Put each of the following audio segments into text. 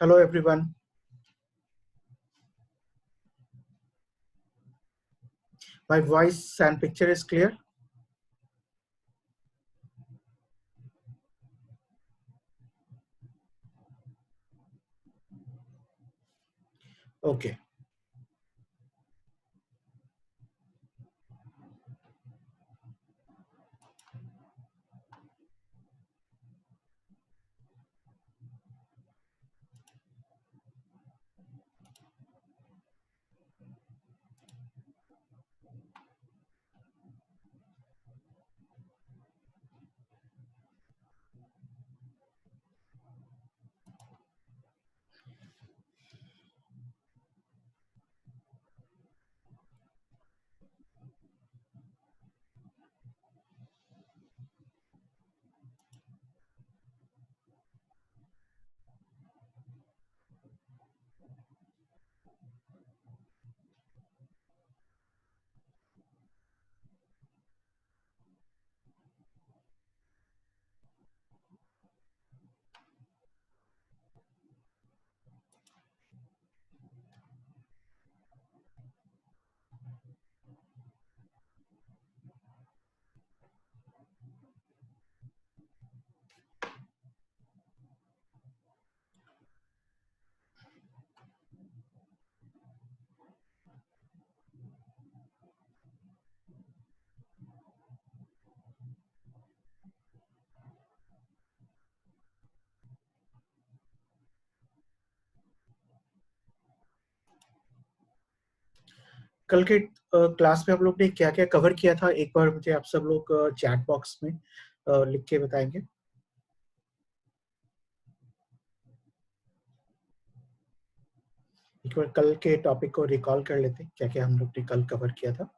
Hello everyone. My voice and picture is clear? Okay. कल के class में हम लोग ने क्या क्या कवर किया था, एक बार मुझे आप सब लोग चैट बॉक्स में लिख के बताएंगे। एक बार कल के टॉपिक को रिकॉल कर लेते हैं, क्या क्या हम लोग ने कल कवर किया था।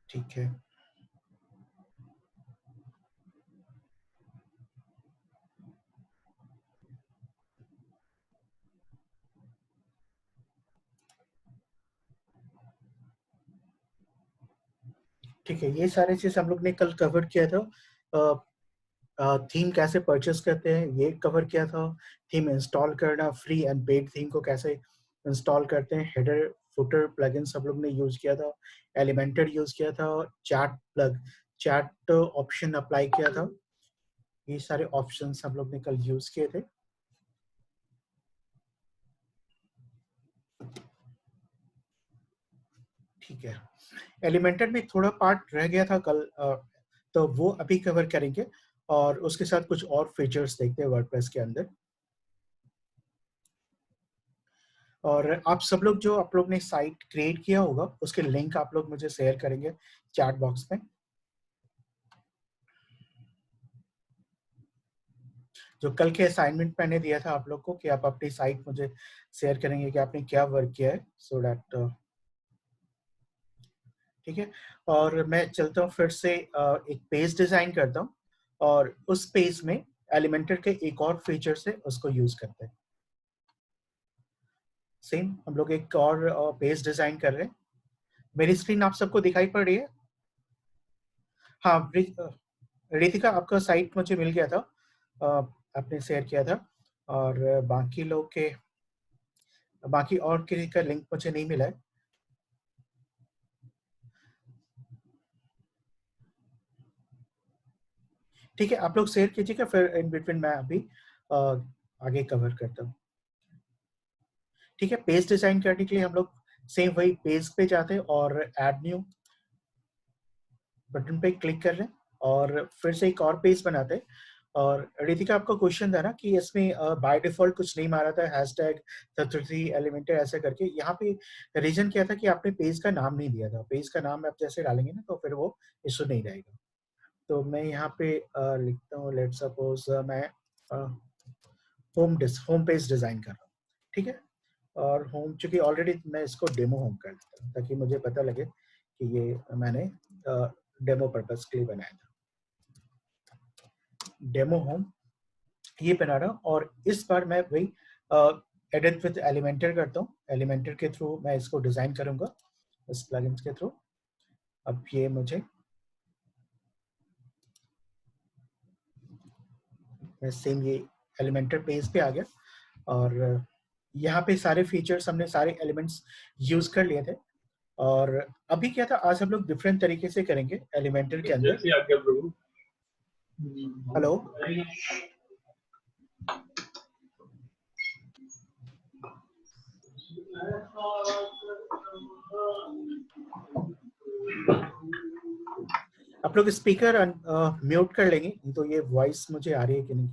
ठीक है, ठीक है, ये सारे चीज हम लोग ने कल कवर किया था। थीम कैसे परचेस करते हैं ये कवर किया था। थीम इंस्टॉल करना, फ्री एंड पेड थीम को कैसे इंस्टॉल करते हैं, हेडर फुटर प्लगइन सब लोग ने यूज किया था, एलिमेंटर यूज किया था, चैट ऑप्शन अप्लाई किया था। ये सारे ऑप्शंस हम लोग ने कल यूज किए थे। ठीक है, एलिमेंटर में थोड़ा पार्ट रह गया था कल, तो वो अभी कवर करेंगे और उसके साथ कुछ और फीचर्स देखते हैं वर्डप्रेस के अंदर। और आप सब लोग जो आप लोग ने साइट क्रिएट किया होगा उसके लिंक आप लोग मुझे शेयर करेंगे चैट बॉक्स में। जो कल के असाइनमेंट मैंने दिया था आप लोग को कि आप अपनी साइट मुझे शेयर करेंगे कि आपने क्या वर्क किया है, सो दैट ठीक है। और मैं चलता हूँ फिर से एक पेज डिजाइन करता हूँ और उस पेज में एलिमेंटर के एक और फीचर से उसको यूज करते हैं। सेम हम लोग एक और पेज डिजाइन कर रहे हैं। मेरी स्क्रीन आप सबको दिखाई पड़ रही है? हाँ, रितिका आपका साइट मुझे मिल गया था, अ, आपने शेयर किया था। और बाकी लोग के, बाकी और किसी का लिंक मुझे नहीं मिला है। ठीक है, आप लोग शेयर कीजिएगा, फिर इन बिटवीन मैं अभी अ, आगे कवर करता हूँ। ठीक है, पेज डिजाइन करने के लिए हम लोग सेम वही पेज पे जाते हैं और ऐड न्यू बटन पे क्लिक कर रहे हैं और फिर से एक और पेज बनाते हैं और रितिका आपका क्वेश्चन था ना कि इसमें बाय डिफॉल्ट कुछ नहीं मारा था हैशटैग 33 एलिमेंटर ऐसे करके। यहाँ पे रीजन क्या था कि आपने पेज का नाम नहीं दिया था। पेज का नाम आप जैसे डालेंगे ना तो फिर वो इशू नहीं रहेगा। तो मैं यहाँ पे लिखता हूँ, लेट सपोज मैं होम पेज डिजाइन कर रहा हूँ, ठीक है। और होम, चूंकि ऑलरेडी मैं इसको डेमो होम कर देता हूँ ताकि मुझे पता लगे कि ये मैंने डेमो पर्पस के लिए बनाया था। डेमो होम ये बना रहा हूँ और इस बार मैं वही एडिट विद एलिमेंटर करता हूँ। एलिमेंटर के थ्रू मैं इसको डिजाइन करूंगा इस प्लगइन्स के थ्रू। अब ये मुझे सेम ये एलिमेंटर पेज पे आ गया और यहाँ पे सारे फीचर्स हमने सारे एलिमेंट्स यूज कर लिए थे। और अभी क्या था, आज हम लोग डिफरेंट तरीके से करेंगे एलिमेंटर के अंदर। हेलो, आप लोग स्पीकर म्यूट कर लेंगे तो ये वॉइस मुझे आ रही है कि नहीं।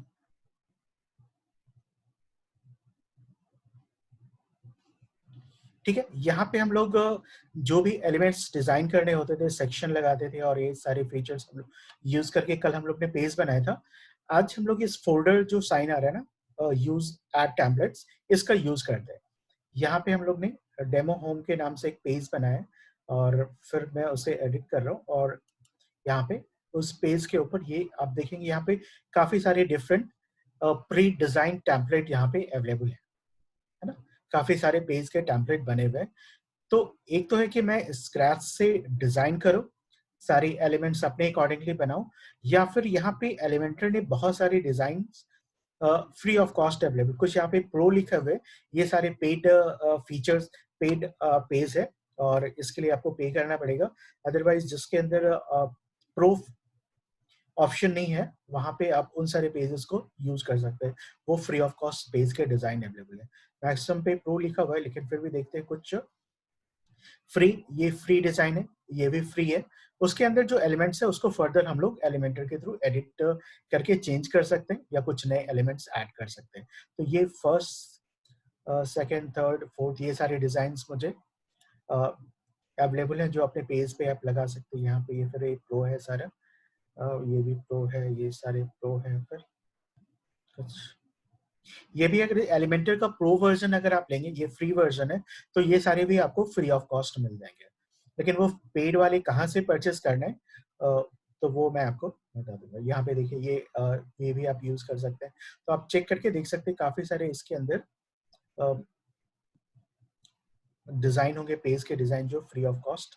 ठीक है, यहाँ पे हम लोग जो भी एलिमेंट्स डिजाइन करने होते थे सेक्शन लगाते थे और ये सारे फीचर्स हम लोग यूज करके कल हम लोग ने पेज बनाया था। आज हम लोग इस फोल्डर जो साइन आ रहा है ना, यूज एड टेम्पलेट्स, इसका यूज करते हैं। यहाँ पे हम लोग ने डेमो होम के नाम से एक पेज बनाया है और फिर मैं उसे एडिट कर रहा हूँ। और यहाँ पे उस पेज के ऊपर ये आप देखेंगे यहाँ पे काफी सारे डिफरेंट प्री डिजाइन टेम्पलेट यहाँ पे अवेलेबल है ना। काफी सारे पेज के टेम्पलेट बने हुए हैं। तो एक तो है कि मैं स्क्रैच से डिजाइन करूं, सारी एलिमेंट्स अपने अकॉर्डिंगली बनाऊं, या फिर यहाँ पे एलिमेंटर ने बहुत सारे design free of cost available. कुछ यहाँ पे प्रो लिखा हुआ है, ये सारे पेड फीचर्स, पेड पेज है और इसके लिए आपको पे करना पड़ेगा। अदरवाइज जिसके अंदर प्रो ऑप्शन नहीं है वहां पे आप उन सारे पेजेस को यूज कर सकते हैं। वो फ्री ऑफ कॉस्ट पेज के डिजाइन अवेलेबल है। मैक्सिमम पे प्रो लिखा हुआ है लेकिन फिर भी देखते हैं कुछ फ्री। ये फ्री डिजाइन है, ये भी फ्री है। उसके अंदर जो एलिमेंट्स है उसको फर्दर हम लोग एलिमेंटर के थ्रू एडिट करके चेंज कर सकते हैं या कुछ नए एलिमेंट्स ऐड कर सकते हैं। तो ये फर्स्ट, सेकंड, थर्ड, फोर्थ ये सारे डिजाइन मुझे अवेलेबल हैं जो अपने पेज पे आप लगा सकते हैं। यहाँ पे ये फिर एक प्रो है सारा, ये भी प्रो है, ये सारे प्रो है। फिर कुछ ये भी अगर एलिमेंटर का प्रो वर्जन अगर आप लेंगे, ये फ्री वर्जन है, तो ये सारे भी आपको फ्री ऑफ कॉस्ट मिल जाएंगे। लेकिन वो पेड वाले कहाँ से परचेस करना है तो वो मैं आपको बता दूंगा। यहाँ पे देखिए ये भी आप यूज कर सकते हैं। तो आप चेक करके देख सकते हैं काफी सारे इसके अंदर डिजाइन होंगे, पेज के डिजाइन जो फ्री ऑफ कॉस्ट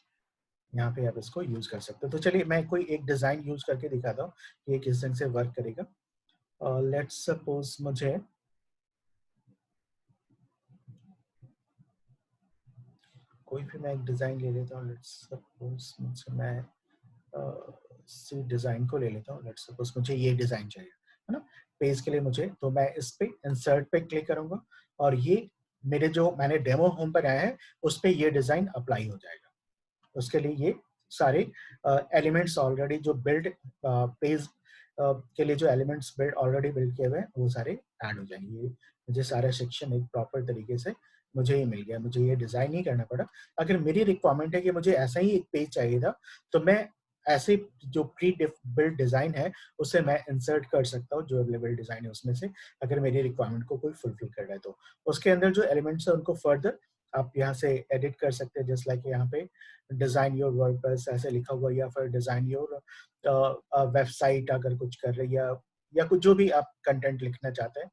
यहाँ पे आप इसको यूज कर सकते हो। तो चलिए मैं कोई एक डिजाइन यूज करके दिखाता हूँ ये किस ढंग से वर्क करेगा। लेट्स सपोज मुझे कोई भी मैं एक डिजाइन ले लेता हूँ। लेट्स सपोज मुझे मैं सी डिजाइन को ले लेता हूँ। लेट्स सपोज मुझे ये डिजाइन चाहिए है ना पेज के लिए मुझे, तो मैं इस पे इंसर्ट पे क्लिक करूंगा और ये मेरे जो मैंने डेमो होम पर आया है उस पे ये डिजाइन अप्लाई हो जाएगा। उसके लिए ये सारे एलिमेंट्स ऑलरेडी जो बिल्ड पेज के लिए जो एलिमेंट्स बिल्ड ऑलरेडी बिल्ड किए हुए हैं वो सारे ऐड हो जाएंगे। ये मुझे सारा सेक्शन एक प्रॉपर तरीके से मुझे ये मिल गया, मुझे ये डिजाइन नहीं करना पड़ा। अगर मेरी रिक्वायरमेंट है कि मुझे ऐसा ही एक पेज चाहिए था तो मैं ऐसे जो प्री बिल्ड डिजाइन है उसे मैं इंसर्ट कर सकता हूँ जो अवेलेबल डिजाइन है उसमें से, अगर मेरी रिक्वायरमेंट को कोई फुलफिल कर रहा है तो। उसके अंदर जो एलिमेंट्स है उनको फर्दर आप यहाँ से एडिट कर सकते हैं। जस्ट लाइक यहाँ पे डिजाइन योर वर्डप्रेस ऐसे लिखा हुआ, या फिर डिजाइन योर वेबसाइट अगर कुछ कर रही है, या कुछ जो भी आप कंटेंट लिखना चाहते हैं,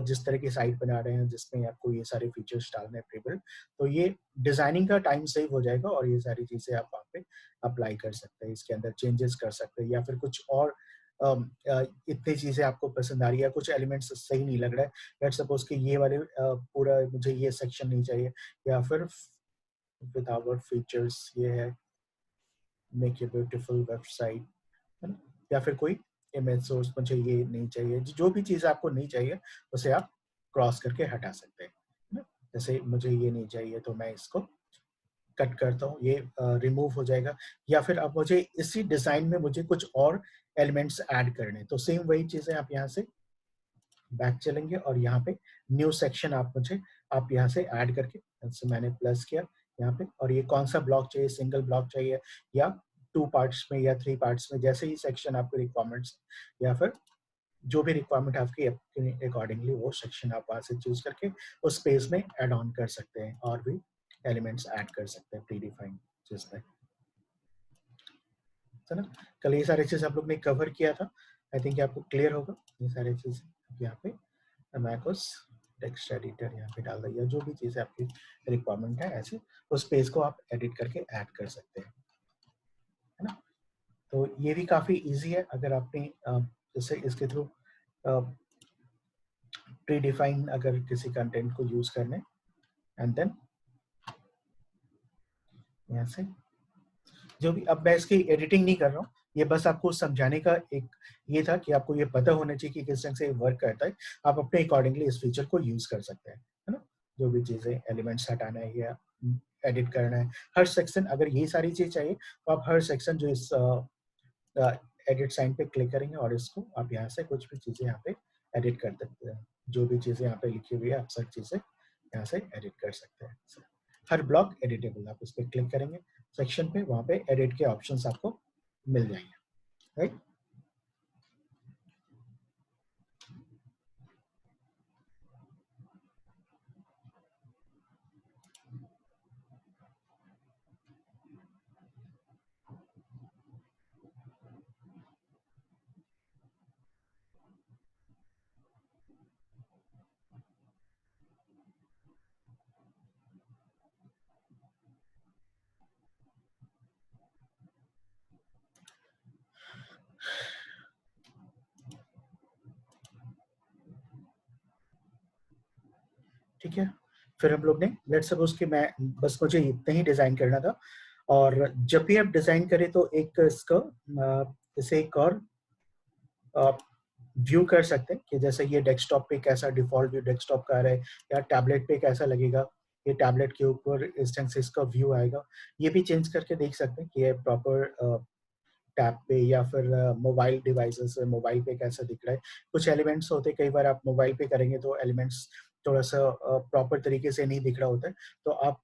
जिस तरह की साइट बना रहे हैं जिसमें आपको ये सारे फीचर्स डालने हैं प्रीबिल्ड, तो ये डिजाइनिंग का टाइम सेव हो जाएगा और ये सारी चीजें आप वहाँ पे अप्लाई कर सकते हैं। इसके अंदर चेंजेस कर सकते हैं या फिर कुछ और इतनी चीजें आपको पसंद आ रही है, कुछ एलिमेंट्स सही नहीं लग रहा है। लेट्स सपोज कि ये वाले पूरा मुझे ये सेक्शन नहीं चाहिए, या फिर विद आवर फीचर्स ये है मेक ए ब्यूटीफुल वेबसाइट है ना, या फिर कोई इमेज सोर्स मुझे ये नहीं चाहिए। जो भी चीज आपको नहीं चाहिए उसे आप क्रॉस करके हटा सकते हैं ना। जैसे मुझे ये नहीं चाहिए तो मैं इसको कट करता हूँ, ये रिमूव हो जाएगा। या फिर अब मुझे इसी डिजाइन में मुझे कुछ और एलिमेंट्स ऐड करने, तो सेम वही चीजें आप यहाँ से बैक चलेंगे और यहाँ पे न्यू सेक्शन आप यहाँ से ऐड करके, जैसे मैंने प्लस किया यहाँ पे, और ये कौन सा ब्लॉक चाहिए, सिंगल ब्लॉक चाहिए या 2 पार्ट्स में या 3 पार्ट्स में, जैसे ही सेक्शन आपको रिक्वायरमेंट्स या फिर जो भी रिक्वायरमेंट आपकी अकॉर्डिंगली वो सेक्शन आप वहाँ से चूज करके उस पेज में ऐड ऑन कर सकते हैं और भी एलिमेंट्स ऐड कर सकते हैं प्री डिफाइंड चीज में, है ना। कल ये सारी चीज आप लोग ने कवर किया था, आई थिंक आपको क्लियर होगा ये सारी चीज। यहाँ पे मैकोस टेक्स्ट एडिटर यहाँ पे डाल दिया, जो भी चीजें आपकी रिक्वायरमेंट है ऐसे उस पेज को आप एडिट करके ऐड कर सकते हैं, है ना। तो ये भी काफी इजी है अगर आपने जैसे इसके थ्रू प्री डिफाइन अगर किसी कंटेंट को यूज करने, एंड देन यहाँ से जो भी, अब मैं इसकी एडिटिंग नहीं कर रहा हूँ, ये बस आपको समझाने का एक ये था कि आपको ये पता होना चाहिए कि किस ढंग से वर्क करता है, आप अपने अकॉर्डिंगली इस फीचर को यूज कर सकते हैं, है ना। जो भी चीजें एलिमेंट्स हटाना है या एडिट करना है, हर सेक्शन अगर ये सारी चीज चाहिए तो आप हर सेक्शन जो इस एडिट साइन पे क्लिक करेंगे और इसको आप यहाँ से कुछ भी चीजें यहाँ पे एडिट कर सकते हैं, जो भी चीजें यहाँ पे लिखी हुई है आप सब चीजें यहाँ से एडिट कर सकते हैं। हर ब्लॉक एडिटेबल, आप उस पर क्लिक करेंगे सेक्शन पे, वहां पे एडिट के ऑप्शंस आपको मिल जाएंगे, राइट। ठीक है, फिर हम लोग ने लेट सपोज कि मैं बस मुझे इतना ही डिजाइन करना था, और जब भी आप डिजाइन करें तो एक इसका इसे एक और व्यू कर सकते हैं कि जैसे ये डेस्कटॉप पे कैसा डिफॉल्ट व्यू डेस्कटॉप का आ रहा है या टैबलेट पे कैसा लगेगा, ये टैबलेट के ऊपर इस ढंग से इसका व्यू आएगा, ये भी चेंज करके देख सकते हैं कि ये प्रॉपर टैब पे या फिर मोबाइल डिवाइसेस पे, मोबाइल पे कैसा दिख रहा है। कुछ एलिमेंट्स होते हैं, कई बार आप मोबाइल पे करेंगे तो एलिमेंट्स थोड़ा सा प्रॉपर तरीके से नहीं दिख रहा होता है, तो आप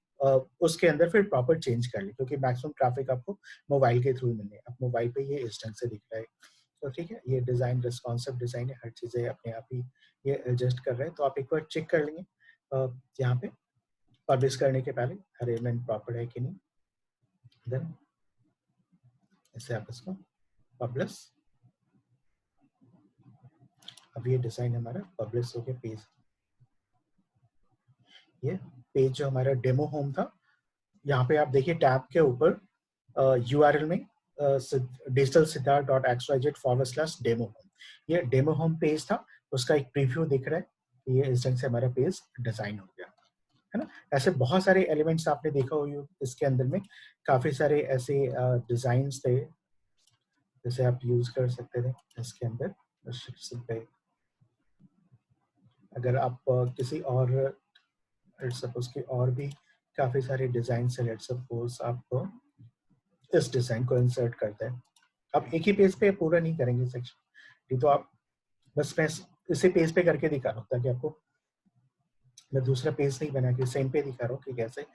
उसके अंदर फिर प्रॉपर चेंज कर लें, क्योंकि मैक्सिमम ट्रैफिक आपको मोबाइल के थ्रू मिलने, अब मोबाइल पे ये इस ढंग से दिख रहा है। तो ठीक है, ये डिज़ाइन रिस्पॉन्सिव डिज़ाइन है, हर चीज़ें अपने आप ही ये एडजस्ट कर रहे हैं, तो आप एक बार चेक कर लेंगे यहाँ पे पब्लिश करने के पहले हर एलिमेंट प्रॉपर है कि नहीं, देन ऐसे आप इसको पब्लिश, अब ये डिज़ाइन हमारा पब्लिश हो गया पेज। ये पेज जो हमारा डेमो होम था, यहाँ पे आप देखिए टैब के ऊपर यूआरएल में डिजिटल सिद्धार्थ डॉट xyz/डेमो होम, ये डेमो होम पेज था, उसका एक प्रीव्यू दिख रहा है, ये इस ढंग से हमारा पेज डिजाइन हो गया, है ना। ऐसे बहुत सारे एलिमेंट्स आपने देखा हो इसके अंदर में, काफी सारे ऐसे डिजाइन्स थे जैसे आप यूज कर सकते थे इसके अंदर restriction पे। अगर आप किसी और सपोज की और भी काफी सारे डिजाइन से लेट सपोज आप इस डिजाइन को इंसर्ट करते हैं, आप एक ही पेज पे पूरा नहीं करेंगे सेक्शन, ये तो आप बस मैं इसी पेज पे करके दिखा रहा हूँ ताकि आपको, मैं दूसरा पेज नहीं बना के सेम पे दिखा रहा हूँ कि कैसे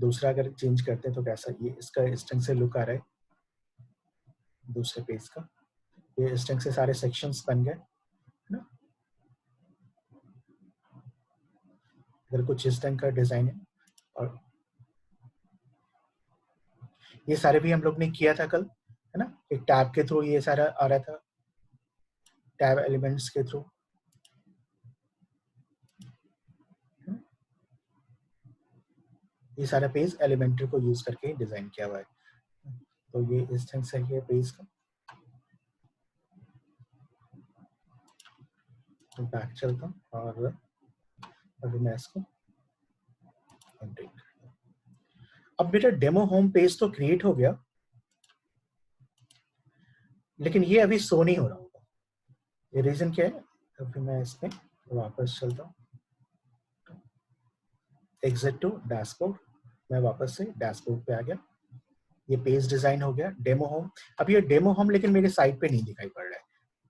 दूसरा अगर चेंज करते हैं तो कैसा ये इसका इस ढंग से लुक आ रहा है दूसरे पेज का, ये इस ढंग से सारे सेक्शंस बन गए, है ना। अगर कुछ इस ढंग का डिजाइन है, और ये सारे भी हम लोग ने किया था कल, है ना, एक टैब के थ्रू ये सारा आ रहा था, टैब एलिमेंट्स के थ्रू, ये सारा पेज एलिमेंट्री को यूज करके डिजाइन किया हुआ है, तो ये इस ढंग से है पेज का। तो बैक चलता हूँ और अभी मैं इसको अपडेट, अब बेटा डेमो होम पेज तो क्रिएट हो गया, लेकिन ये अभी शो नहीं हो रहा होगा, ये रीजन क्या है, अभी मैं इसमें वापस चलता हूँ, एग्जिट टू डैशबोर्ड, मैं वापस से डैशबोर्ड पे आ गया, ये पेज डिजाइन हो गया, डेमो होम। अब ये डेमो होम लेकिन मेरे साइट पे नहीं दिखाई पड़ रहा है।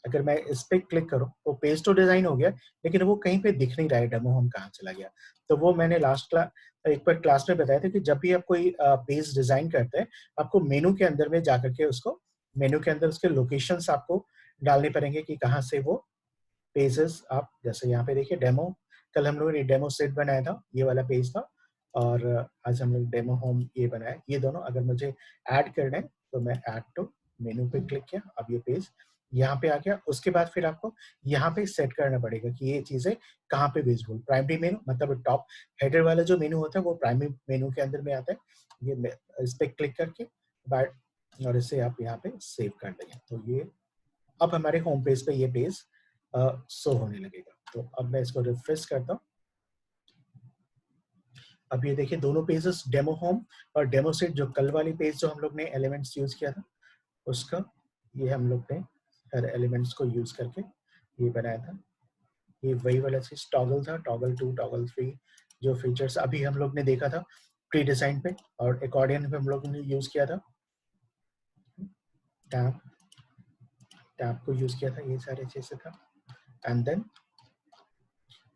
अगर मैं इस पे क्लिक करूं तो पेज तो डिजाइन हो गया, लेकिन वो कहीं पे दिख नहीं रहा है, डेमो होम कहाँ चला गया। तो वो मैंने लास्ट क्लास एक बार क्लास में बताया था कि जब भी आप कोई पेज डिजाइन करते हैं, आपको मेनू के अंदर में जाकर के उसको, मेनू के अंदर उसके लोकेशंस आपको डालने पड़ेंगे कि कहाँ से वो पेजेस आप, जैसे यहाँ पे देखिए डेमो, कल हम लोगों ने डेमो सेट बनाया था, ये वाला पेज था, और आज हम लोग डेमो होम ये बनाया। ये दोनों अगर मुझे ऐड करना है तो मैं ऐड टू मेनू पे क्लिक किया, अब ये पेज यहाँ पे आ गया। उसके बाद फिर आपको यहाँ पे सेट करना पड़ेगा कि ये चीजें कहाँ पे विजिबल, प्राइमरी मेनू मतलब टॉप हेडर वाला जो मेनू होता है वो प्राइमरी मेनू के अंदर में आता है। ये इस पे क्लिक करके बाद और इसे आप यहाँ पे सेव कर देंगे, तो ये अब हमारे होम पेज पे ये पेज शो होने लगेगा। तो अब मैं इसको रिफ्रेश करता हूँ। अब ये देखिए दोनों पेजेस, डेमो होम और डेमो सेट, जो कल वाली पेज जो हम लोग ने एलिमेंट्स यूज किया था उसका, ये हम लोग ने हर एलिमेंट्स को यूज करके ये बनाया था। ये वही वाला चीज टॉगल था, टॉगल 2 टॉगल 3, जो फीचर्स अभी हम लोग ने देखा था प्री डिजाइन पे, और अकॉर्डियन पे हम लोग ने यूज किया था, टैब टैब को यूज किया था, ये सारी चीजें था। एंड देन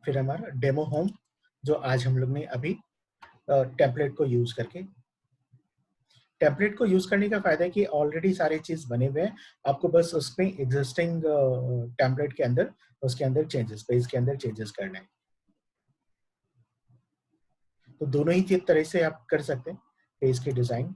फिर हमारा डेमो होम, जो आज हम लोग ने अभी टेम्पलेट को यूज करके, टेम्पलेट को यूज करने का फायदा है कि ऑलरेडी सारे चीज बने हुए हैं, आपको बस उसमें एग्जिस्टिंग टेम्पलेट के अंदर, उसके अंदर चेंजेस, पेज के अंदर चेंजेस करने हैं। तो दोनों ही तरह से आप कर सकते हैं पेज की डिजाइन।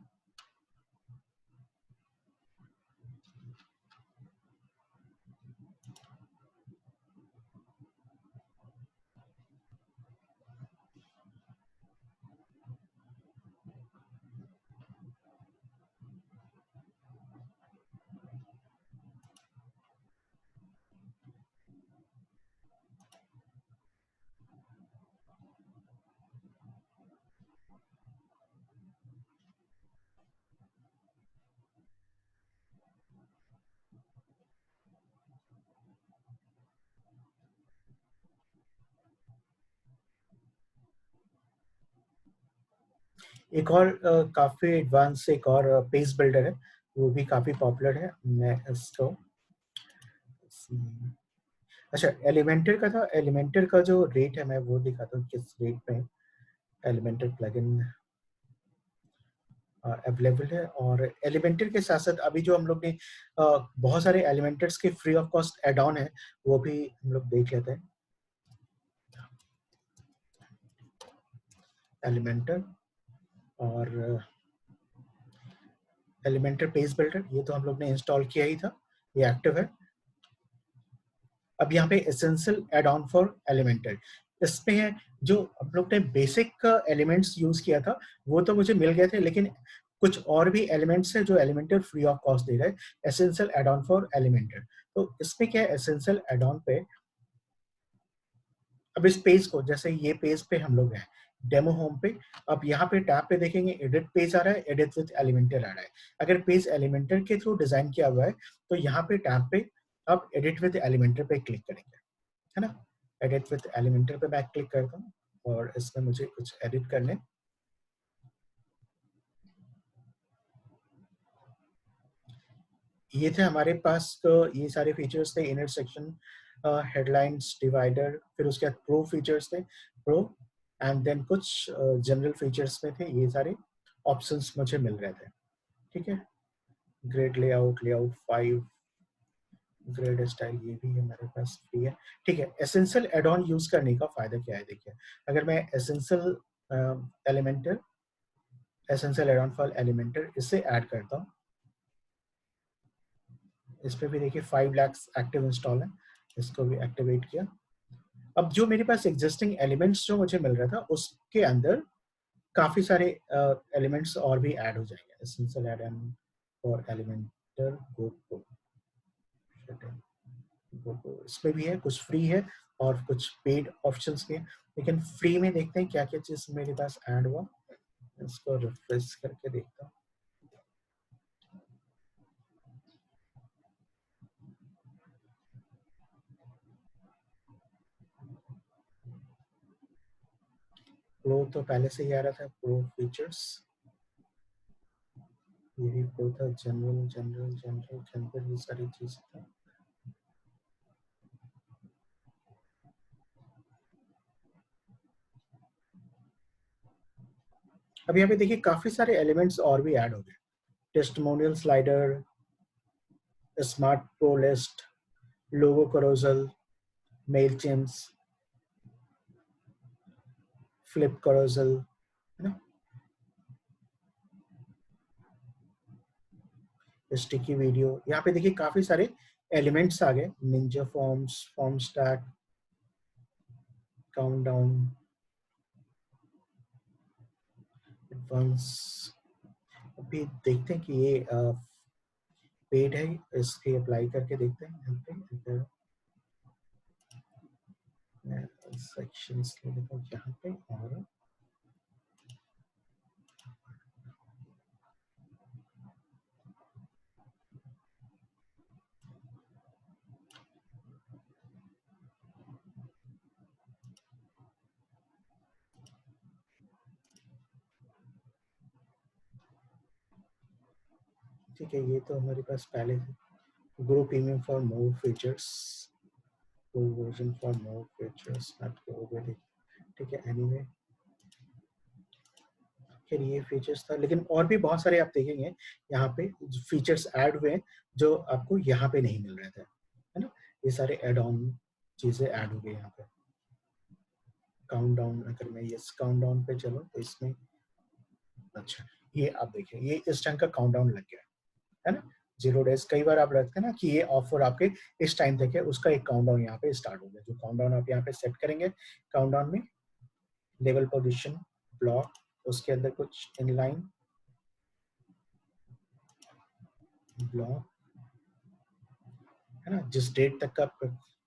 एक और काफी एडवांस एक और पेज बिल्डर है, वो भी काफी पॉपुलर है। मैं इसको, अच्छा एलिमेंटर का था, एलिमेंटर का जो रेट है मैं वो दिखाता हूँ किस रेट पे एलिमेंटर प्लगइन अवेलेबल है। और एलिमेंटर के साथ साथ अभी जो हम लोग ने बहुत सारे एलिमेंटर्स के free of cost add on है, वो भी हम लोग देख लेते हैं। एलिमेंटर और एलिमेंटर पेज बिल्डर, ये तो हम लोग ने इंस्टॉल किया ही था, ये एक्टिव है। अब यहाँ पे essential add on for Elementor, इसमें है जो हम लोग ने बेसिक एलिमेंट्स यूज किया था वो तो मुझे मिल गए थे, लेकिन कुछ और भी एलिमेंट्स है जो एलिमेंटर फ्री ऑफ कॉस्ट दे रहा है, essential add on for Elementor. तो इसमें क्या है, एसेंशियल एड ऑन पे अब इस पेज को, जैसे ये पेज पे हम लोग हैं डेमो होम पे, अब यहाँ पे टैब पे देखेंगे एडिट पेज आ रहा है, एडिट विद एलिमेंटर आ रहा है। अगर पेज एलिमेंटर के थ्रू डिजाइन किया हुआ है तो यहाँ पे टैब पे आप एडिट विद एलिमेंटर पे क्लिक करेंगे, है ना। एडिट विद एलिमेंटर पे मैं क्लिक करता हूँ और इसमें मुझे कुछ एडिट करने, ये थे हमारे पास तो ये सारे फीचर्स थे, इनर सेक्शन, हेडलाइंस, डिवाइडर, फिर उसके बाद प्रो फीचर्स थे, प्रो, एंड देन कुछ जनरल फीचर्स में थे, ये सारे ऑप्शंस मुझे मिल रहे थे। ठीक है, grade layout, layout 5, grade style, ये भी हमारे पास फ्री है। ठीक है, एसेंशियल एड ऑन यूज करने का फायदा क्या है, देखिए अगर मैं essential Elementor, essential add on for Elementor इसे ऐड करता हूँ, इस पे भी देखिए 5 लाख एक्टिव इंस्टॉल है, इसको भी एक्टिवेट किया। अब जो मेरे पास एग्जिस्टिंग एलिमेंट्स जो मुझे मिल रहा था उसके अंदर काफी सारे एलिमेंट्स और भी ऐड हो जाएंगे। Essential add on for Elementor go, इसमें भी है कुछ फ्री है और कुछ पेड ऑप्शंस भी है, लेकिन फ्री में देखते हैं क्या क्या चीज मेरे पास ऐड हुआ, इसको रिफ्रेश करके देखता हूँ। प्रो तो पहले से ही आ रहा था, प्रो फीचर्स, ये भी वो था जनरल जनरल जनरल के अंदर ये सारी चीजें था। अब यहाँ पे देखिए काफी सारे एलिमेंट्स और भी ऐड हो गए। Testimonial slider, smart pro list, logo carousel, mail chains, flip carousel, है ना, स्टिकी वीडियो। यहाँ पे देखिए काफी सारे एलिमेंट्स आ गए। Ninja forms, form stack, countdown, advance. अभी देखते हैं कि ये पेड है, इसके अप्लाई करके देखते हैं। यहाँ पे सेक्शंस ले लेता हूँ यहाँ पे, और ठीक है, ये तो हमारे पास पहले से। Grow premium for more features, full version for more features, not go over it। ठीक है, एनीवे फिर ये फीचर्स था, लेकिन और भी बहुत सारे आप देखेंगे यहाँ पे फीचर्स ऐड हुए हैं जो आपको यहाँ पे नहीं मिल रहे थे, है ना। ये सारे एड ऑन चीजें ऐड हो गई यहाँ पे। काउंटडाउन, अगर मैं ये काउंटडाउन पे चलो तो इसमें, अच्छा, ये आप देखिए ये इस टाइम का काउंटडाउन लग गया है ना। 0 डेज, कई बार आप रखते हैं ना कि ये ऑफर आपके इस टाइम तक है, उसका एक काउंटडाउन यहाँ पे स्टार्ट हो गया। जो काउंटडाउन आप यहाँ पे सेट करेंगे, काउंटडाउन में लेवल पोजीशन, ब्लॉक, उसके अंदर कुछ इनलाइन ब्लॉक, है ना, जिस डेट तक का आप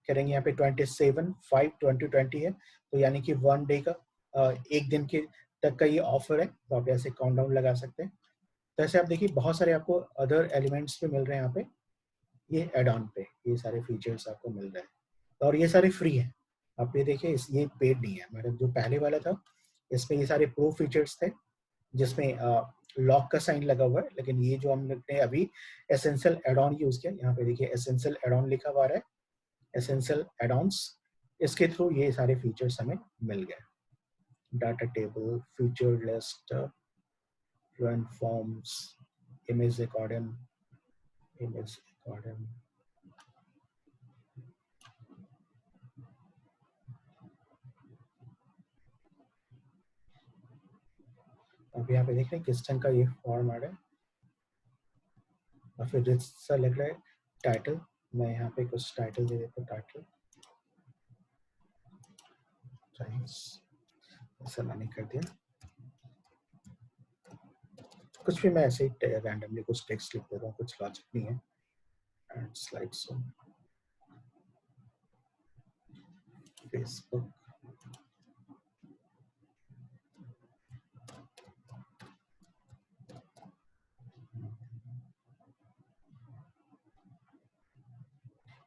करेंगे। यहाँ पे 27/5/2020 है, तो यानी कि 1 डे का, एक दिन के तक का ये ऑफर है, तो आप ऐसे काउंटडाउन लगा सकते हैं। तो ऐसे आप देखिए बहुत सारे आपको अदर एलिमेंट्स पे मिल रहे हैं यहाँ पे, ये एड ऑन पे ये सारे फीचर्स आपको मिल रहे हैं, और ये सारे फ्री हैं। आप ये देखिए, ये पेड नहीं है। मेरा जो पहले वाला था इसमें ये सारे प्रो फीचर्स थे, जिसमें लॉक का साइन लगा हुआ है, लेकिन ये जो हमने अभी एसेंशियल एड ऑन यूज किया, यहाँ पे देखिए एसेंशियल एड ऑन लिखा हुआ है, एसेंशियल एड ऑन्स, इसके थ्रू ये सारे फीचर्स हमें मिल गए। Data table, feature list, run forms, image according, image according. अब यहाँ पे देख रहे हैं किस तरह का ये फॉर्मेट है, और फिर जैसा लग रहा है टाइटल, मैं यहाँ पे कुछ टाइटल दे देता हूँ। टाइटल ऐसा मैंने कर दिया, कुछ भी मैं ऐसे ही रैंडमली कुछ टेक्स्ट लिख देता हूँ, कुछ लॉजिक नहीं है। And slides on Facebook.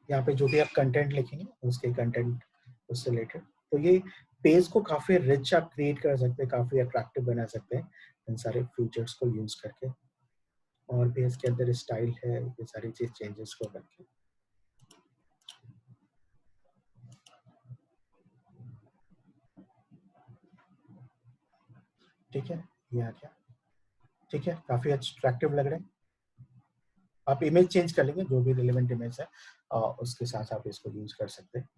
यहाँ पे जो भी आप कंटेंट लिखेंगे उसके कंटेंट उससे रिलेटेड, तो ये पेज को काफी रिच आप क्रिएट कर सकते हैं, काफी अट्रैक्टिव बना सकते हैं इन सारे फीचर्स को यूज करके। और भी इसके अंदर स्टाइल है, ये सारी चीज चेंजेस को करके। ठीक है, ये आ गया। ठीक है, काफी अट्रैक्टिव लग रहे हैं। आप इमेज चेंज कर लेंगे, जो भी रिलेवेंट इमेज है उसके साथ आप इसको यूज कर सकते हैं।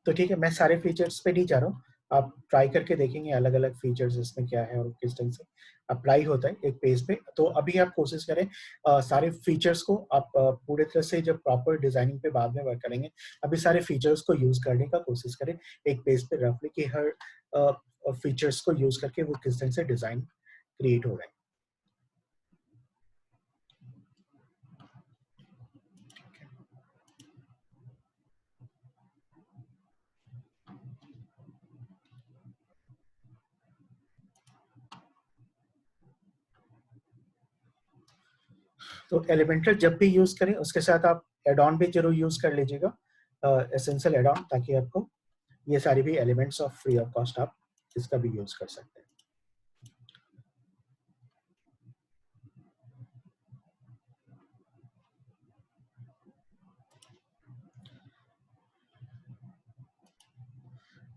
तो ठीक है, मैं सारे फीचर्स पे नहीं जा रहा हूँ, आप ट्राई करके देखेंगे अलग अलग फीचर्स इसमें क्या है और किस ढंग से अप्लाई होता है एक पेज पे। तो अभी आप कोशिश करें सारे फीचर्स को आप पूरे तरह से, जब प्रॉपर डिजाइनिंग पे बाद में वर्क करेंगे, अभी सारे फीचर्स को यूज करने का कोशिश करें एक पेज पे रफली, कि हर फीचर्स को यूज करके वो किस ढंग से डिजाइन क्रिएट हो रहा है। तो एलिमेंटर जब भी यूज करें उसके साथ आप एड ऑन भी जरूर यूज कर लीजिएगा, एसेंशियल एड ऑन, ताकि आपको ये सारी भी elements of free of cost आप इसका भी यूज कर सकते हैं।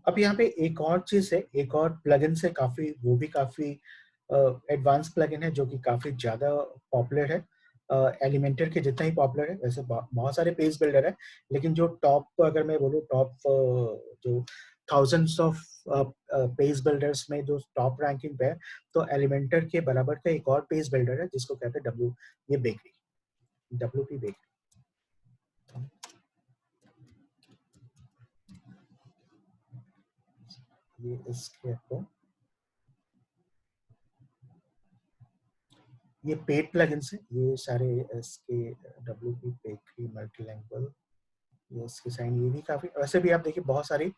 अब यहाँ पे एक और चीज है, एक और प्लगइन है, काफी वो भी काफी एडवांस प्लगइन है जो कि काफी ज्यादा पॉपुलर है। एलिमेंटर के जितना ही पॉपुलर है, वैसे बहुत सारे पेज बिल्डर है, लेकिन जो टॉप, अगर मैं बोलूँ टॉप, जो थाउजेंड्स ऑफ पेज बिल्डर्स में जो टॉप रैंकिंग पे है, तो एलिमेंटर के बराबर का एक और पेज बिल्डर है जिसको कहते हैं ये बेकरी, WP बेकरी। ये इसके आपको ये पेड प्लगइन्स है, ये सारे इसके WP बेकरी मल्टीलैंग्वेज, ये इसके साइन, ये भी काफी, वैसे भी आप देखिए बहुत सारी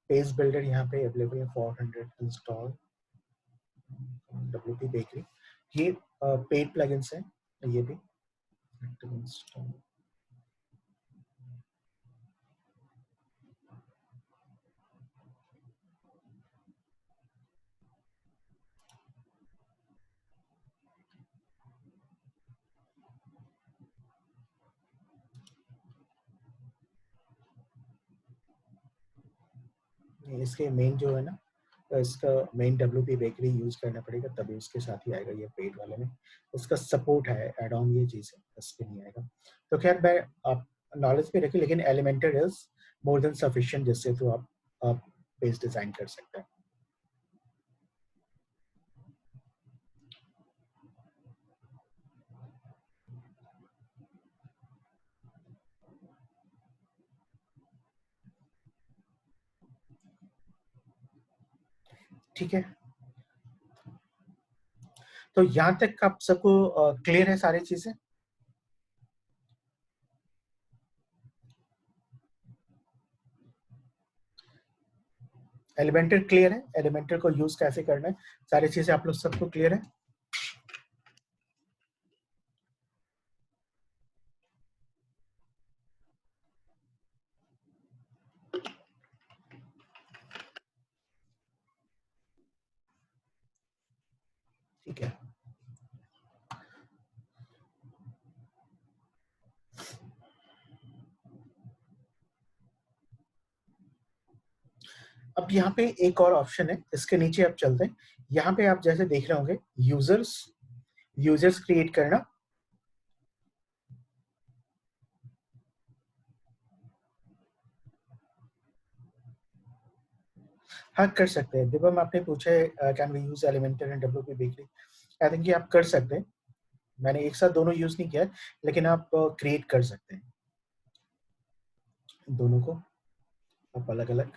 पेज बिल्डर यहाँ पे अवेलेबल है। 400 इंस्टॉल WP बेकरी, ये पेड प्लगइन्स है, ये भी इंस्टॉल। इसके मेन जो है ना, इसका मेन WP बेकरी यूज करना पड़ेगा, तभी उसके साथ ही आएगा ये पेड वाले में। उसका सपोर्ट है, एड ऑन ये चीज है, इस पे नहीं आएगा। तो खैर मैं आप नॉलेज पे रखिए, लेकिन Elementor is more than sufficient, जिससे तो आप पेज डिजाइन कर सकते हैं। ठीक है, तो यहाँ तक आप सबको क्लियर है सारी चीजें? एलिमेंटर क्लियर है, एलिमेंटर को यूज कैसे करना है, सारी चीजें आप लोग सबको क्लियर है? ठीक है, अब यहाँ पे एक और ऑप्शन है, इसके नीचे आप चलते हैं। यहाँ पे आप जैसे देख रहे होंगे यूजर्स, यूजर्स क्रिएट करना। हाँ कर सकते हैं, दिव्यम आपने पूछा है can we use Elementor and WP bakery, I think ये आप कर सकते हैं। मैंने एक साथ दोनों यूज नहीं किया है, लेकिन आप क्रिएट कर सकते हैं दोनों को, आप अलग अलग,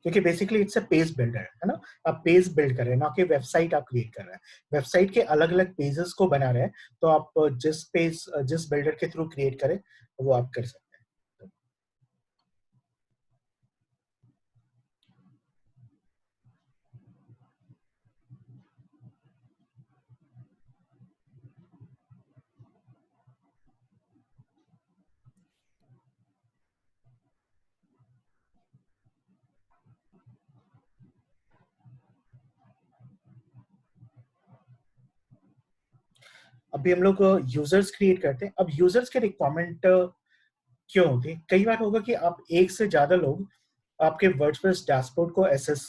क्योंकि basically it's a page builder है ना। आप पेज बिल्ड कर रहे हैं, ना कि वेबसाइट आप क्रिएट कर रहे हैं। वेबसाइट के अलग अलग पेजेस को बना रहे हैं, तो आप जिस बिल्डर के थ्रू क्रिएट करें वो आप कर सकते हैं। अभी हम लोग यूजर्स क्रिएट करते हैं। अब यूजर्स के रिक्वायरमेंट क्यों होती है? कई बार होगा कि आप एक से ज्यादा लोग आपके वर्डप्रेस डैशबोर्ड को एसेस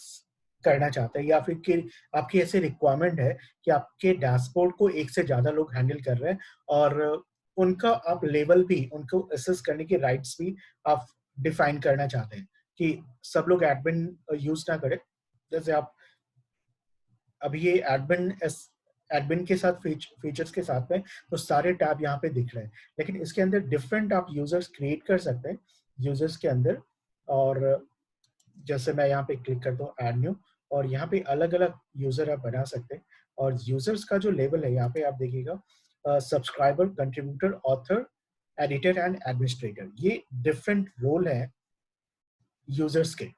करना चाहते हैं, या फिर कि आपकी ऐसी रिक्वायरमेंट है कि आपके डैशबोर्ड को एक से ज्यादा लोग हैंडल कर रहे हैं, और उनका आप लेवल भी, उनको एसेस करने की राइट्स भी आप डिफाइन करना चाहते हैं कि सब लोग एडमिन यूज ना करें। जैसे आप अभी ये एडमिन के साथ फीचर्स के साथ में तो सारे टैब यहाँ पे दिख रहे हैं, लेकिन इसके अंदर डिफरेंट आप यूजर्स क्रिएट कर सकते हैं यूजर्स के अंदर। और जैसे मैं यहाँ पे क्लिक करता हूँ ऐड न्यू, और यहाँ पे अलग अलग यूजर आप बना सकते हैं। और यूजर्स का जो लेवल है यहाँ पे आप देखिएगा, subscriber, contributor, author, editor and administrator, ये डिफरेंट रोल है यूजर्स के, है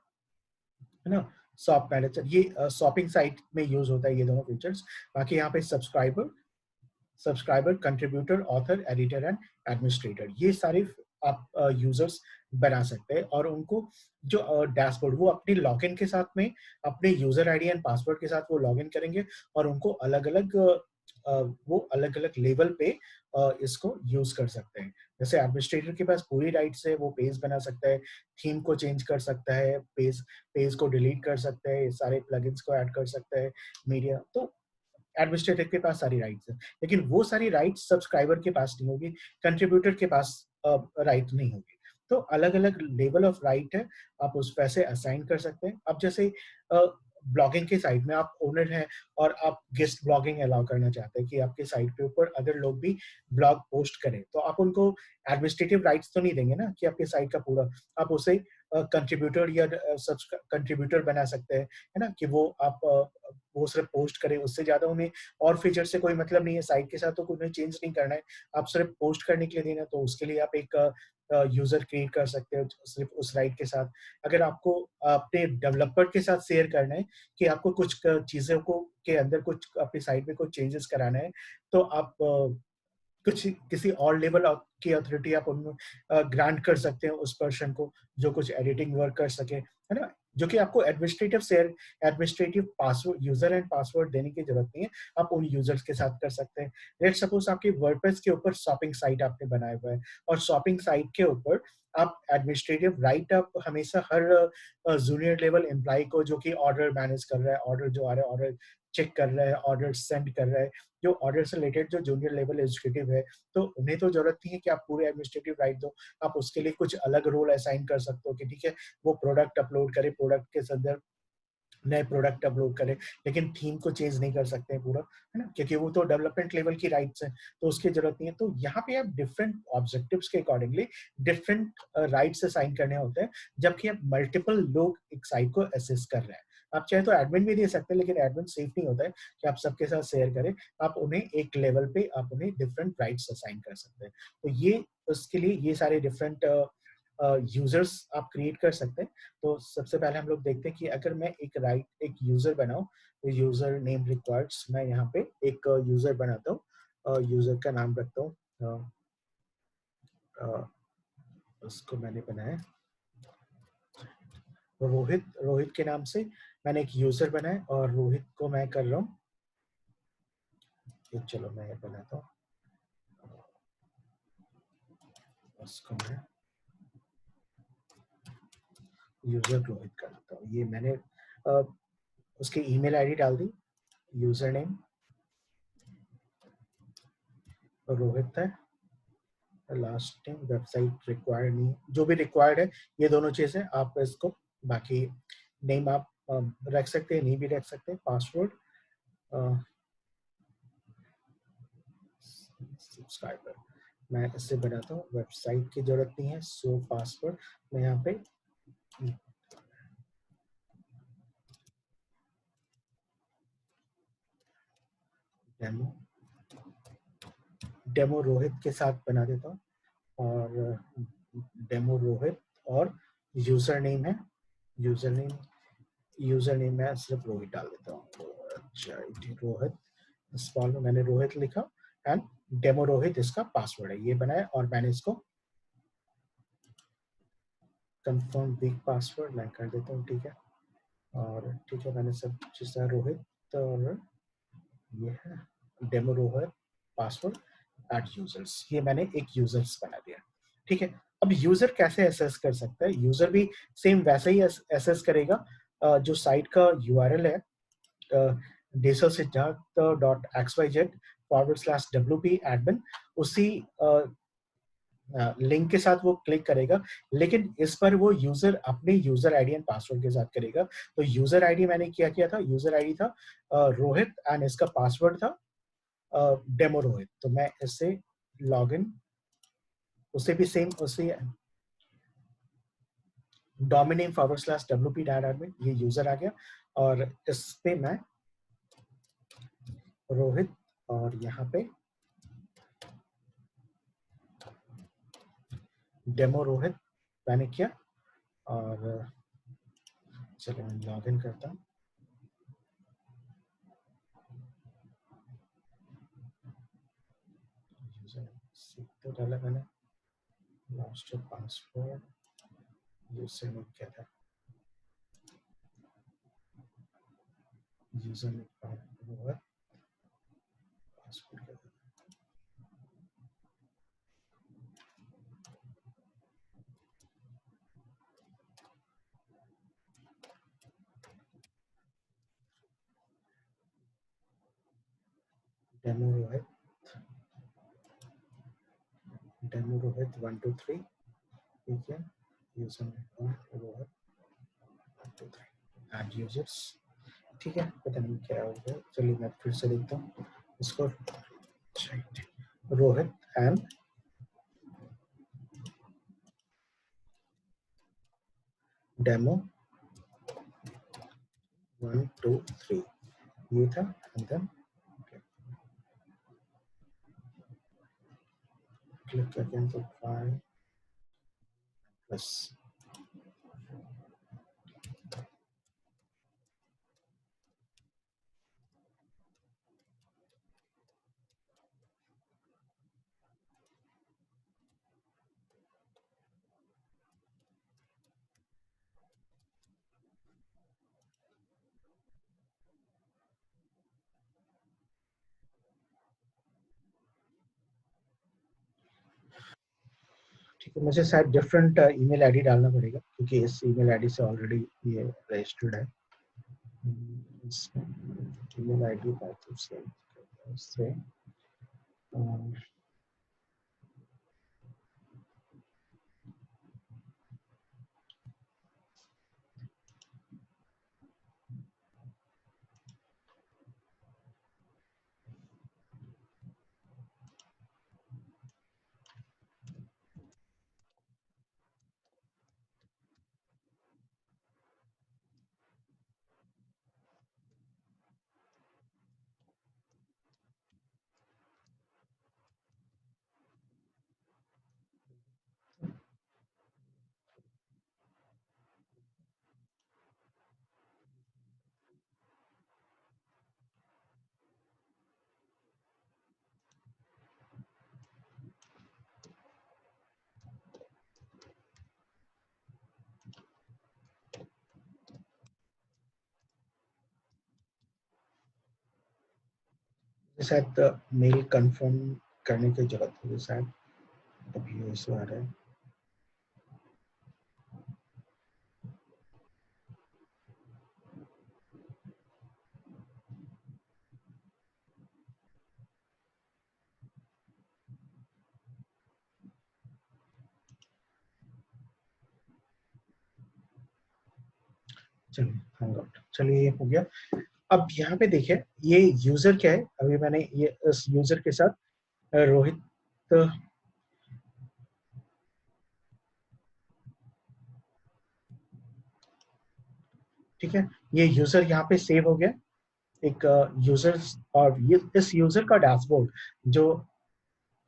ना। शॉप मैनेजर, ये शॉपिंग साइट में यूज होता है ये दोनों फीचर्स। बाकी यहाँ पे subscriber, contributor, author, editor and administrator, ये सारे आप यूजर्स बना सकते हैं। और उनको जो डैशबोर्ड, वो अपने लॉगिन के साथ में, अपने यूजर आईडी एंड पासवर्ड के साथ वो लॉगिन करेंगे, और उनको अलग अलग वो अलग अलग लेवल पे इसको यूज कर सकते हैं। जैसे एडमिनिस्ट्रेटर के पास पूरी राइट्स है, वो पेज बना सकता है, थीम को चेंज कर सकता है, पेज पेज को डिलीट कर सकता है, सारे प्लगइन्स को ऐड कर सकता है, मीडिया। तो एडमिनिस्ट्रेटर के पास सारी राइट्स है, लेकिन वो सारी राइट्स सब्सक्राइबर के पास नहीं होगी, कंट्रीब्यूटर के पास राइट नहीं होगी। तो अलग अलग लेवल ऑफ राइट है, आप उस पैसे असाइन कर सकते हैं। अब जैसे ब्लॉगिंग के साइड में आप ओनर हैं और आप गेस्ट ब्लॉगिंग अलाउ करना चाहते हैं कि आपके साइट के ऊपर अदर लोग भी ब्लॉग पोस्ट करें, तो आप उनको एडमिनिस्ट्रेटिव राइट्स तो नहीं देंगे ना कि आपके साइट का पूरा, आप उसे कंट्रीब्यूटर या कंट्रीब्यूटर बना सकते हैं, है ना, कि वो आप वो सिर्फ पोस्ट करें, उससे ज्यादा उन्हें और फीचर से कोई मतलब नहीं है, साइट के साथ तो कुछ चेंज नहीं करना है, आप सिर्फ पोस्ट करने के लिए देना है, तो उसके लिए आप एक यूजर क्रिएट कर सकते हो सिर्फ उस राइट के साथ। अगर आपको अपने डेवलपर के साथ शेयर करना है कि आपको कुछ चीजों को के अंदर कुछ अपनी साइट में कुछ चेंजेस कराना है, तो आप कुछ किसी और लेवल की अथॉरिटी आप उनमें ग्रांट कर सकते हैं उस पर्सन को, जो कुछ एडिटिंग वर्क कर सके, है ना, जो कि आपको administrative password, user and password देने की जरूरत नहीं है, आप उन यूजर्स के साथ कर सकते हैं। लेट सपोज आपकी वर्डप्रेस के ऊपर शॉपिंग साइट आपने बनाया हुआ है, और शॉपिंग साइट के ऊपर आप एडमिनिस्ट्रेटिव राइट आप हमेशा हर जूनियर लेवल एम्प्लॉय को, जो कि ऑर्डर मैनेज कर रहा है, ऑर्डर जो आ रहा है, ऑर्डर चेक कर रहा है, ऑर्डर सेंड कर रहा है, जो ऑर्डर से रिलेटेड जो जूनियर लेवल एग्जीक्यूटिव है, तो उन्हें तो जरूरत नहीं है कि आप पूरे एडमिनिस्ट्रेटिव राइट दो, आप उसके लिए कुछ अलग रोल असाइन कर सकते हो कि ठीक है, वो प्रोडक्ट अपलोड करे, प्रोडक्ट के संदर्भ नए प्रोडक्ट अपलोड करें, लेकिन थीम को चेंज नहीं कर सकते हैं पूरा, है ना, क्योंकि वो तो डेवलपमेंट लेवल की राइट्स हैं, तो उसकी जरूरत नहीं है। तो यहाँ पे आप डिफरेंट ऑब्जेक्टिव्स के अकॉर्डिंगली डिफरेंट राइट्स असाइन करने होते हैं, जबकि आप मल्टीपल लोग एक साइट को एसेस कर रहे हैं। आप चाहे तो एडमिन भी दे सकते हैं, लेकिन एडमिन सेफ नहीं होता है कि आप सबके साथ शेयर करें, आप उन्हें एक लेवल पे आप उन्हें डिफरेंट राइट्स असाइन कर सकते हैं। तो ये उसके लिए ये सारे डिफरेंट यूजर्स आप क्रिएट कर सकते हैं। तो सबसे पहले हम लोग देखते हैं कि अगर मैं एक यूजर बनाऊं, तो यूजर नेम रिक्वायर्ड्स, मैं यहाँ पे एक यूजर बनाता हूँ, यूजर का नाम रखता हूँ, उसको मैंने बनाया रोहित, रोहित के नाम से मैंने एक यूजर बनाया, और रोहित को मैं कर रहा हूँ, चलो मैं ये बनाता हूँ, उसको मैं यूजर रोहित कर देता हूँ। ये मैंने उसकी ईमेल आईडी डाल दी, यूजर नेम रोहित है, लास्ट टाइम वेबसाइट रिक्वायर्ड नहीं, जो भी रिक्वायर्ड है ये दोनों चीजें आप इसको, बाकी नेम आप रख सकते हैं, नहीं भी रख सकते हैं, पासवर्ड सब्सक्राइबर मैं इससे बनाता हूँ, वेबसाइट की जरूरत नहीं है, सो पासवर्ड मैं यहाँ पे डेमो डेमो रोहित के साथ बना देता हूँ, और डेमो रोहित, और यूजर नेम है, यूजर नेम यूजर नेम मैं सिर्फ रोहित डाल देता हूँ, अच्छा रोहित, इस फॉर्म में मैंने रोहित लिखा, एंड डेमो रोहित इसका पासवर्ड है, ये बनाया, और मैंने इसको कंफर्म वीक पासवर्ड मैं कर देता हूँ, ठीक है, और ठीक है, मैंने सब चीज़ रोहित, और ये है demo Rohit password at users, ये मैंने एक यूजर्स बना दिया, ठीक है। अब यूजर कैसे एसेस कर सकता है, यूजर भी सेम वैसे ही एसेस करेगा, जो साइट का यूआरएल है, desosiddharth.xyz/wp admin, उसी लिंक के साथ वो क्लिक करेगा, लेकिन इस पर वो यूजर अपने यूजर आईडी एंड पासवर्ड के साथ करेगा। तो यूजर आईडी मैंने क्या किया था, यूजर आईडी था रोहित, एंड इसका पासवर्ड था डेमो रोहित, तो मैं इससे लॉग इन, उसे भी सेम उसे domain_wp.admin, ये यूजर आ गया, और इस पे मैं रोहित, और यहाँ पे डेमो रोहित मैंने किया, और चलो मैं लॉग इन करता हूँ, यूजर तो डाला मैंने, लास्ट पासवर्ड यूजर ने क्या था, यूजर ने रोहित, डेमो रोहित, डेमो रोहित 1 2 3, ठीक है, यूजर रोहित 1 2 3, ऐड यूजर्स, ठीक है, पता नहीं क्या हो गया, चलिए मैं फिर से देखता हूँ इसको, रोहित एंड डेमो 1 2 3, ये था, and then click again to file plus, ठीक है, मुझे शायद डिफरेंट ईमेल आईडी डालना पड़ेगा क्योंकि इस ईमेल आईडी से ऑलरेडी ये रजिस्टर्ड है, इस ईमेल आईडी पासवर्ड से शायद मेल कंफर्म करने की जरूरत है शायद, अभी ये इशू आ रहा है। चलिए हैंग आउट, चलिए ये हो गया। अब यहाँ पे देखिए ये यूजर क्या है, अभी मैंने ये इस यूजर के साथ रोहित, ठीक है, ये यूजर यहाँ पे सेव हो गया, एक यूजर, और ये इस यूजर का डैशबोर्ड जो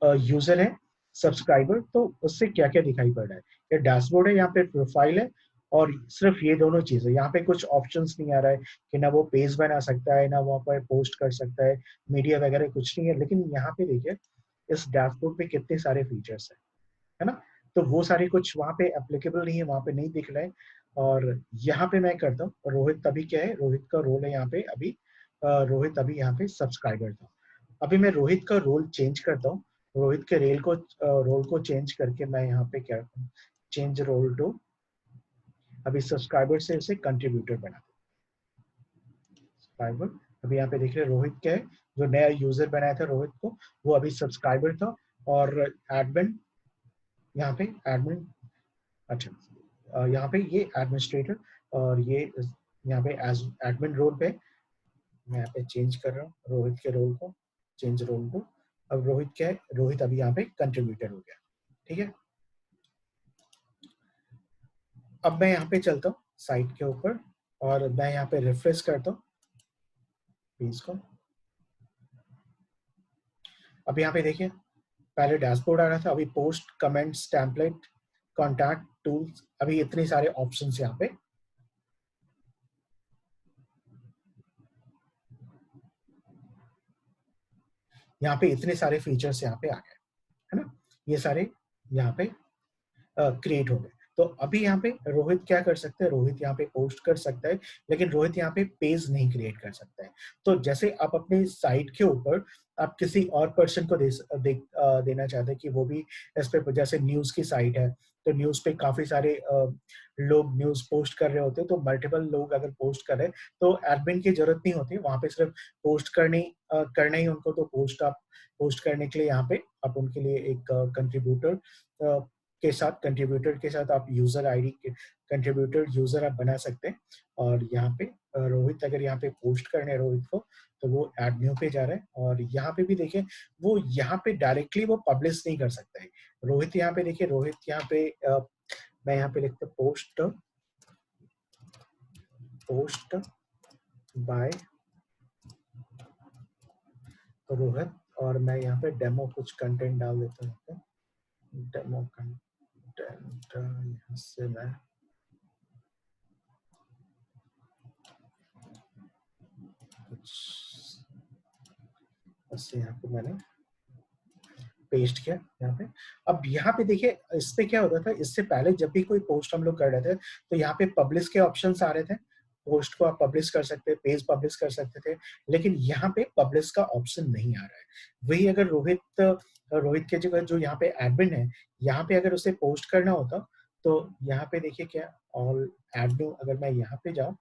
यूजर है सब्सक्राइबर, तो उससे क्या क्या दिखाई पड़ रहा है, ये डैशबोर्ड है, यहाँ पे प्रोफाइल है, और सिर्फ ये दोनों चीजें, यहाँ पे कुछ ऑप्शंस नहीं आ रहा है कि ना वो पेज बना सकता है ना वहाँ पर पोस्ट कर सकता है, मीडिया वगैरह कुछ नहीं है, लेकिन यहाँ पे देखिए इस डैशबोर्ड पे कितने सारे फीचर्स है ना, तो वो सारे कुछ वहाँ पे एप्लीकेबल नहीं है, वहाँ पे नहीं दिख रहा है। और यहाँ पे मैं करता हूँ, रोहित अभी क्या है, रोहित का रोल है यहाँ पे अभी, रोहित अभी यहाँ पे सब्सक्राइबर था, अभी मैं रोहित का रोल चेंज करता हूँ, रोहित के रोल को चेंज करके मैं यहाँ पे क्या, चेंज रोल टू, अभी सब्सक्राइबर से उसे कंट्रीब्यूटर बना, सब्सक्राइबर, अभी यहाँ पे देख रहे हैं रोहित क्या है, जो नया यूजर बनाया था रोहित को, वो अभी सब्सक्राइबर था, और एडमिन, यहाँ पे एडमिन, अच्छा, यहाँ पे ये एडमिनिस्ट्रेटर, और ये यहाँ पे एज एडमिन रोल पे मैं यहाँ पे चेंज कर रहा हूँ रोहित के रोल को, चेंज रोल को, अब रोहित क्या है, रोहित अभी यहाँ पे कंट्रीब्यूटर हो गया, ठीक है। अब मैं यहाँ पे चलता हूँ साइट के ऊपर, और मैं यहाँ पे रिफ्रेश करता हूँ पेज को, अब यहाँ पे देखिए पहले डैशबोर्ड आ रहा था, अभी post, comments, template, contact, tools, अभी इतने सारे ऑप्शन यहाँ पे, यहाँ पे इतने सारे फीचर्स यहाँ पे आ गए, है ना, ये सारे यहाँ पे क्रिएट हो गए। तो अभी यहाँ पे रोहित क्या कर सकते हैं, रोहित यहाँ पे पोस्ट कर सकता है, लेकिन रोहित यहाँ पे पेज नहीं क्रिएट कर सकता है। तो जैसे आप अपने साइट के ऊपर आप किसी और पर्सन को देना चाहते हैं कि वो भी इस पे, जैसे न्यूज की साइट है तो न्यूज पे काफी सारे लोग न्यूज पोस्ट कर रहे होते हैं, तो मल्टीपल लोग अगर पोस्ट कर रहे हैं तो एडमिन की जरूरत नहीं होती, वहां पे सिर्फ पोस्ट करना ही उनको। तो पोस्ट करने के लिए यहाँ पे आप उनके लिए एक कंट्रीब्यूटर के साथ आप यूजर आईडी कंट्रीब्यूटर यूजर आप बना सकते हैं। और यहाँ पे रोहित अगर यहाँ पे पोस्ट करने हैं रोहित को, तो वो एड न्यू पे जा रहा है। और यहाँ पे भी देखिए वो यहाँ पे डायरेक्टली वो पब्लिश नहीं कर सकता है। रोहित यहाँ पे देखिए, रोहित यहाँ पे मैं यहाँ पे लिखता हूँ पोस्ट बाय रोहित, और मैं यहाँ पे डेमो कुछ कंटेंट डाल देता हूँ। डेमो कंटेंट यहाँ से मैं कुछ बस यहाँ पे मैंने पेस्ट किया यहाँ पे। अब यहाँ पे देखिए इस पे क्या होता था, इससे पहले जब भी कोई पोस्ट हम लोग कर रहे थे तो यहाँ पे पब्लिश के ऑप्शंस आ रहे थे, पोस्ट को आप पब्लिश कर सकते हैं, पेज पब्लिश कर सकते थे, लेकिन यहाँ पे पब्लिश का ऑप्शन नहीं आ रहा है। वही अगर रोहित के जगह जो यहाँ पे एडमिन है, यहाँ पे अगर उसे पोस्ट करना होता तो यहाँ पे देखिए क्या ऑल एडमिन, अगर मैं यहाँ पे जाऊँ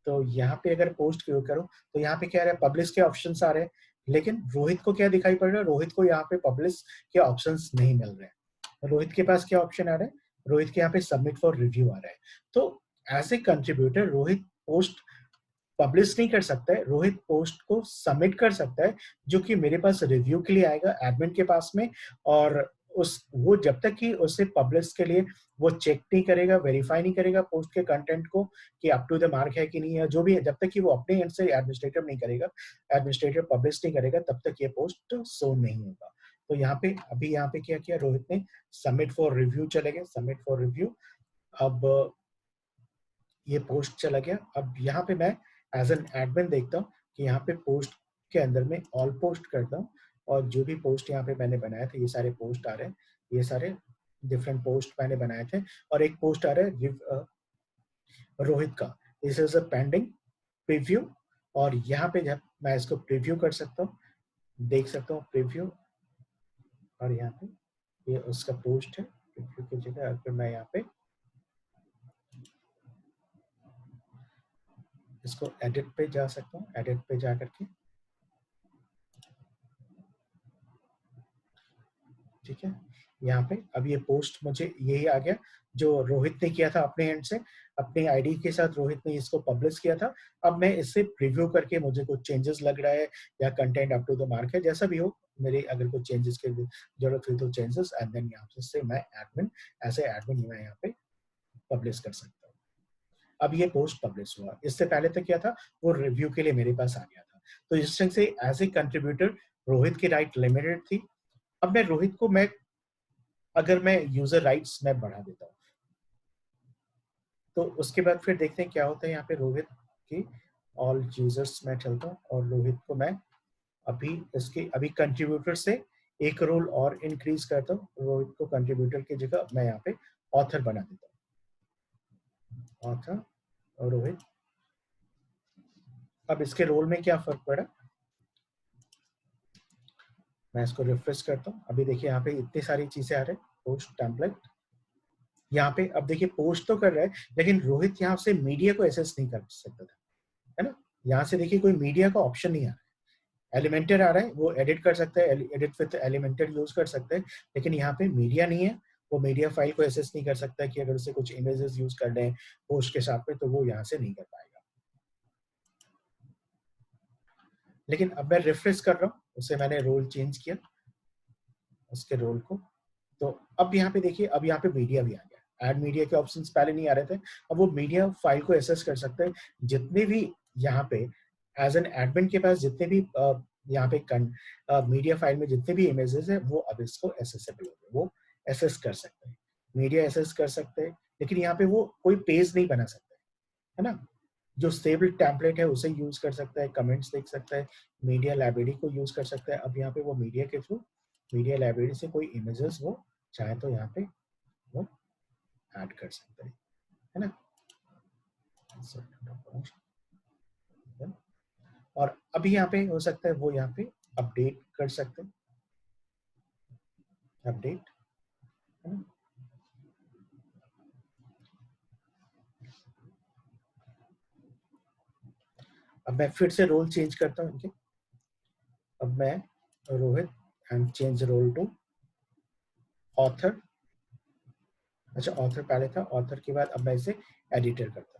तो यहाँ पे अगर पोस्ट क्यों करूँ तो यहाँ पे क्या आ रहा है, पब्लिश के ऑप्शंस आ रहे हैं, लेकिन रोहित को क्या दिखाई पड़ रहा है, रोहित को यहाँ पे पब्लिश के ऑप्शंस नहीं मिल रहे हैं। रोहित के पास क्या ऑप्शन आ रहा है, रोहित के यहाँ पे सबमिट फॉर रिव्यू आ रहा है। तो as a contributor Rohit post publish नहीं कर सकता है, रोहित पोस्ट को सबमिट कर सकता है, जो कि मेरे पास रिव्यू के लिए आएगा एडमिन के पास में। और वो जब तक कि उसे पब्लिश के लिए वो चेक नहीं करेगा, वेरीफाई नहीं करेगा पोस्ट के कंटेंट को कि अप टू द मार्क है कि नहीं है, जो भी है, जब तक कि वो अपने एंड से एडमिनिस्ट्रेटर नहीं करेगा, एडमिनिस्ट्रेटर पब्लिश नहीं करेगा, तब तक ये पोस्ट शो नहीं होगा। तो यहाँ पे अभी यहाँ पे क्या किया रोहित ने, सबमिट फॉर रिव्यू चले गए, सबमिट फॉर रिव्यू। अब ये पोस्ट चला गया। अब यहाँ पे मैं एज एन एडमिन देखता हूँ कि यहाँ पे पोस्ट के अंदर में ऑल पोस्ट करता हूँ, और जो भी पोस्ट यहाँ पे मैंने बनाया था, ये सारे पोस्ट आ रहे हैं, ये सारे डिफरेंट पोस्ट मैंने बनाए थे। और एक पोस्ट आ रहा है रोहित का, this is a pending preview. और यहाँ पे जब मैं इसको प्रीव्यू कर सकता हूँ, देख सकता हूँ प्रीव्यू, और यहाँ पे ये उसका पोस्ट है। प्रीव्यू की जगह अगर मैं यहाँ पे इसको एडिट पे जा सकता हूँ, एडिट पे जा करके, ठीक है, यहाँ पे अब ये पोस्ट मुझे यही आ गया जो रोहित ने किया था अपने एंड से, अपने आईडी के साथ रोहित ने इसको पब्लिश किया था। अब मैं इससे प्रीव्यू करके मुझे कुछ चेंजेस लग रहा है या content up to the mark है, जैसा भी हो, मेरे अगर कुछ चेंजेस की जरूरत हुई तो चेंजेस, एंड देन यहाँ से मैं एडमिन, ऐसे एडमिन मैं यहाँ पे पब्लिश कर सकता हूँ। अब ये पोस्ट पब्लिश हुआ, इससे पहले तक क्या था, वो रिव्यू के लिए मेरे पास आ गया था। तो इस तरह से एज ए कंट्रीब्यूटर रोहित की राइट लिमिटेड थी। अब मैं रोहित को अगर मैं यूजर राइट्स में बढ़ा देता हूँ, तो उसके बाद फिर देखते हैं क्या होता है। यहाँ पे रोहित की ऑल यूजर्स में चलता हूँ, और रोहित को मैं अभी कंट्रीब्यूटर से एक रोल और इंक्रीज करता हूँ। रोहित को कंट्रीब्यूटर की जगह मैं यहाँ पे ऑथर बना देता हूँ, ऑथर और रोहित। अब इसके रोल में क्या फर्क पड़ा, मैं इसको रिफ्रेश करता हूँ। अभी देखिए यहाँ पे इतनी सारी चीजें आ रही है, पोस्ट टेम्पलेट, यहाँ पे अब देखिए पोस्ट तो कर रहा है, लेकिन रोहित यहाँ से मीडिया को एक्सेस नहीं कर सकता था, है ना। यहाँ से देखिए कोई मीडिया का ऑप्शन नहीं आ रहा है, एलिमेंटर आ रहा है, वो एडिट कर सकता है, एडिट विद एलिमेंटर यूज कर सकते हैं, लेकिन यहाँ पे मीडिया नहीं है, वो मीडिया फाइल को एक्सेस नहीं कर सकता कि अगर उसे कुछ इमेजेस यूज कर लें पोस्ट के साथ में, तो वो यहाँ से नहीं कर पाएगा। लेकिन अब मैं रिफ्रेश कर रहा हूँ, उसे मैंने रोल चेंज किया, उसके रोल को। तो अब यहाँ पे देखिए, अब यहाँ पे मीडिया भी आ गया, ऐड मीडिया के ऑप्शंस पहले नहीं आ रहे थे, अब वो मीडिया फाइल को एक्सेस कर सकते हैं। जितने भी यहाँ पे एज एन एडमिन के पास जितने भी यहाँ पे मीडिया फाइल में जितने भी इमेजेस है, वो अब इसको एसेसेबल हो गए, वो एसेस कर सकते हैं, मीडिया एसेस कर सकते हैं। लेकिन यहाँ पे वो कोई पेज नहीं बना सकते, है ना। जो स्टेबल टेम्पलेट है उसे यूज कर सकता है, कमेंट्स देख सकता है, मीडिया लाइब्रेरी को यूज कर सकता है। अब यहाँ पे वो मीडिया के थ्रू मीडिया लाइब्रेरी से कोई इमेजेस वो चाहे तो यहाँ पे वो ऐड कर सकते हैं, है ना। और अभी यहाँ पे हो सकता है वो यहाँ पे अपडेट कर सकते हैं, अपडेट, है ना। अब मैं फिर से रोल चेंज करता हूँ इनके, अब मैं Rohit and change role to author. अच्छा ऑथर पहले था, ऑथर के बाद अब मैं इसे एडिटर करता हूँ।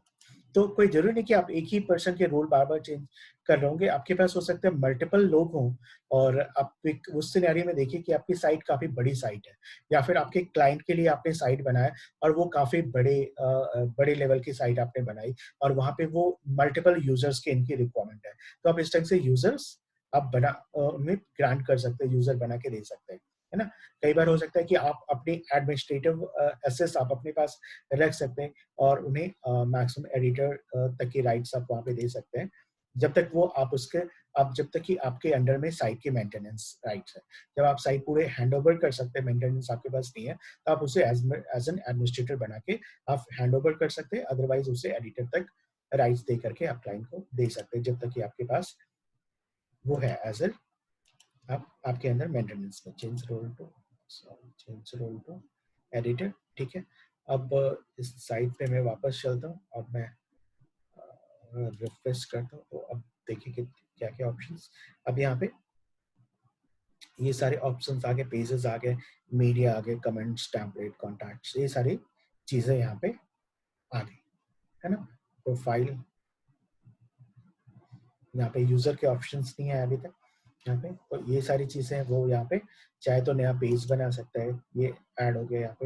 तो कोई जरूरी नहीं कि आप एक ही पर्सन के रोल बार बार चेंज कर रहे होंगे, आपके पास हो सकते हैं मल्टीपल लोग हों, और आप एक उस सिनेरियो में देखिए कि आपकी साइट काफी बड़ी साइट है, या फिर आपके क्लाइंट के लिए आपने साइट बनाया और वो काफी बड़े लेवल की साइट आपने बनाई, और वहां पे वो मल्टीपल यूजर्स के इनकी रिक्वायरमेंट है, तो आप इस टाइप से यूजर्स आप उनमें ग्रांट कर सकते हैं, यूजर बना के दे सकते हैं, है ना। कई बार हो सकता है कि आप अपनी एडमिनिस्ट्रेटिव एसेस आप अपने पास रख सकते हैं, और उन्हें मैक्सिमम एडिटर तक की राइट्स आप वहाँ पे दे सकते हैं, जब तक वो आप जब तक कि आपके अंडर में साइट की मेंटेनेंस राइट्स है। जब आप साइट पूरे हैंड ओवर कर सकते हैं, मेंटेनेंस आपके पास नहीं है, तो आप उसे एज एन एडमिनिस्ट्रेटर बना के आप हैंड ओवर कर सकते हैं, अदरवाइज उसे एडिटर तक राइट्स दे करके आप क्लाइंट को दे सकते हैं, जब तक कि आपके पास वो है एज एन आपके अंदर मेंटेनेंस में। चेंज रोल टू एडिटर, ठीक है। अब इस साइट पे मैं वापस चलता हूँ, अब मैं रिफ्रेश करता हूँ, तो अब देखिए कि क्या क्या ऑप्शंस, अब यहाँ पे ये सारे ऑप्शंस आ गए, पेजेस आ गए, मीडिया आ गए, कमेंट्स, टेम्पलेट, कॉन्टैक्ट्स, ये सारी चीजें यहाँ पे आ गई, है ना। प्रोफाइल, यहाँ पे यूजर के ऑप्शंस नहीं है अभी तक यहाँ पे, तो ये सारी चीजें वो यहाँ पे चाहे तो नया पेज बना सकता है, ये ऐड हो गया यहाँ पे,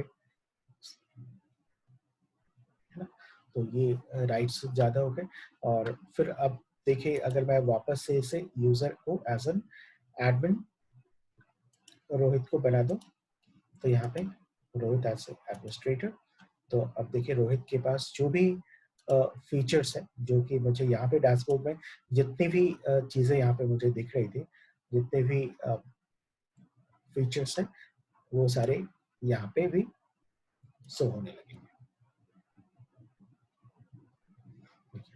है ना। तो ये राइट्स ज्यादा हो गए। और फिर अब देखिए अगर मैं वापस से इसे यूजर को एज एन एडमिन रोहित को बना दूं, तो यहाँ पे रोहित एज एडमिनिस्ट्रेटर, तो अब देखिए रोहित के पास जो भी फीचर्स है, जो कि मुझे यहाँ पे डैशबोर्ड में जितनी भी चीजें यहाँ पे मुझे दिख रही थी, जितने भी फीचर्स हैं, वो सारे यहाँ पे भी शो होने लगे।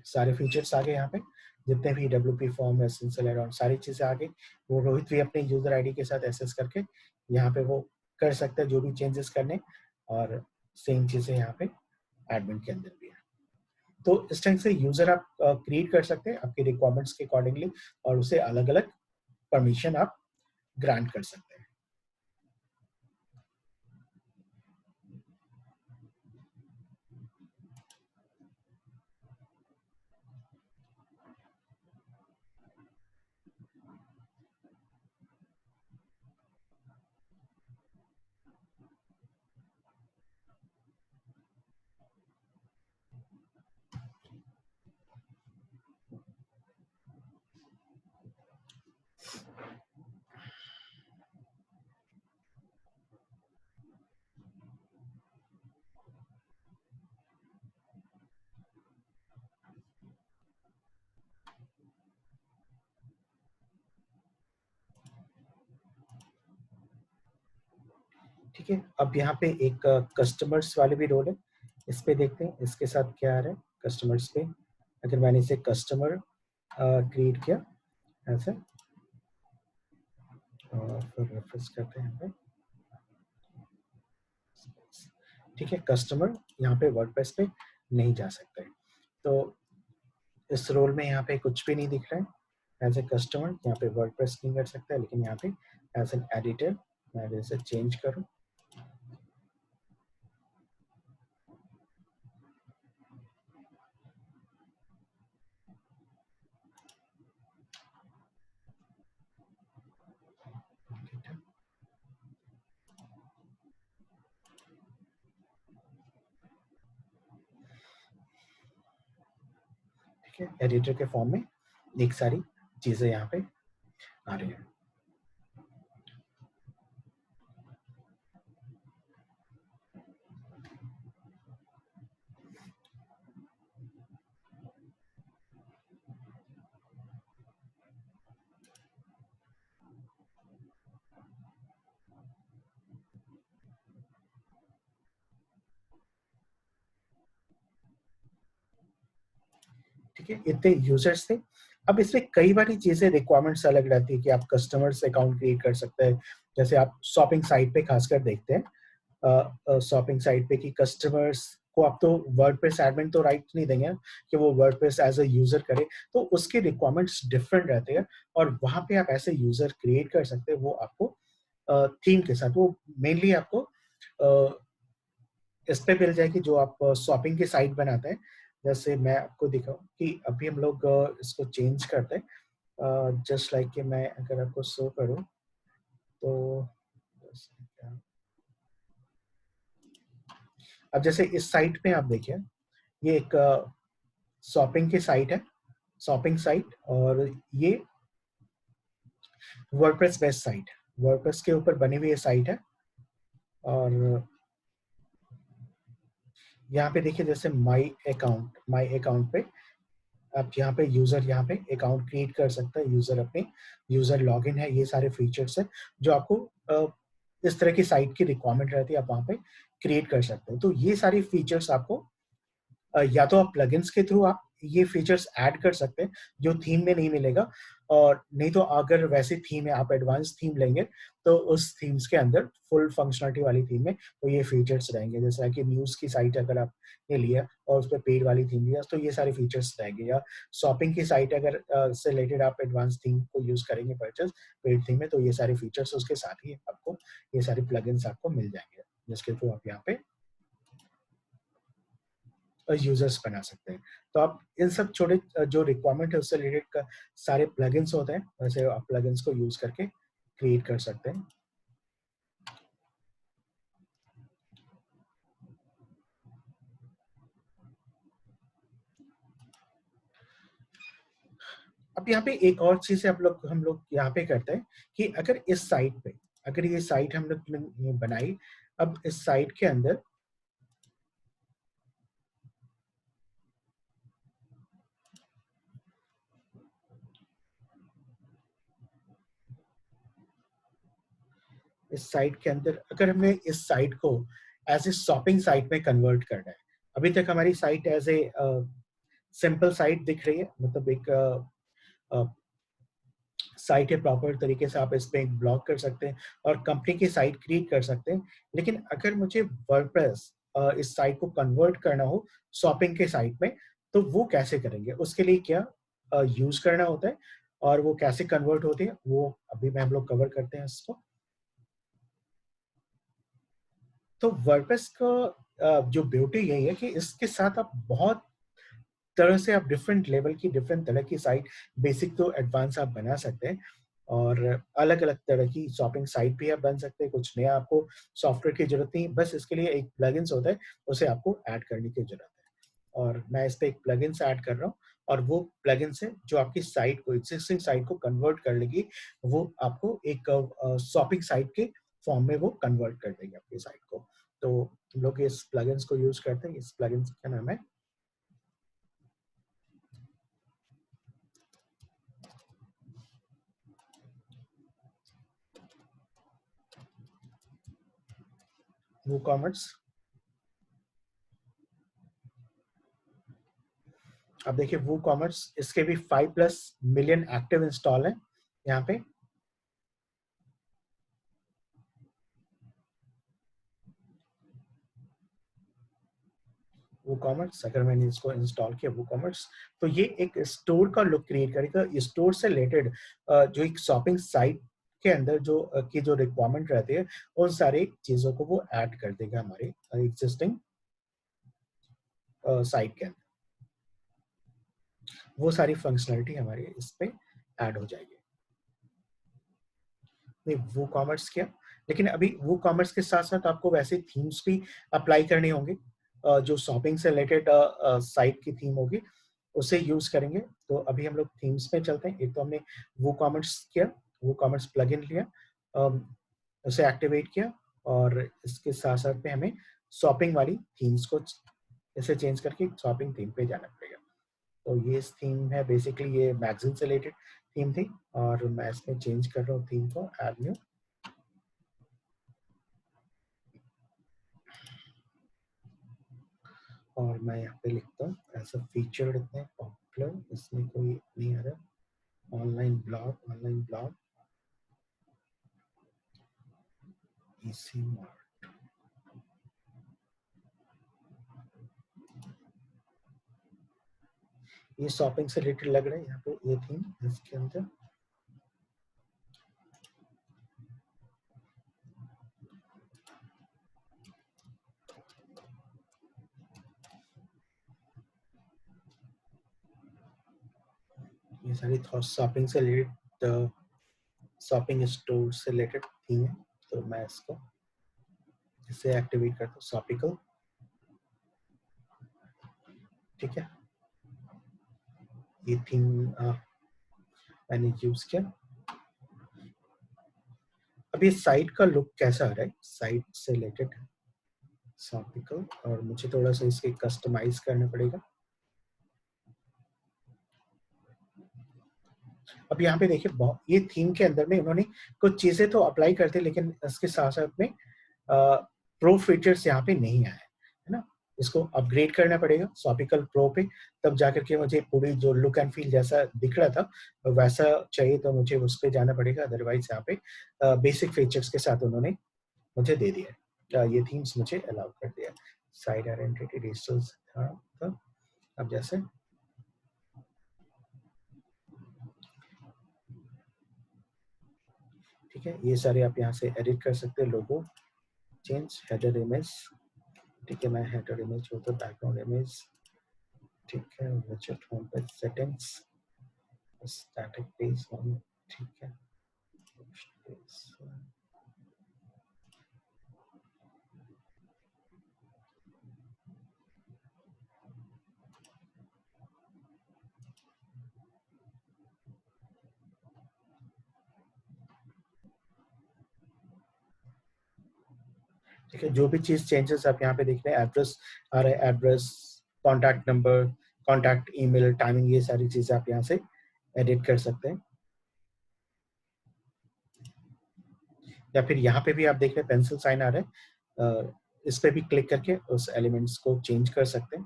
सारे फीचर्स आ गए यहाँ पे, जितने भी WP form, essential add on, सारी चीजें आ गई। वो रोहित भी अपने यूजर आईडी के साथ एक्सेस करके यहाँ पे वो कर सकता है जो भी चेंजेस करने, और सेम चीजें यहाँ पे एडमिन के अंदर भी है। तो इस टाइप से यूजर आप क्रिएट कर सकते हैं आपके रिक्वायरमेंट्स के अकॉर्डिंगली, और उसे अलग अलग परमिशन आप ग्रांट कर सकते हैं। ठीक है, अब यहाँ पे एक कस्टमर्स वाले भी रोल है, इस पे देखते हैं इसके साथ क्या आ रहा है। कस्टमर्स पे अगर मैंने इसे कस्टमर क्रिएट किया ऐसे, और फिर रेफरेंस करते हैं यहाँ पे, ठीक है। कस्टमर यहाँ पे वर्डप्रेस पे नहीं जा सकते, तो इस रोल में यहाँ पे कुछ भी नहीं दिख रहा है एज ए कस्टमर, यहाँ पे वर्डप्रेस नहीं कर सकता है, लेकिन यहाँ पे एज एन एडिटर मैं इसे चेंज करूँ, ठीक है। एडिटर के फॉर्म में एक सारी चीजें यहाँ पे आ रही है। ठीक है, इतने यूजर्स थे। अब इसमें कई बारी चीजें रिक्वायरमेंट्स अलग रहती है कि आप कस्टमर्स अकाउंट क्रिएट कर सकते हैं। जैसे आप शॉपिंग साइट पे खासकर देखते हैं, शॉपिंग साइट पे कि कस्टमर्स को आप तो वर्डप्रेस एडमिन तो राइट नहीं देंगे कि वो वर्डप्रेस एज अ यूजर करे, तो उसके रिक्वायरमेंट्स डिफरेंट रहते हैं और वहां पे आप ऐसे यूजर क्रिएट कर सकते हैं। वो आपको थीम के साथ वो मेनली आपको इस पे मिल जाएगी जो आप शॉपिंग की साइट बनाते हैं। जैसे मैं आपको दिखाऊं कि अभी हम लोग इसको चेंज करते हैं, जस्ट लाइक कि मैं अगर आपको शो करूं तो अब जैसे इस साइट पे आप देखिए, ये एक शॉपिंग की साइट है, शॉपिंग साइट, और ये वर्डप्रेस बेस्ड साइट, वर्डप्रेस के ऊपर बनी हुई ये साइट है। और यहाँ पे देखिए जैसे माई अकाउंट पे आप यहाँ पे यूजर यहाँ पे अकाउंट क्रिएट कर सकता है, यूजर अपने यूजर लॉगिन है, ये सारे फीचर्स है जो आपको इस तरह की साइट की रिक्वायरमेंट रहती है, आप वहाँ पे क्रिएट कर सकते हैं। तो ये सारी फीचर्स आपको या तो आप प्लगइन्स के थ्रू आप ये फीचर्स ऐड कर सकते हैं जो थीम में नहीं मिलेगा, और नहीं तो अगर वैसी थीम है आप एडवांस थीम लेंगे तो उस थीम्स के अंदर फुल फंक्शनलिटी वाली थीम में तो ये फीचर्स रहेंगे। जैसा कि न्यूज़ की साइट अगर आपने लिया और उस पर पेड वाली थीम लिया तो ये सारे फीचर्स रहेंगे, या शॉपिंग की साइट अगर से रिलेटेड आप एडवांस थीम को यूज करेंगे परचेस पेड थीम में तो ये सारे फीचर्स उसके साथ ही आपको ये सारे प्लगइन्स आपको मिल जाएंगे जिसके थ्रू आप यहाँ पे यूजर्स बना सकते हैं। तो आप इन सब छोटे जो रिक्वायरमेंट है उससे रिलेटेड का सारे प्लगइन्स होते हैं, वैसे आप प्लगइन्स को यूज करके क्रिएट कर सकते हैं। अब यहाँ पे एक और चीज हम लोग यहाँ पे करते हैं कि अगर इस साइट पे अगर ये साइट हम लोग ने बनाई, अब इस साइट के अंदर अगर हमें इस साइट को एज ए शॉपिंग साइट में कन्वर्ट करना है। अभी तक हमारी site as a simple site दिख रही है, मतलब एक साइट है, प्रॉपर तरीके से आप इस पे एक ब्लॉग कर सकते हैं और कंपनी की साइट क्रिएट कर सकते हैं। लेकिन अगर मुझे वर्डप्रेस इस साइट को कन्वर्ट करना हो शॉपिंग के साइट में, तो वो कैसे करेंगे, उसके लिए क्या यूज करना होता है और वो कैसे कन्वर्ट होती है वो अभी मैं हम लोग कवर करते हैं इसको। तो वर्डप्रेस का जो ब्यूटी यही है कि इसके साथ आप बहुत तरह से आप डिफरेंट लेवल की डिफरेंट तरह की साइट, बेसिक तो एडवांस आप बना सकते हैं, और अलग अलग तरह की शॉपिंग साइट भी आप बन सकते हैं। कुछ नया आपको सॉफ्टवेयर की जरूरत नहीं, बस इसके लिए एक प्लगइन्स होता है, उसे आपको ऐड करने की जरूरत है। और मैं इस पे एक प्लगइन्स ऐड कर रहा हूँ और वो प्लगइन्स है जो आपकी साइट को, एग्जिस्टिंग साइट को कन्वर्ट कर लेगी, वो आपको एक शॉपिंग साइट के फॉर्म में वो कन्वर्ट कर देगी आपकी साइट को। तो हम लोग इस प्लगइन्स को यूज करते हैं, इस प्लगइन्स का नाम है WooCommerce। अब देखिए WooCommerce, इसके भी 5+ मिलियन एक्टिव इंस्टॉल है यहाँ पे। WooCommerce अगर मैंने इसको इंस्टॉल किया WooCommerce, तो ये एक स्टोर का लुक क्रिएट करेगा। स्टोर से रिलेटेड जो एक शॉपिंग साइट के अंदर जो की जो रिक्वायरमेंट रहती है उन सारी चीजों को वो ऐड कर देगा हमारे एग्जिस्टिंग साइट के अंदर। वो सारी फंक्शनलिटी हमारे इस पे ऐड हो जाएगी। नहीं, वो कॉमर्स किया, लेकिन अभी वो कॉमर्स के साथ साथ आपको वैसे थीम्स भी अप्लाई करने होंगे। जो शॉपिंग से रिलेटेड साइट की थीम होगी उसे यूज करेंगे। तो अभी हम लोग थीम्स में चलते हैं। एक तो हमने वो कॉमर्स किया, वो कॉमर्स प्लगइन लिया, अम, उसे एक्टिवेट किया, और इसके साथ साथ में हमें शॉपिंग वाली थीम्स को इसे चेंज करके शॉपिंग थीम पे जाना पड़ेगा। तो ये थीम है, बेसिकली ये मैगजीन से रिलेटेड थीम थी, और मैं इसमें चेंज कर रहा हूँ थीम को, ऐड न्यू, और मैं यहाँ पे लिखता हूँ एज अ फीचर लिखते हैं इसमें कोई नहीं आ रहा। ऑनलाइन ब्लॉग इसी मार्ट, ये शॉपिंग से रिलेटेड लग रहा है यहाँ पे ये थीम इसके अंदर। ये सारी शॉपिंग से रिलेटेड, शॉपिंग स्टोर से रिलेटेड थीम है। तो मैं इसको इसे एक्टिवेट करता हूँ शॉपिकल, ठीक है। ये थीम मैंने यूज किया। अब ये साइट का लुक कैसा आ रहा है, साइट से रिलेटेड शॉपिकल, और मुझे थोड़ा सा इसके कस्टमाइज करना पड़ेगा। अब यहाँ पे देखिए ये थीम के अंदर में उन्होंने कुछ चीजें तो अप्लाई करते, लेकिन इसके साथ साथ में प्रो फीचर्स यहाँ पे नहीं आए, है ना। इसको अपग्रेड करना पड़ेगा शॉपिकल प्रो पे, तब जाकर के मुझे पूरी जो लुक एंड फील जैसा दिख रहा था वैसा चाहिए, तो मुझे उस पर जाना पड़ेगा। अदरवाइज यहाँ पे बेसिक फीचर्स के साथ उन्होंने मुझे दे दिया, ये थीम्स मुझे अलाउ कर दिया। साइड आइडेंटिटी डिजिटल था, तो अब जैसे ठीक है, ये सारे आप यहाँ से एडिट कर सकते हैं। लोगो चेंज, हेडर इमेज, ठीक है, मैं हेडर इमेज हो तो बैकग्राउंड इमेज, ठीक है। विजेट home page settings, static page home, ठीक है। ठीक है, जो भी चीज चेंजेस आप यहाँ पे देख रहे हैं, एड्रेस आ रहा है, address, contact number, contact email, timing, ये सारी चीजें आप यहाँ से एडिट कर सकते हैं। या फिर यहाँ पे भी आप देख रहे हैं पेंसिल साइन आ रहा है, इस पे भी क्लिक करके उस एलिमेंट्स को चेंज कर सकते हैं।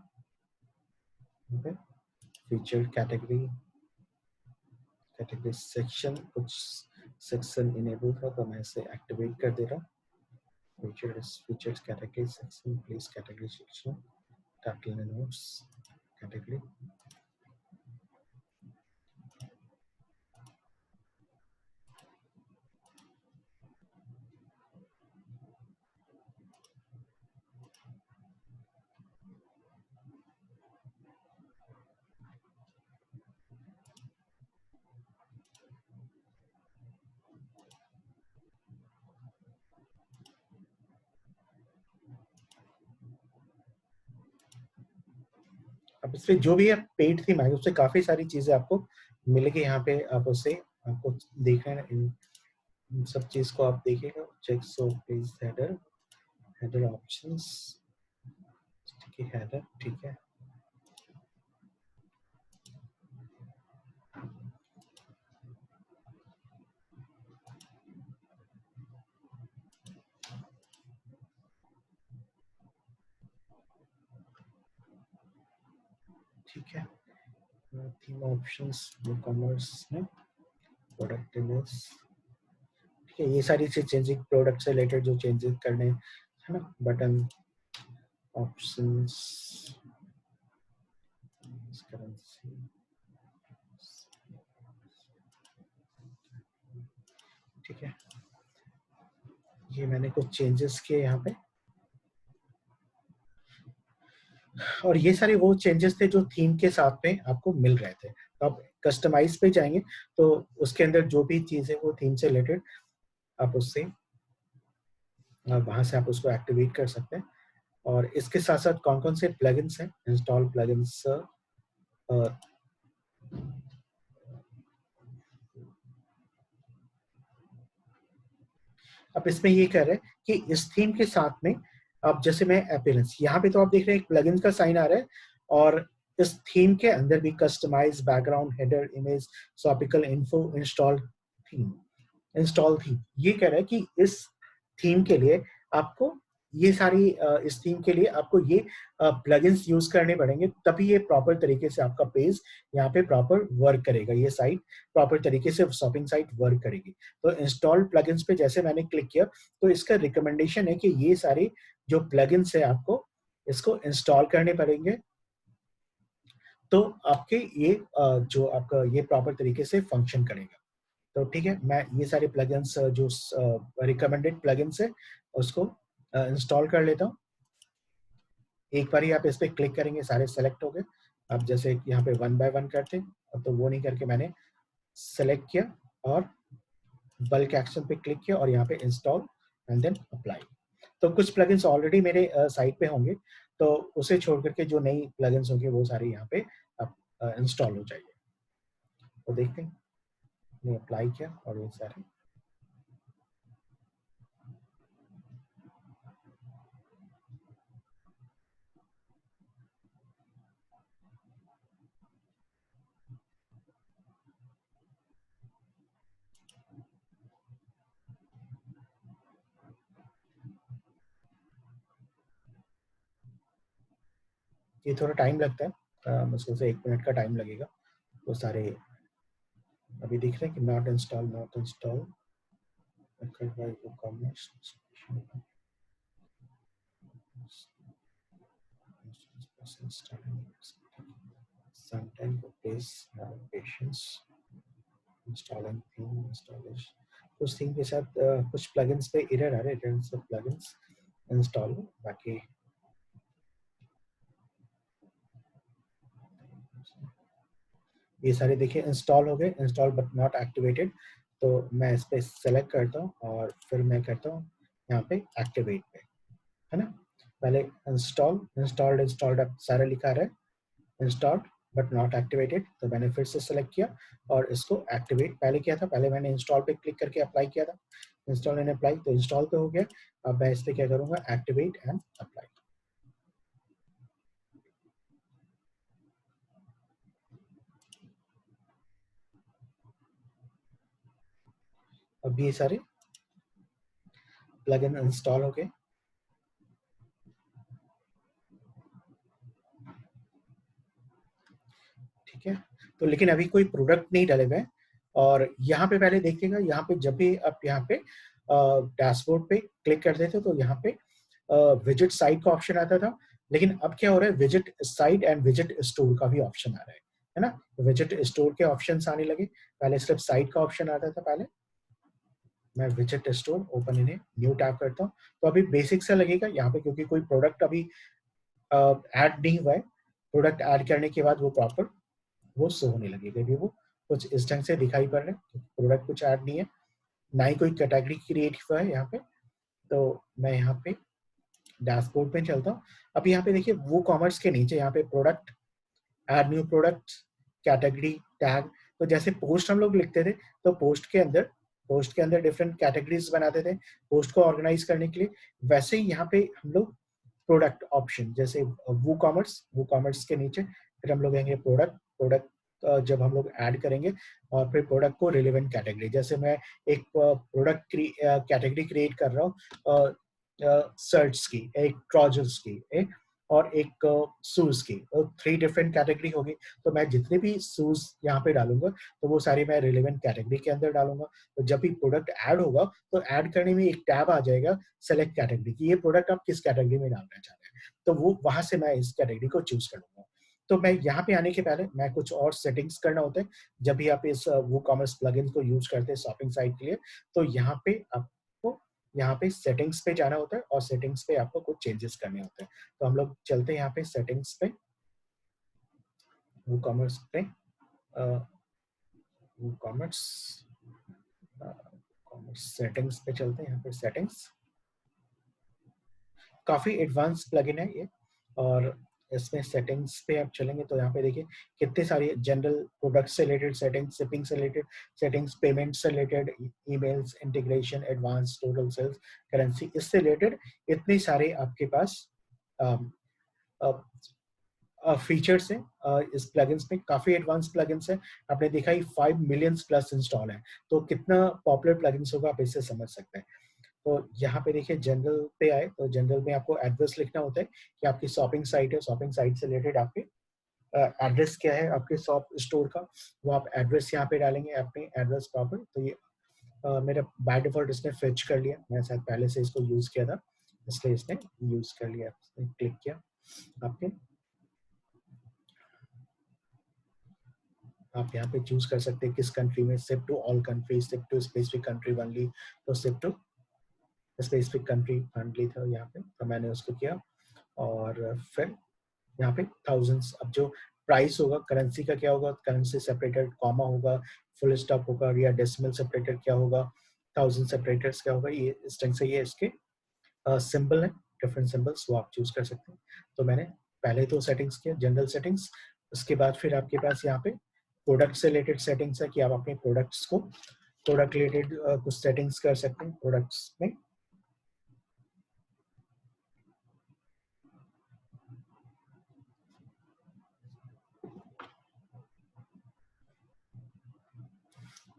फीचर कैटेगरी, कैटेगरी सेक्शन, कुछ सेक्शन इनेबल था तो मैं इसे एक्टिवेट कर दे रहा हूँ। features category section, please category section, title and notes category, अब इसमें जो भी है पेड थीम है उससे काफी सारी चीजें आपको मिलेगी। यहाँ पे आप उसे आपको देख रहे हैं, इन सब चीज को आप देखिएगा। Check so please header, header options, ठीक है, हेडर, ठीक है। ठीक है, थीम ऑप्शंस, कॉमर्स में प्रोडक्ट इमेज, ठीक है। ये सारी चीज चेंजिंग, प्रोडक्ट से रिलेटेड जो चेंजेस करने है ना, बटन ऑप्शंस, करेंसी, ठीक है। ये मैंने कुछ चेंजेस किए यहाँ पे, और ये सारे वो चेंजेस थे जो थीम के साथ में आपको मिल रहे थे। तो आप कस्टमाइज पे जाएंगे तो उसके अंदर जो भी चीज है वो थीम से रिलेटेड आप उससे वहां से आप उसको एक्टिवेट कर सकते हैं। और इसके साथ साथ कौन कौन से प्लगइन्स हैं, इंस्टॉल प्लगइन्स, अब इसमें ये कह रहे हैं कि इस थीम के साथ में अब जैसे मैं अपीयरेंस, यहाँ पे तो आप देख रहे हैं एक प्लगइन का साइन आ रहा है, और इस थीम के अंदर भी customise background, header image, topical info, theme install theme, ये कह रहा है कि इस थीम के लिए आपको ये सारी इस थीम के लिए आपको ये प्लगइन्स यूज करने पड़ेंगे, तभी ये प्रॉपर तरीके से आपका पेज यहाँ पे प्रॉपर वर्क करेगा, ये साइट प्रॉपर तरीके से शॉपिंग साइट वर्क करेगी। तो इंस्टॉल प्लगइन्स पे जैसे मैंने क्लिक किया, तो इसका रिकमेंडेशन है कि ये सारे जो प्लगइन्स है आपको इसको इंस्टॉल करने पड़ेंगे, तो आपके ये जो आपका ये प्रॉपर तरीके से फंक्शन करेगा। तो ठीक है, मैं ये सारे प्लगइन्स जो रिकमेंडेड प्लगइन्स है उसको इंस्टॉल कर लेता हूँ। एक बार ही आप इस पे क्लिक करेंगे, सारे सेलेक्ट हो गए। अब जैसे यहाँ पे वन बाय वन करते हैं, तो वो नहीं करके मैंने सेलेक्ट किया और बल्क एक्शन पे क्लिक किया और यहाँ पे इंस्टॉल एंड देन अप्लाई। तो कुछ प्लगइन्स ऑलरेडी मेरे साइट पे होंगे, तो उसे छोड़ करके जो नई प्लगइन्स होंगे वो सारे यहाँ पे इंस्टॉल हो जाएंगे। तो देखते हैं, मैंने अप्लाई किया और ये सारे ये थोड़ा टाइम लगता है, मुश्किल से 1 मिनट का टाइम लगेगा। वो सारे अभी दिख रहे हैं कि not install, not install commerce sometimes please have patience installing theme installation। कुछ थीम के साथ कुछ प्लगइन्स पे एरर आ रहे हैं, रिटर्न सब प्लगइन्स इंस्टॉल, बाकी ये सारे देखिए इंस्टॉल हो गए, इंस्टॉल बट नॉट एक्टिवेटेड। तो मैं इस पे सेलेक्ट करता हूँ और फिर मैं करता हूँ यहाँ पे एक्टिवेट पे, है ना। पहले इंस्टॉल्ड अब सारा लिखा रहा है इंस्टॉल्ड बट नॉट एक्टिवेटेड, तो मैंने फिर से सेलेक्ट किया और इसको एक्टिवेट पहले किया था। पहले मैंने इंस्टॉल पे क्लिक करके अप्लाई किया था, इंस्टॉल एंड अप्लाई, तो इंस्टॉल तो हो गया। अब मैं इस पे क्या करूंगा, एक्टिवेट एंड अप्लाई। अब ये सारे प्लगइन इंस्टॉल हो गए, ठीक है। तो लेकिन अभी कोई प्रोडक्ट नहीं डले हुए हैं। और यहाँ पे पहले देखिएगा, यहाँ पे जब भी आप यहाँ पे डैशबोर्ड पे क्लिक करते थे तो यहाँ पे विजिट साइट का ऑप्शन आता था, लेकिन अब क्या हो रहा है, visit site and visit store का भी ऑप्शन आ रहा है ना। विजिट स्टोर के ऑप्शन आने लगे, पहले सिर्फ साइट का ऑप्शन आता था। पहले मैं विजिट स्टोर ओपन इन्हें न्यू टैब करता हूँ, तो अभी बेसिक सा लगेगा यहाँ पे, क्योंकि कोई प्रोडक्ट अभी ऐड नहीं हुआ है। प्रोडक्ट ऐड करने के बाद वो प्रॉपर वो शो होने लगेगा। भी वो कुछ इस ढंग से दिखाई पड़ रहे हैं, प्रोडक्ट कुछ ऐड नहीं है, ना ही कोई कैटेगरी क्रिएट हुआ है यहाँ पे। तो मैं यहाँ पे डैशबोर्ड पे चलता हूँ। अब यहाँ पे देखिए वो कॉमर्स के नीचे यहाँ पे product, add new product, category, tag. तो जैसे पोस्ट हम लोग लिखते थे, तो पोस्ट के अंदर डिफरेंट कैटेगरीज बनाते थे पोस्ट को ऑर्गेनाइज करने के लिए, वैसे ही यहाँ पे हम लोग प्रोडक्ट ऑप्शन, जैसे वो कॉमर्स के नीचे फिर हम लोग कहेंगे प्रोडक्ट जब हम लोग ऐड करेंगे, और फिर प्रोडक्ट को रिलेवेंट कैटेगरी, जैसे मैं एक प्रोडक्ट कैटेगरी क्रिएट कर रहा हूँ शर्ट्स की, एक ट्राउजर्स की, एक और एक शूज की, और 3 डिफरेंट कैटेगरी होगी। तो मैं जितने भी शूज यहाँ पे डालूंगा तो वो सारे मैं रिलेवेंट कैटेगरी के अंदर डालूंगा। तो जब भी प्रोडक्ट ऐड होगा तो ऐड करने में एक टैब आ जाएगा सेलेक्ट कैटेगरी की, ये प्रोडक्ट आप किस कैटेगरी में डालना चाहते हैं, तो वो वहां से मैं इस कैटेगरी को चूज करूंगा। तो मैं यहाँ पे आने के पहले मैं कुछ और सेटिंग्स करना होता है जब भी आप इस वो कॉमर्स प्लगइन को यूज करते हैं शॉपिंग साइट के लिए। तो यहाँ पे आपको यहाँ पे सेटिंग्स पे जाना होता है और सेटिंग्स पे आपको कुछ चेंजेस करने होते हैं। तो हम लोग चलते हैं यहाँ पे सेटिंग्स पे, वो कॉमर्स पे, वो कॉमर्स सेटिंग्स पे चलते हैं। यहाँ पे सेटिंग्स काफी एडवांस प्लगइन है ये, और इसमें सेटिंग्स पे आप चलेंगे तो यहाँ पे देखिए कितने सारी जनरल प्रोडक्ट से रिलेटेड सेटिंग्स, शिपिंग से रिलेटेड सेटिंग्स, पेमेंट से related, emails, integration, advance, total sales, currency, इससे रिलेटेड इतने सारे आपके पास फीचर्स हैं इस प्लगइन्स में। काफी एडवांस प्लगइन्स है, आपने देखा ही 5 मिलियन प्लस इंस्टॉल है, तो कितना पॉपुलर प्लगइन्स होगा आप इससे समझ सकते हैं। तो यहाँ पे देखिए जनरल पे आए तो जनरल में आपको एड्रेस लिखना होता है कि आपकी शॉपिंग साइट है, शॉपिंग साइट से रिलेटेड आपके एड्रेस क्या है आपके शॉप स्टोर का, वो आप एड्रेस यहाँ पे डालेंगे अपने एड्रेस प्रॉपर। तो ये मेरा बाय डिफॉल्ट इसने फेच कर लिया, मैं शायद पहले से इसको यूज किया था इसलिए इसने यूज कर लिया, क्लिक किया आपने। आप यहाँ पे चूज कर सकते हैं किस कंट्री में, ship to all country, ship to specific country only, तो ship to specific country only था यहाँ पे, तो मैंने उसको किया। और फिर यहाँ पे थाउजेंड्स, अब जो प्राइस होगा करेंसी का क्या होगा, करेंसी सेपरेटेड कॉमा होगा, फुल स्टॉप होगा या डेसिमल सेपरेटेड क्या होगा, थाउजेंड सेपरेटर्स क्या होगा, ये इस ढंग से ये इसके सिंबल है, डिफरेंट सिंबल्स वो आप चूज कर सकते हैं। तो मैंने पहले तो सेटिंग्स किया जनरल सेटिंग्स, उसके बाद फिर आपके पास यहाँ पे प्रोडक्ट से रिलेटेड सेटिंग्स है कि आप अपने प्रोडक्ट्स को प्रोडक्ट रिलेटेड कुछ सेटिंग्स कर सकते हैं प्रोडक्ट्स में।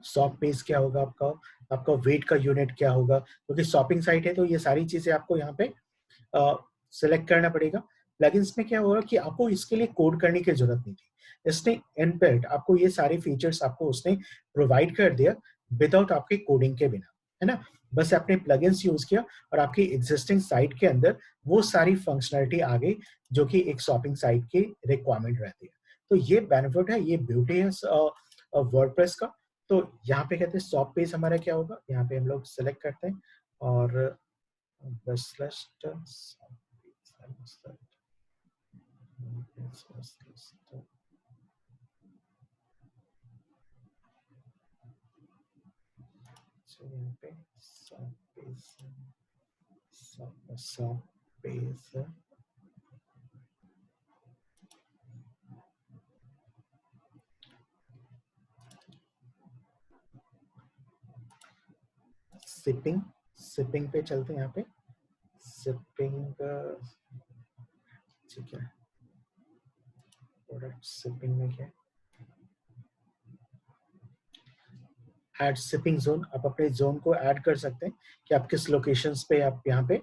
शॉप पेज क्या होगा आपका, आपका वेट का यूनिट क्या होगा, क्योंकि शॉपिंग साइट है तो ये सारी चीजें आपको यहाँ पे सिलेक्ट करना पड़ेगा। प्लगइन्स में क्या होगा कि आपको इसके लिए कोड करने की जरूरत नहीं थी, इसने इनबिल्ट आपको ये सारे फीचर्स आपको उसने प्रोवाइड कर दिया विदाउट आपके कोडिंग के बिना, है ना। बस आपने प्लगइन्स यूज किया और आपकी एग्जिस्टिंग साइट के अंदर वो सारी फंक्शनलिटी आ गई जो कि एक शॉपिंग साइट की रिक्वायरमेंट रहती है। तो ये बेनिफिट है, ये ब्यूटी है वर्डप्रेस का। तो यहाँ पे कहते हैं शॉप पेज हमारा क्या होगा, यहाँ पे हम लोग सेलेक्ट करते हैं और बस शिपिंग, शिपिंग पे चलते हैं यहाँ पे शिपिंग, ठीक है प्रोडक्ट शिपिंग में क्या है, ऐड शिपिंग जोन, आप अपने जोन को ऐड कर सकते हैं कि आप किस लोकेशंस पे आप यहाँ पे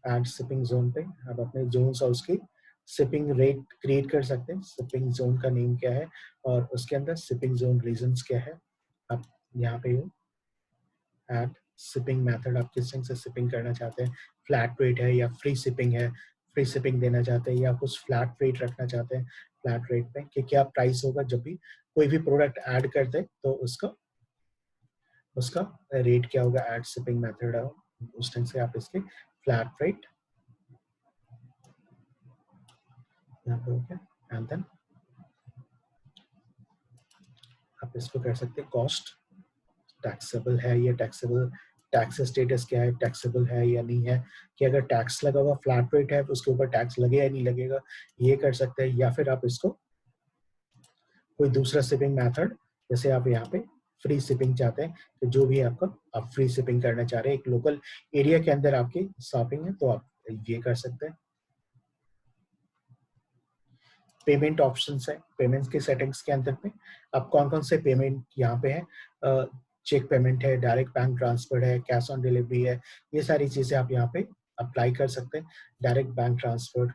ऐड शिपिंग जोन पे आप अपने जोन और उसकी शिपिंग रेट क्रिएट कर सकते हैं। शिपिंग जोन का नेम क्या है और उसके अंदर शिपिंग जोन रीजंस क्या है, आप यहाँ पे ऐड शिपिंग मेथड, आप किस ढंग से शिपिंग करना चाहते हैं, फ्लैट रेट है या फ्री शिपिंग है, फ्री शिपिंग देना चाहते हैं या कुछ फ्लैट रेट रखना चाहते हैं, फ्लैट रेट पे कि क्या प्राइस होगा जब भी कोई भी प्रोडक्ट ऐड करते हैं तो उसका उसका रेट क्या होगा, ऐड शिपिंग मेथड है उस ढंग से आप इसके फ्लैट रेट यहाँ पे हो गया। एंड देन आप इसको कर सकते हैं कॉस्ट, टैक्सेबल है या टैक्सेबल, टैक्स स्टेटस क्या है, टैक्सेबल है या नहीं है, कि अगर टैक्स लगा हुआ फ्लैट रेट है तो उसके ऊपर टैक्स लगे या नहीं लगेगा, ये कर सकते हैं। या फिर आप इसको कोई दूसरा शिपिंग मेथड, जैसे आप यहाँ पे फ्री शिपिंग चाहते हैं तो जो भी आपका आप फ्री शिपिंग करना चाह रहे हैं, एक लोकल एरिया के अंदर आपकी शॉपिंग है तो आप ये कर सकते हैं। पेमेंट ऑप्शंस है, पेमेंट्स के सेटिंग्स के अंदर में आप कौन कौन से पेमेंट यहाँ पे है, चेक पेमेंट है, डायरेक्ट बैंक ट्रांसफर है, कैश ऑन डिलीवरी है, ये सारी चीजें आप यहाँ पे अप्लाई कर सकते हैं। डायरेक्ट बैंक ट्रांसफर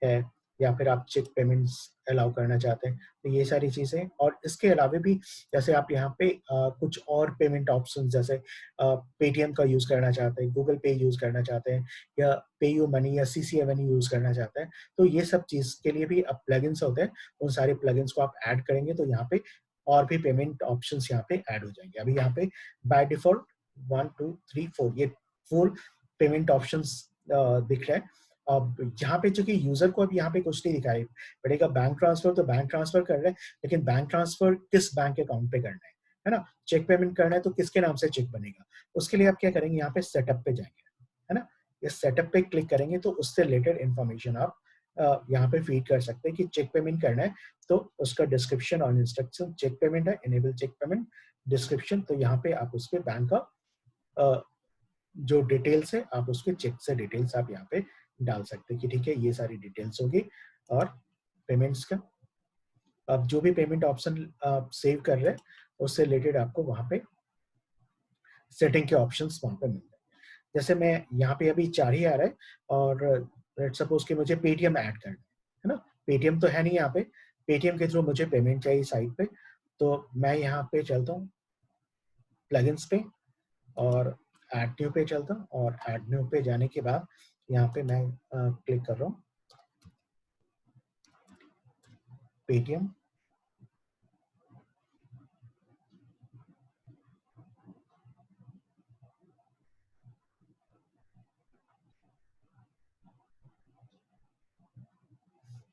है या फिर आप चेक पेमेंट्स अलाउ करना चाहते हैं, तो ये सारी चीजें। और इसके अलावा भी जैसे आप यहाँ पे कुछ और पेमेंट ऑप्शन जैसे पेटीएम का यूज करना चाहते हैं, गूगल पे यूज करना चाहते हैं या पे यू मनी या सीसी मनी यूज करना चाहते हैं, तो ये सब चीज के लिए भी अब प्लगइन्स होते हैं, उन सारे प्लगइन्स को आप ऐड करेंगे तो यहाँ पे और भी पेमेंट ऑप्शंस यहाँ पे ऐड हो जाएंगे। अभी यहाँ पे बाय डिफॉल्ट 1 2 3 4 ये 4 पेमेंट ऑप्शंस दिख रहा है। अब यहाँ पे चूंकि यूजर को अब यहाँ पे कुछ नहीं दिखाई पड़ेगा, बैंक ट्रांसफर तो बैंक ट्रांसफर कर रहे हैं, लेकिन बैंक ट्रांसफर किस बैंक अकाउंट पे करना है ना, चेक पेमेंट करना है तो किसके नाम से चेक बनेगा, उसके लिए आप क्या करेंगे, यहाँ पे सेटअप पे जाएंगे, है ना। इस सेटअप पे क्लिक करेंगे तो उससे रिलेटेड इन्फॉर्मेशन आप यहाँ पे फीड कर सकते हैं कि चेक पेमेंट करना है तो उसका डिस्क्रिप्शन और इंस्ट्रक्शन, चेक पेमेंट है इनेबल चेक पेमेंट डिस्क्रिप्शन, तो यहाँ पे आप उसके बैंक का जो डिटेल्स है आप उसके चेक से डिटेल्स आप यहाँ पे डाल सकते हैं कि ठीक है ये सारी डिटेल्स होगी। और पेमेंट्स का अब जो भी पेमेंट ऑप्शन आप सेव कर रहे हैं उससे रिलेटेड आपको वहां पे सेटिंग के ऑप्शंस वहां पे मिल जाए। जैसे मैं यहाँ पे अभी 4 ही आ रहा है और लेट्स सपोज कि मुझे पेटीएम ऐड करना है ना, पेटीएम तो है नहीं यहाँ पे, पेटीएम के थ्रू मुझे पेमेंट चाहिए साइट पे, तो मैं यहाँ पे चलता हूँ प्लगइन्स पे और ऐड न्यू पे चलता हूँ, और ऐड न्यू पे जाने के बाद यहाँ पे मैं क्लिक कर रहा हूँ पेटीएम।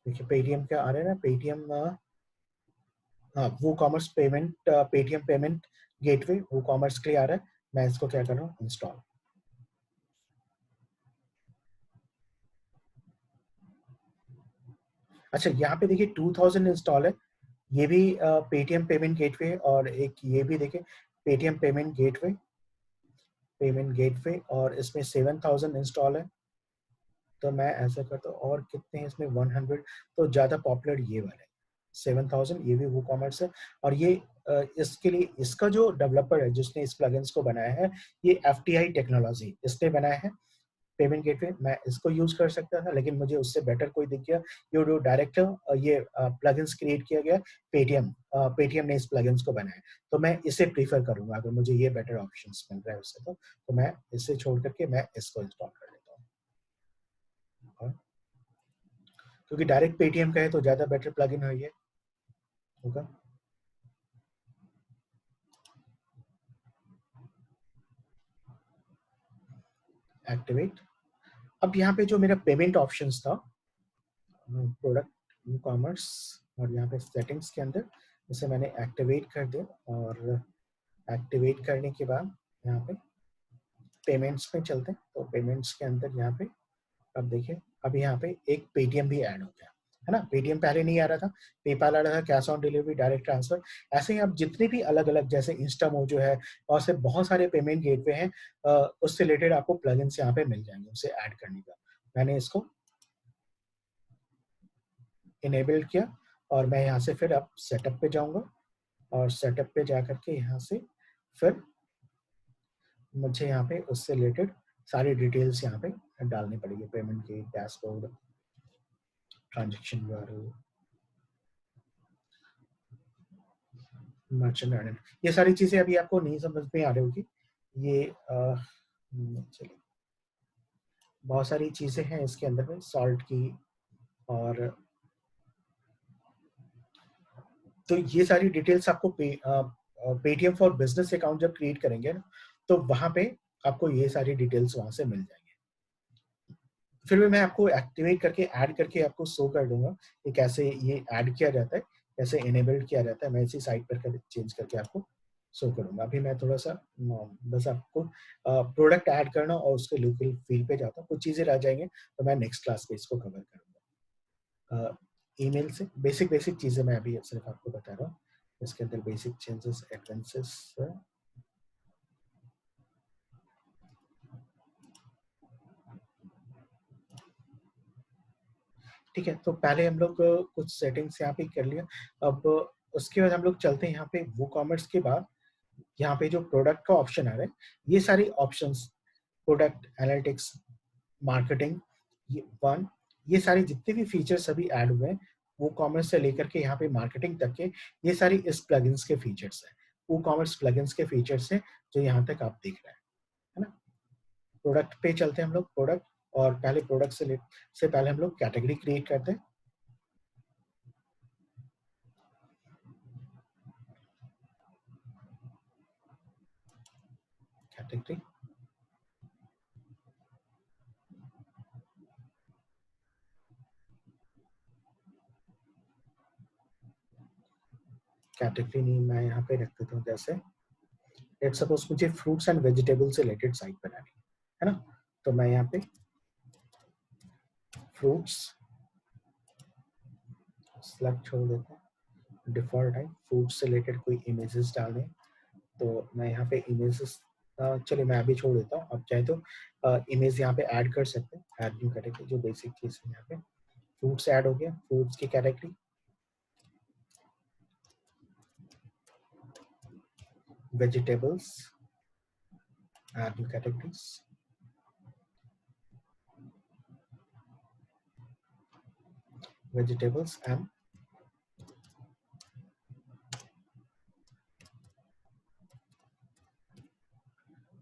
देखिए पेटीएम क्या आ रहा है ना, पेटीएम, हाँ वो commerce payment, Paytm payment gateway वो कॉमर्स के लिए आ रहा है। मैं इसको क्या कर रहा हूँ, इंस्टॉल। अच्छा यहाँ पे देखिए 2000 इंस्टॉल है, ये भी पेटीएम पेमेंट गेटवे, और एक ये भी देखिए पेटीएम पेमेंट गेटवे और इसमें 7000 इंस्टॉल है। तो मैं ऐसा करता हूँ, और कितने हैं इसमें 100, तो ज़्यादा पॉपुलर ये वाला है 7000, ये भी वो कॉमर्स है। और ये इसके लिए इसका जो डेवलपर है जिसने इस प्लगइन्स को बनाया है, ये एफटीआई टेक्नोलॉजी इसने बनाया है पेमेंट गेटवे। मैं इसको यूज कर सकता था, लेकिन मुझे उससे बेटर कोई दिख गया, ये जो डायरेक्ट ये प्लगइन्स क्रिएट किया गया पेटीएम, पेटीएम ने इस प्लगइन्स को बनाया, तो मैं इसे प्रीफर करूंगा। अगर मुझे ये बेटर ऑप्शंस मिल रहा है उससे, तो मैं इसे छोड़ करके मैं इसको इंस्टॉल कर लेता हूँ, क्योंकि डायरेक्ट पेटीएम का है तो ज्यादा बेटर प्लगइन है ये, होगा। एक्टिवेट। अब यहाँ पे जो मेरा पेमेंट ऑप्शंस था, प्रोडक्ट ई कॉमर्स, और यहाँ पे सेटिंग्स के अंदर इसे मैंने एक्टिवेट कर दिया, और एक्टिवेट करने के बाद यहाँ पे पेमेंट्स में चलते हैं। तो पेमेंट्स के अंदर यहाँ पे अब देखिए, अब यहाँ पे एक पेटीएम भी ऐड हो गया है ना, पेटीएम पहले नहीं आ रहा था, पेपाल आ रहा था, cash on delivery, direct transfer. ऐसे ही आप जितने भी अलग अलग, जैसे इंस्टामो जो है, और से बहुत सारे पेमेंट गेटवे हैं, उससे रिलेटेड आपको प्लगइन्स यहाँ पे मिल जाएंगे उसे ऐड करने का। मैंने इसको इनेबल्ड किया, और मैं यहाँ से फिर अब सेटअप पे जाऊंगा, और सेटअप पे जा करके यहाँ से फिर मुझे यहाँ पे उससे रिलेटेड सारी डिटेल्स यहाँ पे डालनी पड़ेगी, पेमेंट की, dashboard, transaction URL, merchant earning, ये सारी चीजें अभी आपको नहीं समझ में आ रही होगी। ये चलिए, बहुत सारी चीजें हैं इसके अंदर में, सॉल्ट की, और तो ये सारी डिटेल्स आपको पेटीएम फॉर बिजनेस अकाउंट जब क्रिएट करेंगे ना, तो वहां पे आपको ये सारी डिटेल्स वहां से मिल जाएंगे। फिर भी मैं आपको एक्टिवेट करके ऐड करके आपको शो कर दूंगा कि कैसे ये ऐड किया जाता है, कैसे इनेबल्ड किया जाता है। मैं इसी साइट पर चेंज करके आपको शो करूंगा। अभी मैं थोड़ा सा बस आपको प्रोडक्ट ऐड करना और उसके लोकल फील्ड पे जाता हूँ, कुछ चीजें रह जाएंगे तो मैं नेक्स्ट क्लास पे इसको कवर करूंगा। ईमेल से बेसिक बेसिक चीजें मैं अभी सिर्फ आपको बता रहा हूँ, इसके अंदर बेसिक चेंजेस, एडवांसेस। ठीक है, तो पहले हम लोग कुछ सेटिंग्स यहाँ पे कर लिया। अब उसके बाद हम लोग चलते हैं यहाँ पे वो कॉमर्स के बाद, यहाँ पे जो प्रोडक्ट का ऑप्शन आ रहा है, ये सारी ऑप्शंस, प्रोडक्ट एनालिटिक्स, मार्केटिंग, ये वन, ये सारे जितने भी फीचर्स अभी ऐड हुए हैं वो कॉमर्स से लेकर के यहाँ पे मार्केटिंग तक के, ये सारी इस प्लगइन्स के फीचर्स हैं, वो कॉमर्स प्लगइन्स के फीचर्स हैं जो यहाँ तक आप देख रहे हैं, है ना। प्रोडक्ट पे चलते हैं हम लोग, प्रोडक्ट, और पहले प्रोडक्ट से पहले हम लोग कैटेगरी क्रिएट करते हैं। कैटेगरी, कैटेगरी नहीं, मैं यहाँ पे रख देता हूँ, जैसे लेट्स सपोज मुझे फ्रूट्स एंड वेजिटेबल से रिलेटेड साइट बनानी है ना, तो मैं यहाँ पे फ्रूट्स सेलेक्ट छोड़ देता हूँ, डिफॉल्ट है, फ्रूट्स से रिलेटेड कोई इमेजेस डालने, तो मैं यहाँ पे इमेजेस, चलिए मैं अभी छोड़ देता हूँ। आप चाहे तो इमेज यहाँ पे ऐड कर सकते हैं, ऐड न्यू कैटेगरी, जो बेसिक चीज है यहाँ पे फ्रूट्स ऐड हो गया, फ्रूट्स की category, vegetables, add new categories, vegetables and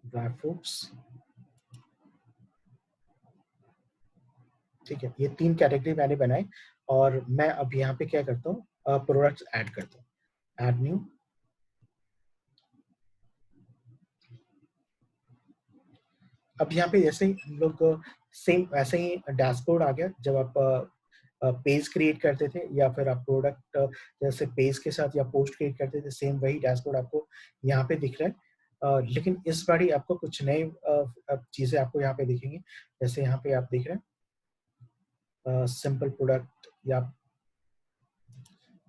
dry fruits. ठीक है, ये 3 कैटेगरी मैंने बनाई और मैं अब यहाँ पे क्या करता हूँ, प्रोडक्ट्स ऐड करता हूँ, ऐड न्यू। अब यहाँ पे जैसे ही हम लोग सेम वैसे ही डैशबोर्ड आ गया, जब आप पेज क्रिएट करते थे या फिर आप प्रोडक्ट जैसे पेज के साथ या पोस्ट क्रिएट करते थे, सेम वही डैशबोर्ड आपको यहाँ पे दिख रहा है। लेकिन इस बार ही आपको कुछ नए चीजें आपको यहाँ पे दिखेंगी। जैसे यहाँ पे आप देख रहे हैं सिंपल प्रोडक्ट या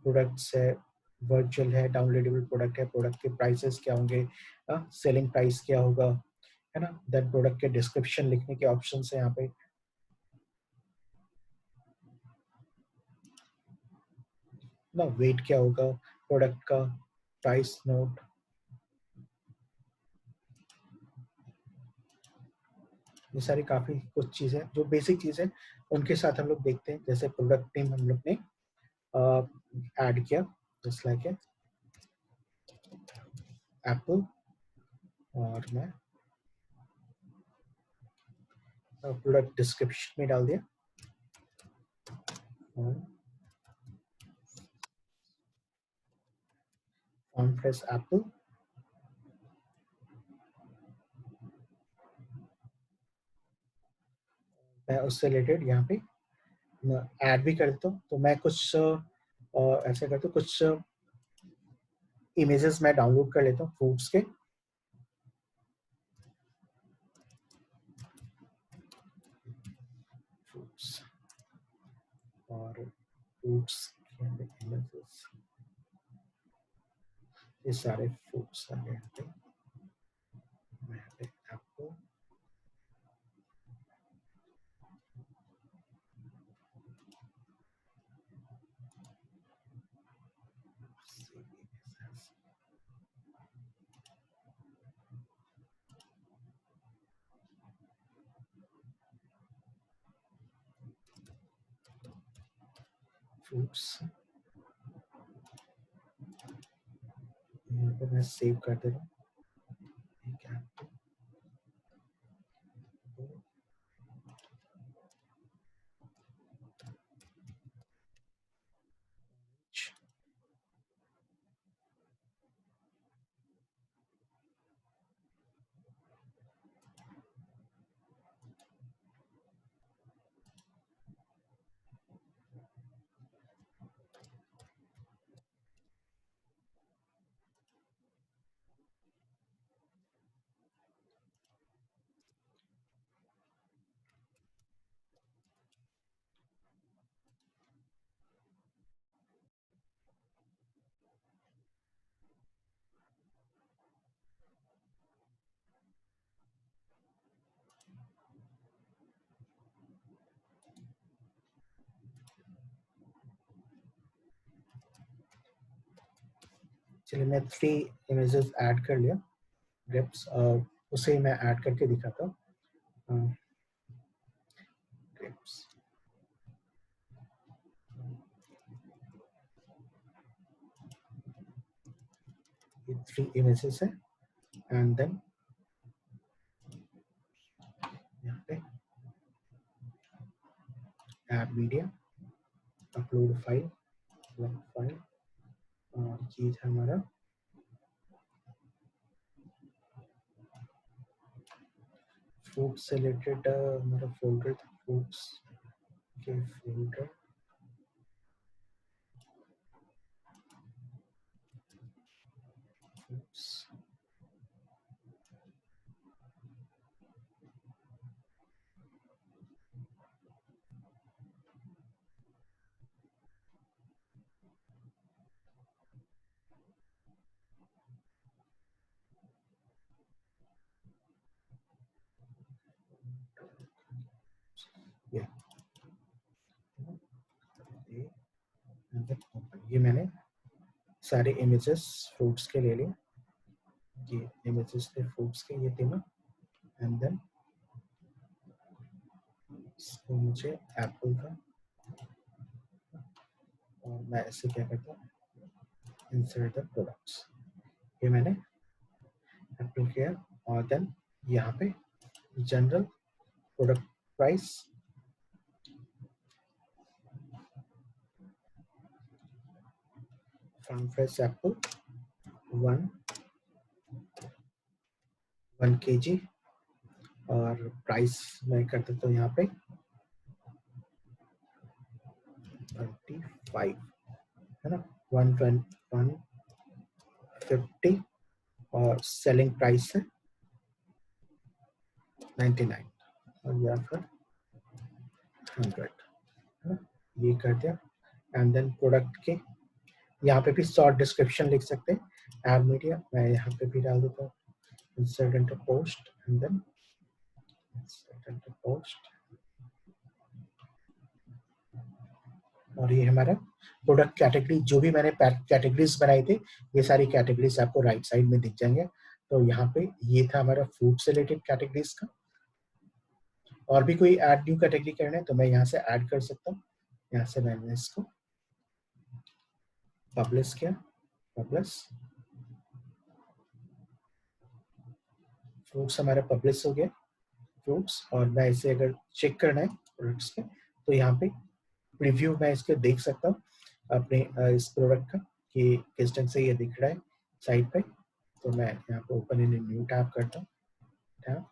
प्रोडक्ट्स है, वर्चुअल है, डाउनलोडेबल प्रोडक्ट है, प्रोडक्ट के प्राइसेस क्या होंगे, सेलिंग प्राइस क्या होगा, है ना। देन प्रोडक्ट के डिस्क्रिप्शन लिखने के ऑप्शन है यहाँ पे ना, वेट क्या होगा प्रोडक्ट का, प्राइस नोट, ये सारी काफी कुछ चीजें जो बेसिक चीजें उनके साथ हम लोग देखते हैं। जैसे प्रोडक्ट नेम हम लोग ने ऐड किया, जस्ट लाइक एप्पल, और मैं प्रोडक्ट डिस्क्रिप्शन में डाल दिया फॉन्ट प्रेस एप्पल। मैं उससे रिलेटेड यहाँ पे ऐड भी कर देता हूँ। तो मैं कुछ ऐसा करता हूँ, कुछ इमेजेस मैं डाउनलोड कर लेता हूँ फ्रूट्स के। फ्रूट्स और फ्रूट्स के इमेजेस, ये सारे फ्रूट्स आ गए यहाँ पे एप्पल, फ्रूट्स, यहाँ पे मैं सेव कर देता हूँ। चलिए, मैं 3 इमेजेस ऐड कर लिया ग्रेप्स, उसे मैं ऐड करके दिखाता हूँ। ग्रेप्स, ये 3 इमेजेस है। एंड देन यहाँ पे add media, upload file, file, और ये था हमारा फ्रूट से रिलेटेड हमारा फोल्डर था, फ्रूट्स के फोल्डर, फ्रूट्स, ये ये मैंने सारे इमेजेस फ्रूट्स के ले लिए, ये इमेजेस थे फ्रूट्स के, ये तीनों। एंड देन इसको मुझे एप्पल का और मैं इससे क्या करता हूँ, इंसर्ट द प्रोडक्ट्स, ये मैंने अप्लाई किया और देन यहाँ पे general product price from fresh Apple 1 kg और प्राइस मैं कर देता हूँ यहाँ पे 25 है ना, 150 और सेलिंग प्राइस है 99 और या फिर 100 है ना, ये कर दिया। एंड देन प्रोडक्ट के यहाँ पे भी शॉर्ट डिस्क्रिप्शन लिख सकते हैं, एड मीडिया मैं यहाँ पे भी डाल देता हूँ, insert into post and then insert into post, और ये हमारा प्रोडक्ट कैटेगरी, जो भी मैंने कैटेगरीज बनाई थी ये सारी कैटेगरीज आपको राइट साइड में दिख जाएंगे। तो यहाँ पे ये था हमारा फूड से रिलेटेड कैटेगरीज का। और भी कोई ऐड न्यू कैटेगरी करना है तो मैं यहाँ से ऐड कर सकता हूँ, यहाँ से मैंने इसको पब्लिश किया, पब्लिश फ्रूट्स हमारा पब्लिश हो गया फ्रूट्स। और मैं इसे अगर चेक करना है प्रोडक्ट्स पे तो यहाँ पे प्रीव्यू मैं इसके देख सकता हूँ अपने इस प्रोडक्ट का कि किस ढंग से ये दिख रहा है साइड पे। तो मैं यहाँ पे ओपन इन न्यू टैब करता हूँ, टैब।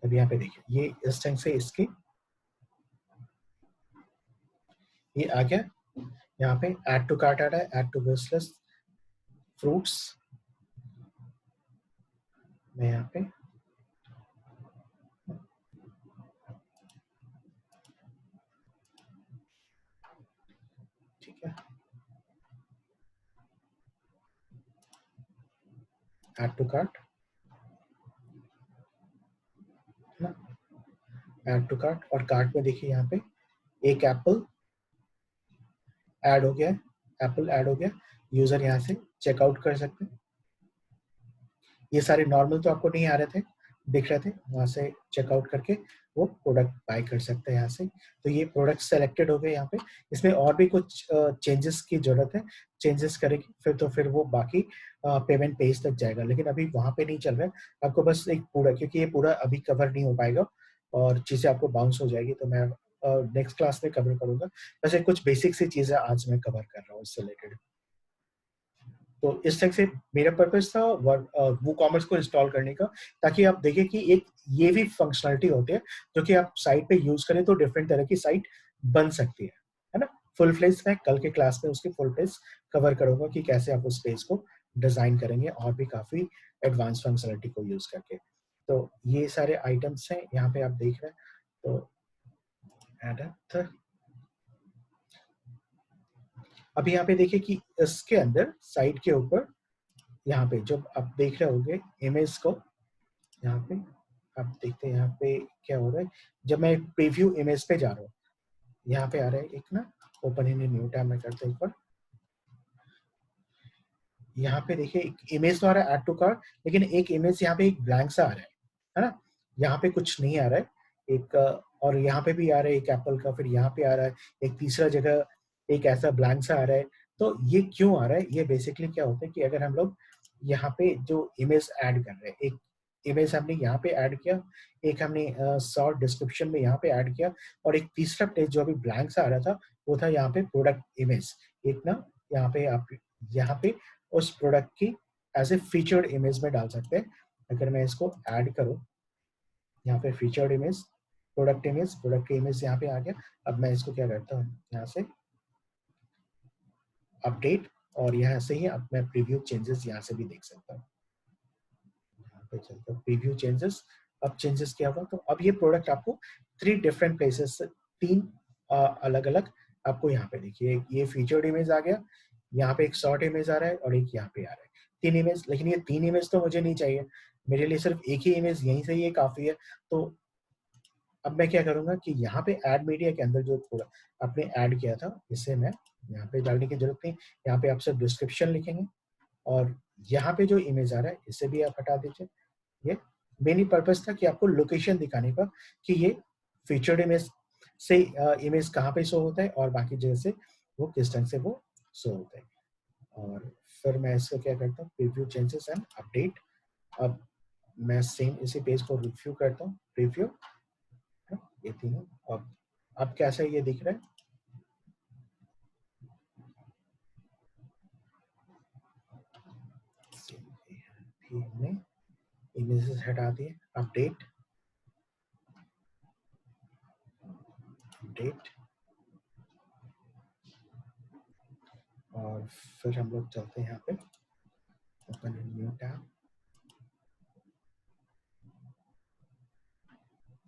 अब यहाँ पे देखिए ये इस ढंग से इसकी ये आ गया। यहाँ पे ऐड टू कार्ट आ रहा है, add to wish list fruits, मैं यहाँ पे ठीक है ऐड टू कार्ट है ना, ऐड टू कार्ट। और कार्ट में देखिए यहाँ पे एक एप्पल ऐड हो गया है, एप्पल ऐड हो गया, यूजर यहाँ से चेकआउट कर सकते हैं। ये सारे नॉर्मल तो आपको नहीं आ रहे थे, दिख रहे थे, वहां से चेकआउट करके वो प्रोडक्ट बाय कर सकते हैं यहाँ से। तो ये प्रोडक्ट सेलेक्टेड हो गए यहाँ पे। इसमें और भी कुछ चेंजेस की जरूरत है, चेंजेस करेगी फिर तो फिर वो बाकी पेमेंट पेज तक जाएगा, लेकिन अभी वहां पे नहीं चल रहा है। आपको बस एक पूरा, क्योंकि ये पूरा अभी कवर नहीं हो पाएगा और चीजें आपको बाउंस हो जाएगी, तो मैं नेक्स्ट क्लास में कवर करूंगा। वैसे कुछ बेसिक सी चीजें आज मैं कवर कर रहा हूँ इससे रिलेटेड। तो इस तरह से मेरा पर्पस था वो कॉमर्स को इंस्टॉल करने का, ताकि आप देखें कि एक ये भी फंक्शनलिटी होती है जो कि आप साइट पे यूज करें तो डिफरेंट तरह की साइट बन सकती है ना। फुल फ्लेज मैं कल के क्लास में उसके फुल फ्लेज कवर करूंगा कि कैसे आप उस पेज को डिजाइन करेंगे और भी काफी एडवांस फंक्शनलिटी को यूज करके। तो ये सारे आइटम्स हैं यहाँ पे आप देख रहे हैं। तो एड अभी यहाँ पे देखिए कि इसके अंदर साइट के ऊपर यहाँ पे जो आप देख रहे होंगे इमेज को, यहाँ पे आप देखते हैं यहाँ पे क्या हो रहा है। जब मैं प्रीव्यू इमेज पे जा रहा हूँ, यहाँ पे आ रहा है एक ना, ओपन इन न्यू टैब में करते हैं ऊपर। यहाँ पे देखिए एक इमेज तो आ रहा है ऐड टू कार्ट, लेकिन एक इमेज यहाँ पे एक ब्लैंक सा आ रहा है ना, यहाँ पे कुछ नहीं आ रहा है एक और यहाँ पे भी आ रहा है एक एप्पल का, फिर यहाँ पे आ रहा है एक तीसरा जगह एक ऐसा ब्लैंक सा आ रहा है। तो ये क्यों आ रहा है, ये बेसिकली क्या होता है कि अगर हम लोग यहाँ पे जो इमेज ऐड कर रहे हैं, एक इमेज हमने यहाँ पे ऐड किया, एक हमने शॉर्ट डिस्क्रिप्शन में यहाँ पे ऐड किया, और एक तीसरा पेज जो अभी ब्लैंक सा आ रहा था वो था यहाँ पे प्रोडक्ट इमेज। एक ना यहाँ पे आप यहाँ पे उस प्रोडक्ट की एज ए फीचर्ड इमेज में डाल सकते हैं। अगर मैं इसको ऐड करूँ यहाँ पे फीचर्ड इमेज, प्रोडक्ट की इमेज यहाँ पे आ गया। अब मैं इसको क्या करता हूँ यहाँ से अपडेट, और यहाँ से ही अब मैं प्रीव्यू चेंजेस यहाँ से भी देख सकता हूँ। यहाँ पे चलता हूँ प्रीव्यू चेंजेस। अब चेंजेस क्या हुआ, तो अब ये प्रोडक्ट आपको 3 डिफरेंट प्लेसेस से 3 अलग अलग आपको यहाँ पे देखिए, ये फीचर्ड इमेज आ गया, यहाँ पे एक शॉर्ट इमेज आ रहा है और एक यहाँ पे आ रहा है 3 इमेज। लेकिन ये 3 इमेज तो मुझे नहीं चाहिए, मेरे लिए सिर्फ एक ही इमेज यहीं से ये काफी है। तो अब मैं क्या करूंगा कि यहाँ पे ऐड मीडिया के अंदर जो थोड़ा आपने ऐड किया था इसे मैं यहाँ पे डालने की जरूरत नहीं, यहाँ पे आप सिर्फ डिस्क्रिप्शन लिखेंगे। और यहाँ पे जो इमेज आ रहा है इसे भी आप हटा दीजिए। ये मेन पर्पस था कि आपको लोकेशन दिखाने का कि ये फीचर्ड इमेज से इमेज कहाँ पे शो होता है और बाकी जगह से वो किस ढंग से वो शो होता है। और फिर मैं इसको क्या करता हूँ, प्रीव्यू चेंजेस एंड अपडेट। अब मैं सेम इसी पेज को रिव्यू करता हूँ, प्रीव्यू, ये तीनों। अब कैसा ये दिख रहा है, हमने इमेजेस हटा दिए, अपडेट, अपडेट, और फिर हम लोग चलते हैं यहाँ पे ओपन न्यू टैब।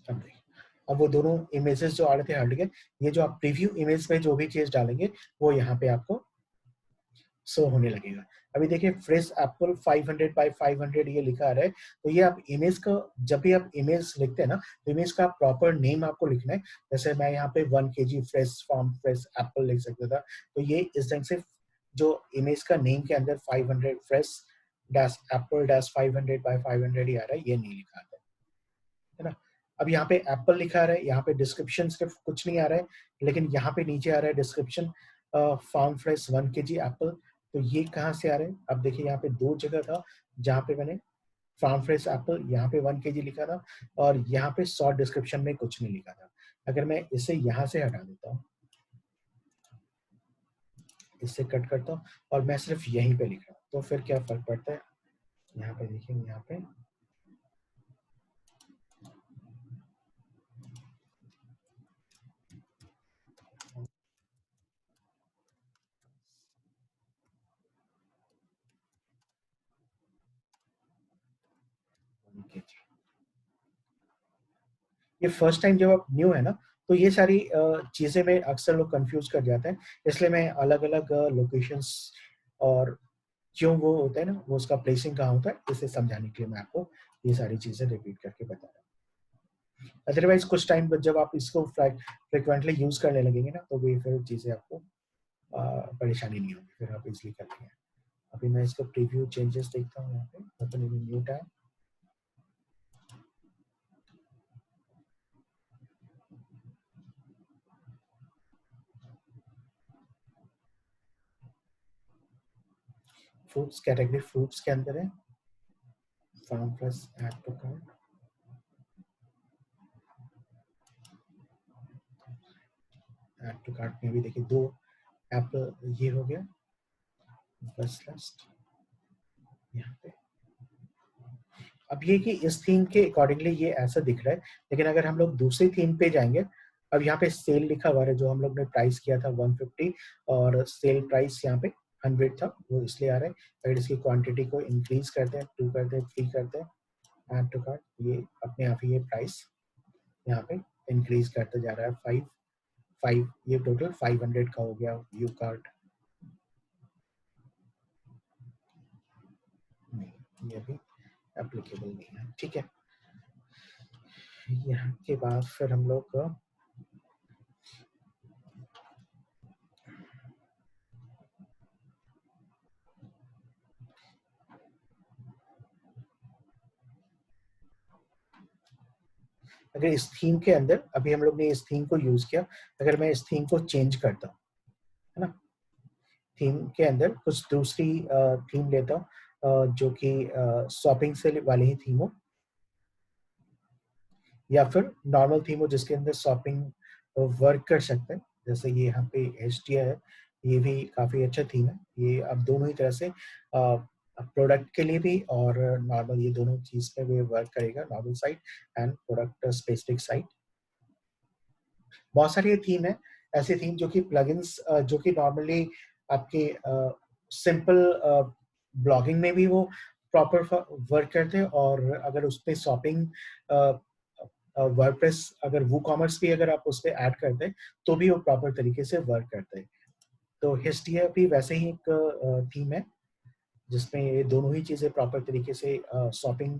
अब देखिए, अब वो दोनों इमेजेस जो आ रहे थे हट गए। ये जो आप प्रीव्यू इमेज में जो भी चीज डालेंगे वो यहाँ पे आपको शो होने लगेगा। अभी देखिए फ्रेश एप्पल 500 बाय 500 ये लिखा आ रहा है। तो ये आप इमेज का, जब भी आप इमेज लिखते हैं ना, तो इमेज का प्रॉपर नेम आपको लिखना है। जैसे मैं यहाँ पे 1 kg fresh farm fresh apple लिख सकता था, तो ये इस ढंग से जो इमेज का नेम के अंदर 500 fresh dash apple dash 500 by 500 ही आ रहा है, ये नहीं लिखा आता है ना। अब यहाँ पे एप्पल लिखा आ रहा है, यहाँ पे डिस्क्रिप्शन सिर्फ कुछ नहीं आ रहा है, लेकिन यहाँ पे नीचे आ रहा है description farm fresh 1 kg apple. तो ये कहाँ से आ रहे हैं, अब देखिए यहाँ पे दो जगह था जहाँ पे मैंने फार्म फ्रेश एप्पल यहाँ पे 1 kg लिखा था और यहाँ पे शॉर्ट डिस्क्रिप्शन में कुछ नहीं लिखा था। अगर मैं इसे यहाँ से हटा देता हूँ, इससे कट करता हूँ और मैं सिर्फ यहीं पे लिख रहा हूँ, तो फिर क्या फर्क पड़ता है, यहाँ पे देखेंगे, यहाँ पे ये फर्स्ट टाइम जब आप न्यू है ना, तो ये सारी चीजें में अक्सर लोग कंफ्यूज कर जाते हैं। इसलिए मैं अलग अलग लोकेशंस और क्यों वो होता है ना, वो उसका प्लेसिंग कहाँ होता है, इसे समझाने के लिए मैं आपको ये सारी चीजें रिपीट करके बता रहा हूँ। अदरवाइज कुछ टाइम बाद जब आप इसको फ्रिक्वेंटली यूज करने लगेंगे ना, तो भी फिर चीजें आपको परेशानी नहीं होगी, फिर आप इजिली कर लेंगे। अभी मैं इसको प्रीव्यू चेंजेस देखता हूँ, यहाँ पे open new tab, fruits category fruits के अंदर है, farm plus add to cart, add to cart में भी देखिए दो एप्पल ये हो गया, बस लास्ट यहाँ पे। अब ये कि इस थीम के अकॉर्डिंगली ये ऐसा दिख रहा है, लेकिन अगर हम लोग दूसरी थीम पे जाएंगे, अब यहाँ पे सेल लिखा हुआ है, जो हम लोग ने प्राइस किया था 150 और सेल प्राइस यहाँ पे 100 था, वो इसलिए आ रहा है। अगर इसकी क्वांटिटी को इंक्रीज करते हैं, 2 करते हैं, 3 करते हैं, ऐड टू कार्ट, ये अपने आप ही ये प्राइस यहाँ पे इंक्रीज करते जा रहा है। 5 ये टोटल 500 का हो गया व्यू कार्ट। नहीं, ये भी एप्लीकेबल नहीं है, ठीक है। यहाँ के बाद फिर हम लोग अगर इस थीम के अंदर, अभी हम लोग ने इस थीम को यूज किया, अगर मैं इस थीम को चेंज करता हूँ, है ना, थीम के अंदर कुछ दूसरी थीम लेता हूँ जो कि शॉपिंग से वाली ही थीम हो, या फिर नॉर्मल थीम हो जिसके अंदर शॉपिंग वर्क कर सकते हैं, जैसे ये यहाँ पे HDI है, ये भी काफी अच्छा थीम है। ये अब दोनों ही तरह से प्रोडक्ट के लिए भी और नॉर्मल, ये दोनों चीज पे भी वर्क करेगा, normal site and product specific site. बहुत सारी थीम है, ऐसी थीम जो कि प्लगइन्स जो कि नॉर्मली आपके सिंपल ब्लॉगिंग में भी वो प्रॉपर वर्क करते हैं, और अगर उस पर शॉपिंग वर्डप्रेस, अगर वो कॉमर्स भी अगर आप उस पर ऐड करते हैं तो भी वो प्रॉपर तरीके से वर्क करते हैं। तो HDF भी वैसे ही एक थीम है जिसमें ये दोनों ही चीजें प्रॉपर तरीके से, शॉपिंग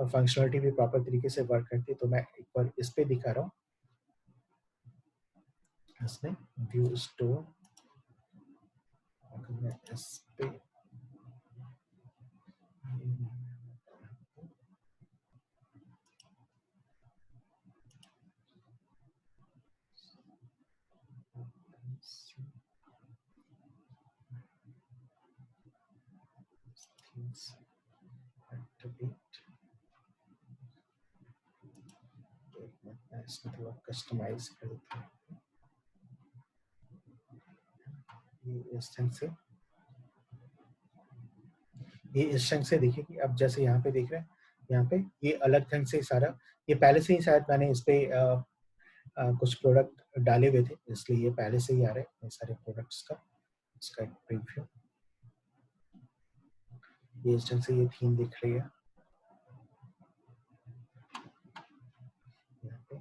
फंक्शनलिटी भी प्रॉपर तरीके से वर्क करती है। तो मैं एक बार इस पे दिखा रहा हूँ, इसमें व्यू स्टोर, अगर मैं इस पे एक्टिवेट, इसमें थोड़ा कस्टमाइज कर देते हैं ये इस ढंग से। ये इस ढंग से देखिए कि अब जैसे यहाँ पे देख रहे हैं, यहाँ पे ये अलग ढंग से सारा, ये पहले से ही शायद मैंने इस पे कुछ प्रोडक्ट डाले हुए थे, इसलिए ये पहले से ही आ रहे हैं ये सारे प्रोडक्ट्स का। इसका एक प्रीव्यू, ये इस ढंग से ये थीम दिख रही है यहाँ पे।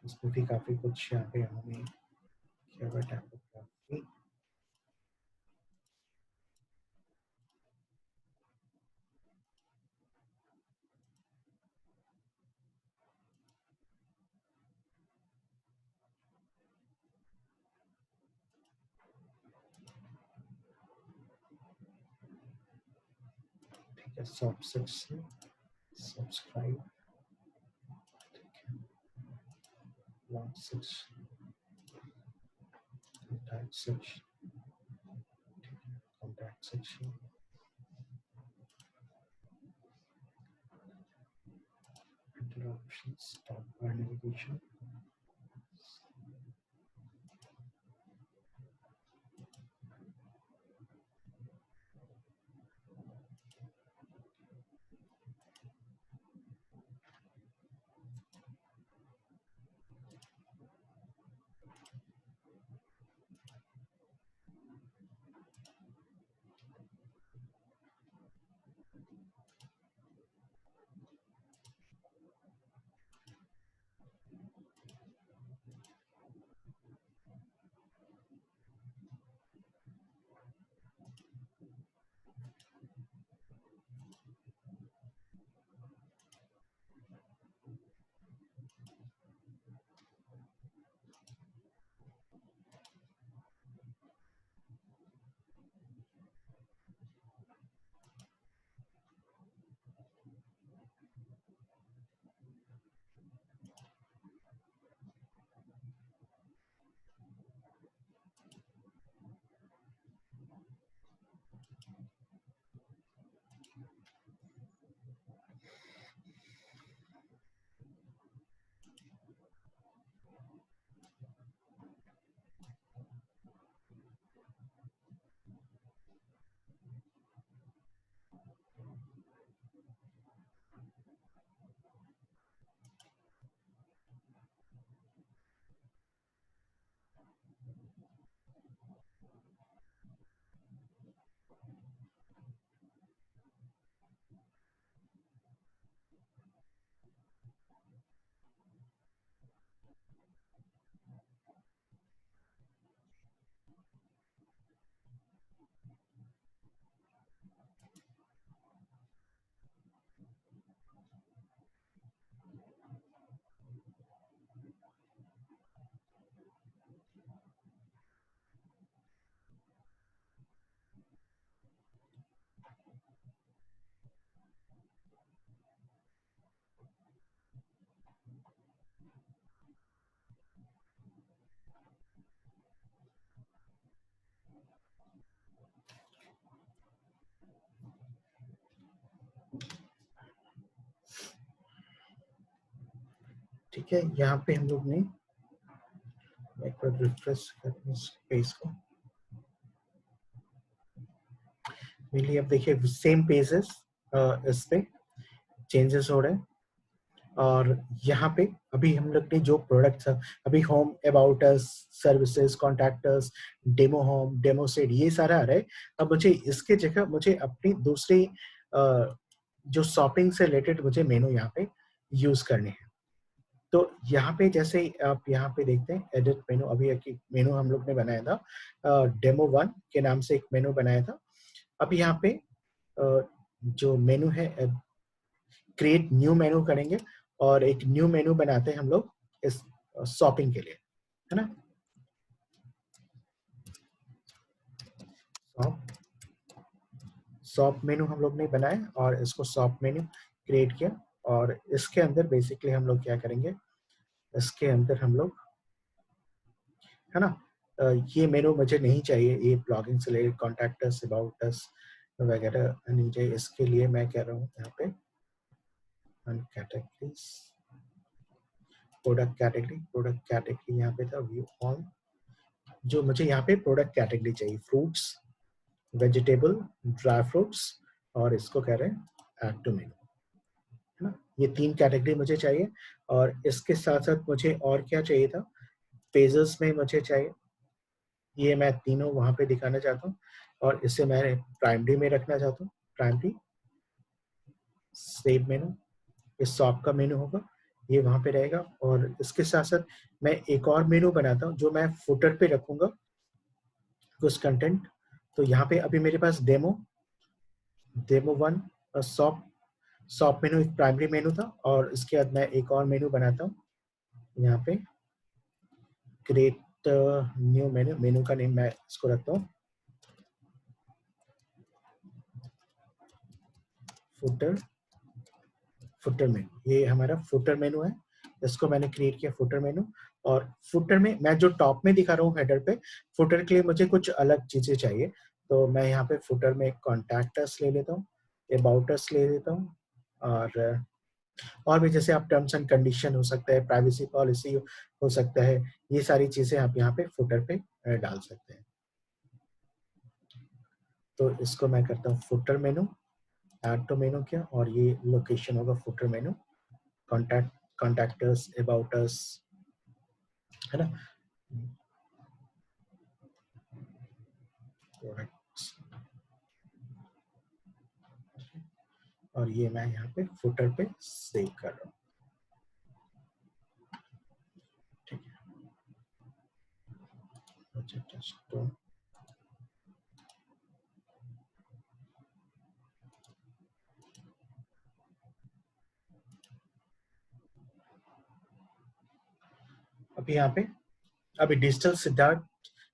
इसमें भी काफी कुछ यहाँ पे हमें किया हुआ टाइपोग्राफी। ठीक है, subscription, subscribe, launch section, contact section, contact section, enter options, top बार नेविगेशन। ठीक है, यहाँ पे हम लोग ने एक बार रिफ्रेश करते इस पेज को, मिली अब देखिए सेम पेजेस इस पे चेंजेस हो रहे हैं। और यहाँ पे अभी हम लोग ने जो प्रोडक्ट्स अभी home, about us, services, contactors, demo home, demo set, ये सारा आ रहा है। अब मुझे इसके जगह मुझे अपनी दूसरी जो शॉपिंग से रिलेटेड मुझे मेनू यहाँ पे यूज करने हैं। तो यहाँ पे जैसे आप यहाँ पे देखते हैं एडिट मेनू, अभी एक मेनू हम लोग ने बनाया था डेमो 1 के नाम से एक मेनू बनाया था। अब यहाँ पे जो मेनू है क्रिएट न्यू मेनू करेंगे और एक न्यू मेनू बनाते हैं हम लोग इस शॉपिंग के लिए, है ना। शॉप मेनू हम लोग ने बनाया और इसको शॉप मेनू क्रिएट किया। और इसके अंदर बेसिकली हम लोग क्या करेंगे, इसके अंदर हम लोग है ना। ये मेनू मुझे नहीं चाहिए, ये ब्लॉगिंग से related contact us, about us वगैरह नहीं चाहिए। इसके लिए मैं कह रहा हूँ यहाँ पे कैटेगरीज, प्रोडक्ट कैटेगरी यहाँ पे था व्यू ऑल, जो मुझे यहाँ पे प्रोडक्ट कैटेगरी चाहिए, फ्रूट्स, वेजिटेबल, ड्राई फ्रूट्स, और इसको कह रहे हैं ऐड टू मेनू, है ना। ये 3 कैटेगरी मुझे चाहिए। और इसके साथ साथ मुझे और क्या चाहिए था, पेजेस में मुझे चाहिए, ये मैं तीनों वहां पे दिखाना चाहता हूँ। और इसे मैं प्राइमरी में रखना चाहता हूँ, प्राइमरी सेव मेनू, इस शॉप का मेनू होगा, ये वहां पे रहेगा। और इसके साथ साथ मैं एक और मेनू बनाता हूँ जो मैं फुटर पे रखूंगा कुछ कंटेंट। तो यहाँ पे अभी मेरे पास डेमो 1 और शॉप मेनू एक प्राइमरी मेनू था, और इसके बाद मैं एक और मेनू बनाता हूँ यहाँ पे, क्रिएट न्यू मेनू, मेनू का नेम मैं इसको रखता हूँ फुटर, फुटर मेनू, ये हमारा फुटर मेनू है, इसको मैंने क्रिएट किया फुटर मेनू। और फुटर में मैं जो टॉप में दिखा रहा हूँ हेडर पे, फुटर के लिए मुझे कुछ अलग चीजें चाहिए। तो मैं यहाँ पे फुटर में कॉन्टैक्ट अस ले लेता हूँ, अबाउट अस ले लेता हूँ, और भी जैसे आप टर्म्स एंड कंडीशन हो सकता है, प्राइवेसी पॉलिसी हो सकता है, ये सारी चीजें आप यहाँ पे फुटर पे डाल सकते हैं। तो इसको मैं करता हूँ footer menu, add to menu क्या, और ये लोकेशन होगा footer menu, contact, contactors, about us, है ना, प्रोडक्ट्स, और ये मैं यहाँ पे फुटर पे सेव कर रहा हूँ, ठीक है। अभी यहाँ पे, अभी डिजिटल सिद्धार्थ,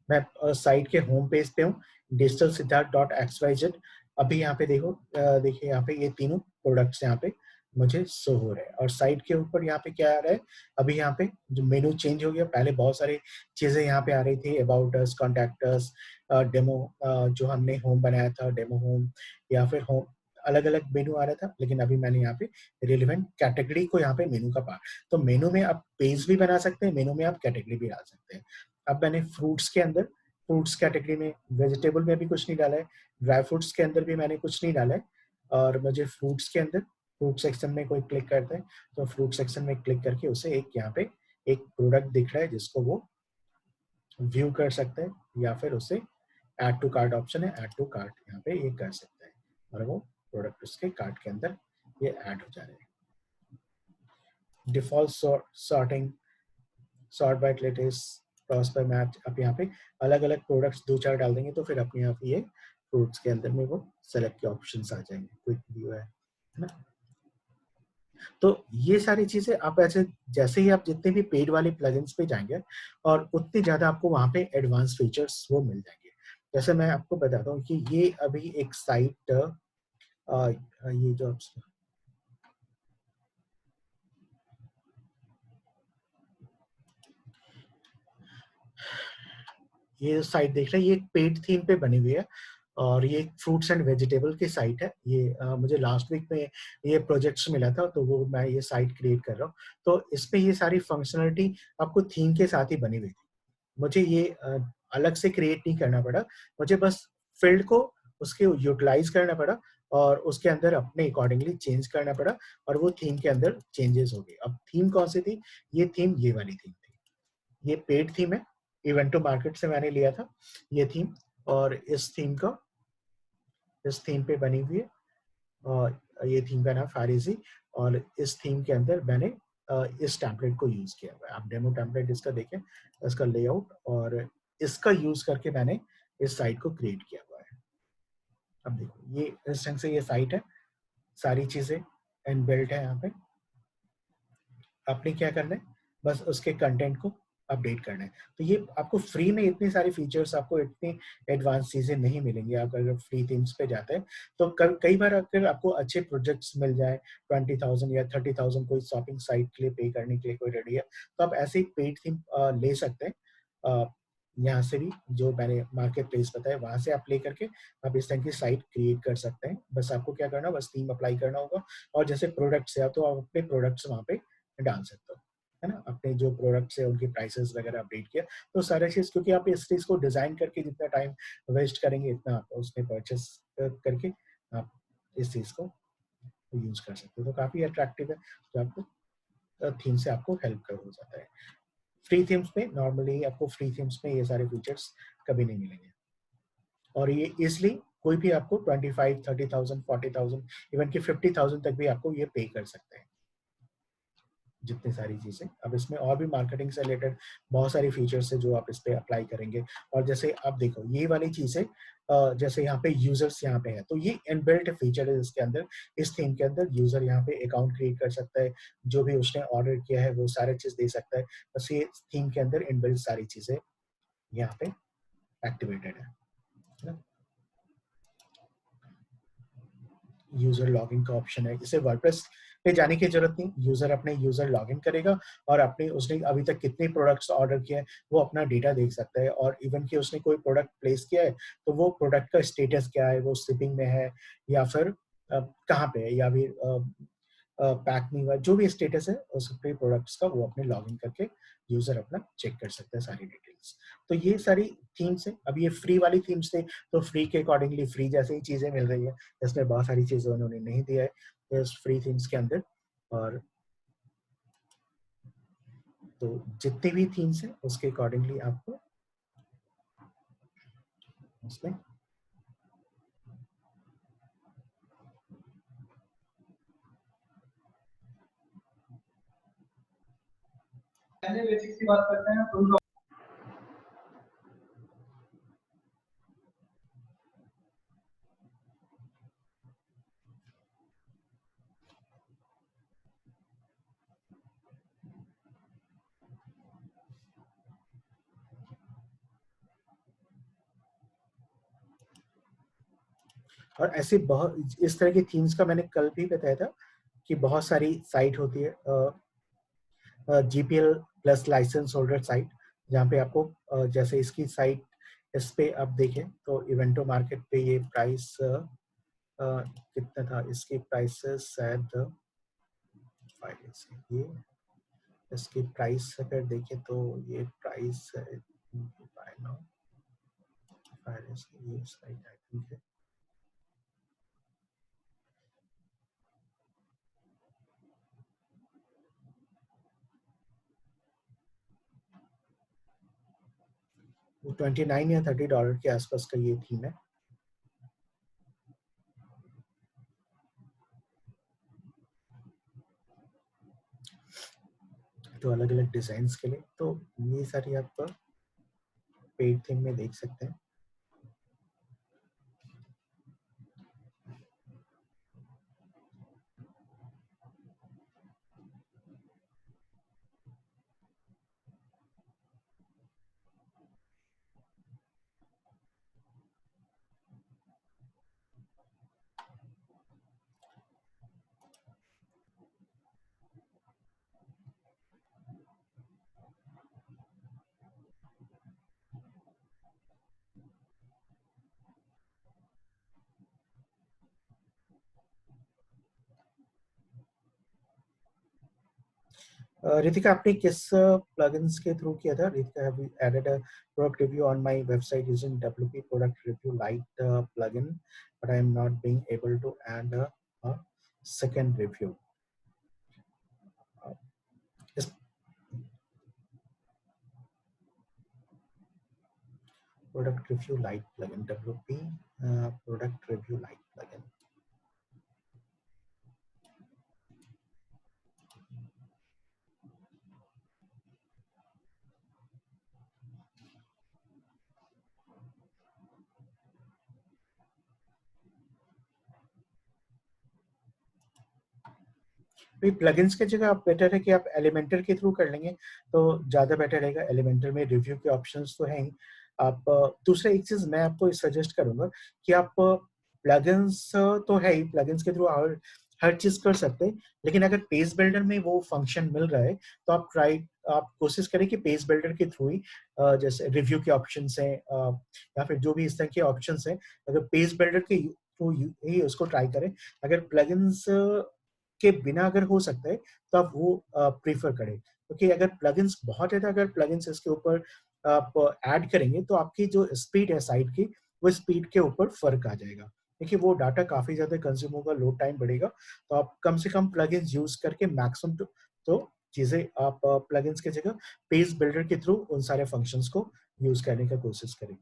मैं साइट के होम पेज पे हूँ, digital Siddharth dot X Y Z. अभी यहाँ पे देखो, देखिए यहाँ पे ये तीनों प्रोडक्ट्स यहाँ पे मुझे शो हो रहे हैं, और साइट के ऊपर यहाँ पे क्या आ रहा है, अभी यहाँ पे जो मेनू चेंज हो गया, पहले बहुत सारी चीजें यहाँ पे आ रही थी, about us, contact us, demo, जो हमने होम बनाया था डेमो होम, या फिर होम, अलग अलग मेनू आ रहा था। लेकिन अभी मैंने यहाँ पे रिलेवेंट कैटेगरी को यहाँ पे मेनू का पार्ट, तो मेनू में आप पेज भी बना सकते हैं, मेनू में आप कैटेगरी भी डाल सकते हैं। अब मैंने फ्रूट्स के अंदर, फ्रूट्स कैटेगरी में, वेजिटेबल में भी कुछ नहीं डाला है, ड्राई फ्रूट्स के अंदर भी मैंने कुछ नहीं डाला है, और मुझे फ्रूट्स के अंदर, फ्रूट सेक्शन में कोई क्लिक करता है तो फ्रूट सेक्शन में क्लिक करके उसे एक यहाँ पे एक प्रोडक्ट दिख रहा है जिसको वो व्यू कर सकते हैं, या फिर उसे ऐड टू कार्ट ऑप्शन है, ऐड टू कार्ट यहाँ पे ये कर सकते हैं, और वो प्रोडक्ट उसके कार्ट के अंदर ये ऐड हो जा रहे हैं। Default sorting, sort by latest, cross bye match, आप यहाँ पे अलग अलग प्रोडक्ट्स 2-4 डाल देंगे तो फिर अपने आप ये फ्रूट्स के अंदर में वो सेलेक्ट के ऑप्शंस आ जाएंगे, क्विक व्यू है ना। तो ये सारी चीजें आप ऐसे, जैसे ही आप जितने भी पेड वाले प्लगइन्स पे जाएंगे, और उतनी ज्यादा आपको वहां पे एडवांस फीचर्स वो मिल जाएंगे। जैसे मैं आपको बताता हूँ कि ये अभी एक साइट, ये जो ये साइट देख रहे हैं, ये एक पेड थीम पे बनी हुई है, और ये फ्रूट्स एंड वेजिटेबल की साइट है। ये मुझे लास्ट वीक में ये प्रोजेक्ट्स मिला था, तो वो मैं ये साइट क्रिएट कर रहा हूँ। तो इस पे ये सारी फंक्शनलिटी आपको थीम के साथ ही बनी हुई थी, मुझे ये अलग से क्रिएट नहीं करना पड़ा, मुझे बस फील्ड को उसके यूटिलाइज करना पड़ा, और उसके अंदर अपने अकॉर्डिंगली चेंज करना पड़ा, और वो थीम के अंदर चेंजेस हो गए। अब थीम कौन सी थी, ये थीम ये वाली थीम थी, ये पेड थीम है, इवेंटो मार्केट से मैंने लिया था ये थीम, और इस थीम पे बनी हुई है, और ये थीम का नाम फारिजी, और इस थीम के अंदर मैंने इस टेम्पलेट को यूज किया हुआ है। आप डेमो टेम्पलेट इसका देखें, इसका लेआउट, और इसका यूज करके मैंने इस साइट को क्रिएट किया हुआ है। अब देखो ये इस ढंग से ये साइट है, सारी चीजें इनबिल्ट है यहाँ पे, आपने क्या करना है, बस उसके कंटेंट को अपडेट करना है। तो ये आपको फ्री में इतनी सारी फीचर्स, आपको इतनी एडवांस चीजें नहीं मिलेंगी। आप अगर फ्री थीम्स पे जाते हैं तो कई बार अगर आपको अच्छे प्रोजेक्ट्स मिल जाए, 20,000 या 30,000 कोई शॉपिंग साइट के लिए पे करने के लिए कोई रेडी है, तो आप ऐसे ही पेड थीम ले सकते हैं। यहाँ से भी जो मैंने मार्केट प्लेस बताया वहाँ से आप ले करके आप इस तरह की साइट क्रिएट कर सकते हैं। बस आपको क्या करना है, बस थीम अप्लाई करना होगा और जैसे प्रोडक्ट्स है तो आप अपने प्रोडक्ट्स वहाँ पे डाल सकते हो, है ना? अपने जो प्रोडक्ट्स है उनकी प्राइसेस वगैरह अपडेट किया तो सारा चीज़, क्योंकि आप इस चीज़ को डिज़ाइन करके जितना टाइम वेस्ट करेंगे इतना आप उसमें परचेस करके आप इस चीज़ को यूज़ कर सकते हो। तो काफ़ी अट्रैक्टिव है, जो आपको थीम से आपको हेल्प कर हो जाता है। फ्री थीम्स में नॉर्मली आपको फ्री थीम्स में ये सारे फीचर्स कभी नहीं मिलेंगे और ये ईज़िली कोई भी आपको 25, 30,000, 40,000 इवन कि 50,000 तक भी आपको ये पे कर सकते हैं, जितनी सारी चीज़ें। अब इसमें और भी मार्केटिंग से रिलेटेड बहुत सारी फीचर्स हैं जो आप इस पे अप्लाई करेंगे और जैसे अब देखो ये वाली चीज़ें जैसे यहाँ पे यूज़र्स यहाँ पे है, तो ये इनबिल्ट फीचर है इसके अंदर, इस थीम के अंदर यूज़र यहाँ पे अकाउंट क्रिएट कर सकता है, जो भी उसने ऑर्डर किया है वो सारी चीज़ दे सकता है। बस ये थीम के अंदर इनबिल्ट सारी चीज़ें यहाँ पे एक्टिवेटेड है ना? यूजर लॉगिन का ऑप्शन है, इसे वर्डप्रेस पे जाने की जरूरत नहीं, यूजर अपने यूजर लॉगिन करेगा और अपने उसने अभी तक कितने प्रोडक्ट्स ऑर्डर किए हैं वो अपना डेटा देख सकता है और इवन कि उसने कोई प्रोडक्ट प्लेस किया है तो वो प्रोडक्ट का स्टेटस क्या है, वो शिपिंग में है या फिर कहाँ पे है या फिर पैक नहीं हुआ, जो भी स्टेटस है उस पे प्रोडक्ट्स का वो अपने लॉगिन करके यूजर अपना चेक कर सकता है सारी डिटेल्स। तो ये सारी थीम्स है। अब ये फ्री वाली थीम्स थे तो फ्री के अकॉर्डिंगली फ्री जैसे ही चीजें मिल रही है, इसमें बहुत सारी चीजें उन्होंने नहीं दिया है इस फ्री थीम्स के अंदर। और तो जितनी भी थीम्स है उसके अकॉर्डिंगली आपको उसमें पहले बेसिक्स की बात करते हैं तो और ऐसे बहुत इस तरह की थीम्स का मैंने कल भी बताया था कि बहुत सारी साइट होती है, GPL plus licence holder site, जहाँ पे आपको जैसे इसकी साइट इस पे आप देखें तो इवेंटो मार्केट पे ये प्राइस कितना था, इसकी प्राइसेस शायद ये इसकी प्राइस अगर देखें तो ये प्राइस बाय नाउ ये साइट आई थिंक है वो 29 या $30 के आसपास का ये थीम है। तो अलग अलग डिजाइन के लिए तो ये सारी आप पेड थीम में देख सकते हैं। रितिका आपने किस प्लगइन्स के थ्रू किया था? Ritika have you added a product review on my website using WP product review light plugin, but I am not being able to add a second review. इस product review light plugin WP product review light plugin. Plugins की जगह आप better है कि आप Elementor के through कर लेंगे तो ज़्यादा बेटर रहेगा। एलिमेंटर में रिव्यू के ऑप्शंस तो हैं ही। आप दूसरा एक चीज़ मैं आपको सजेस्ट करूँगा कि आप प्लगइन्स तो है ही, प्लगइन्स के थ्रू हर चीज़ कर सकते हैं, लेकिन अगर पेज बिल्डर में वो फंक्शन मिल रहा है तो आप ट्राई आप कोशिश करें कि पेज बिल्डर के थ्रू ही जैसे रिव्यू के ऑप्शंस हैं या फिर जो भी इस तरह के ऑप्शंस हैं, अगर पेज बिल्डर के थ्रू ही उसको ट्राई करें। अगर प्लगइन्स के बिना अगर हो सकता है तो आप वो प्रेफर करें, क्योंकि अगर प्लगइन्स बहुत ज़्यादा अगर प्लगइन्स इसके ऊपर आप ऐड करेंगे तो आपकी जो स्पीड है साइट की, वो स्पीड के ऊपर फ़र्क आ जाएगा। देखिए वो डाटा काफ़ी ज़्यादा कंज़्यूम होगा, लोड टाइम बढ़ेगा, तो आप कम से कम प्लगइन्स यूज़ करके मैक्सिमम तो चीज़ें आप प्लगइन्स की जगह पेज बिल्डर के थ्रू उन सारे फंक्शंस को यूज़ करने का कोशिश करें।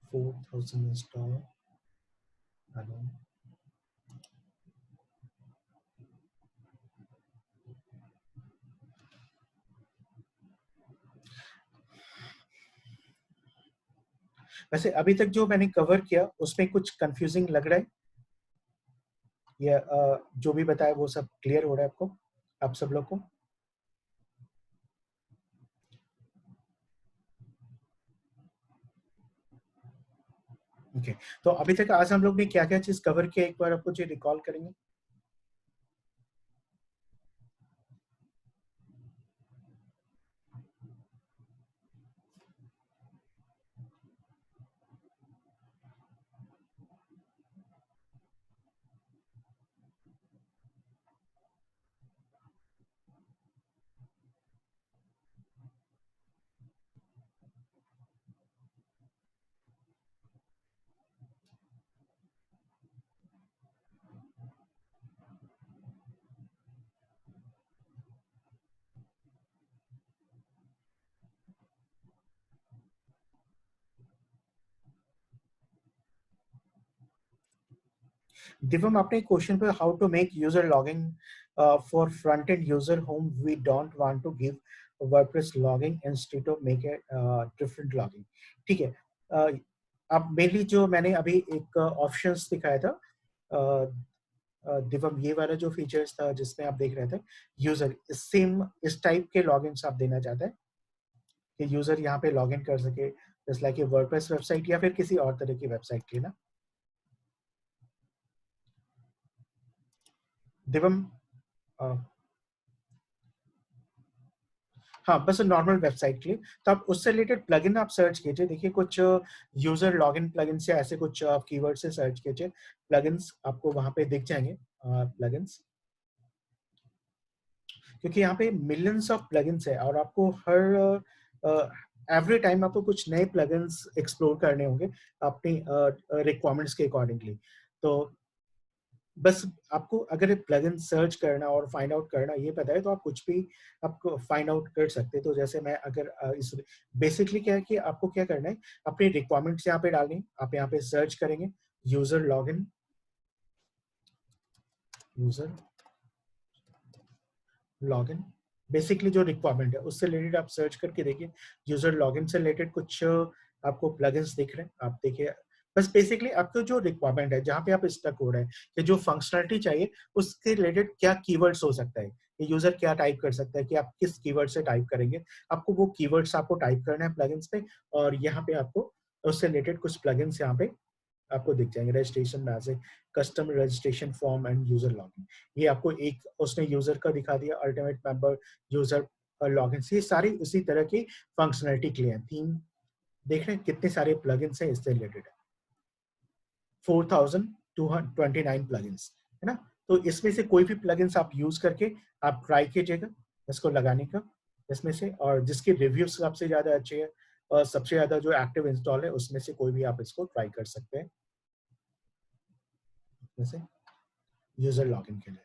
Four thousand install hello. वैसे अभी तक जो मैंने कवर किया उसमें कुछ कंफ्यूजिंग लग रहा है या जो भी बताया वो सब क्लियर हो रहा है आपको, आप सब लोग को? ओके, तो अभी तक आज हम लोग ने क्या-क्या चीज़ कवर किया, एक बार आप मुझे रिकॉल करेंगे? दिव्यम, आपने क्वेश्चन पे how to make user login for front end user home we don't want to give WordPress login instead of make a different login. ठीक है, अब मेनली जो मैंने अभी एक ऑप्शंस दिखाया था, दिव्यम ये वाला जो फीचर्स था जिसमें आप देख रहे थे यूजर, सेम इस टाइप के लॉगिन्स आप देना चाहते हैं कि यूजर यहाँ पे लॉगिन कर सके just like a WordPress website या फिर किसी और तरह की वेबसाइट के ना दिव्यम? हाँ, बस नॉर्मल वेबसाइट के लिए। तो आप उससे रिलेटेड प्लगइन आप सर्च कीजिए। देखिए कुछ यूज़र लॉगिन प्लगइन्स या ऐसे कुछ आप कीवर्ड से सर्च कीजिए। प्लगइन्स आपको वहाँ पे दिख जाएँगे प्लगइन्स। क्योंकि यहाँ पे मिलियंस ऑफ प्लगइन्स है और आपको हर एवरी टाइम आपको कुछ नए प्लगइन्स एक्सप्लोर करने होंगे अपनी रिक्वायरमेंट्स के अकॉर्डिंगली। तो बस आपको अगर प्लगइन सर्च करना और फाइंड आउट करना ये पता है तो आप कुछ भी आपको फाइंड आउट कर सकते हैं। तो जैसे मैं अगर इस बेसिकली क्या है कि आपको क्या करना है, अपनी रिक्वायरमेंट्स यहाँ पे डालनी है। आप यहाँ पे सर्च करेंगे user login, user login, basically जो रिक्वायरमेंट है उससे रिलेटेड आप सर्च करके देखिए। यूजर लॉगिन से रिलेटेड कुछ आपको प्लगइन्स दिख रहे हैं, आप देखिए। बस बेसिकली आपको जो रिक्वायरमेंट है जहाँ पे आप स्टक हो रहे हैं कि जो फंक्शनलिटी चाहिए उसके रिलेटेड क्या कीवर्ड्स हो सकता है, कि यूजर क्या टाइप कर सकता है, कि आप किस कीवर्ड से टाइप करेंगे। आपको वो कीवर्ड्स आपको टाइप करना है प्लगइन्स पे, और यहाँ पे आपको उससे रिलेटेड कुछ प्लगइन्स यहाँ पे आपको दिख जाएंगे। रजिस्ट्रेशन में ऐसे custom registration form and user login, ये आपको एक उसने यूजर का दिखा दिया। अल्टीमेट मेंबर यूजर लॉगिन, ये सारी उसी तरह की फंक्शनलिटी के लिए है। थीम देख रहे हैं कितने सारे प्लगइन्स हैं इससे रिलेटेड है, 4229 प्लगइन्स है ना। तो इसमें से कोई भी प्लगइन्स आप यूज करके आप ट्राई कीजिएगा इसको लगाने का इसमें से, और जिसके रिव्यूज सबसे ज्यादा अच्छे हैं और सबसे ज्यादा जो एक्टिव इंस्टॉल है उसमें से कोई भी आप इसको ट्राई कर सकते हैं जैसे यूजर लॉगिन के लिए।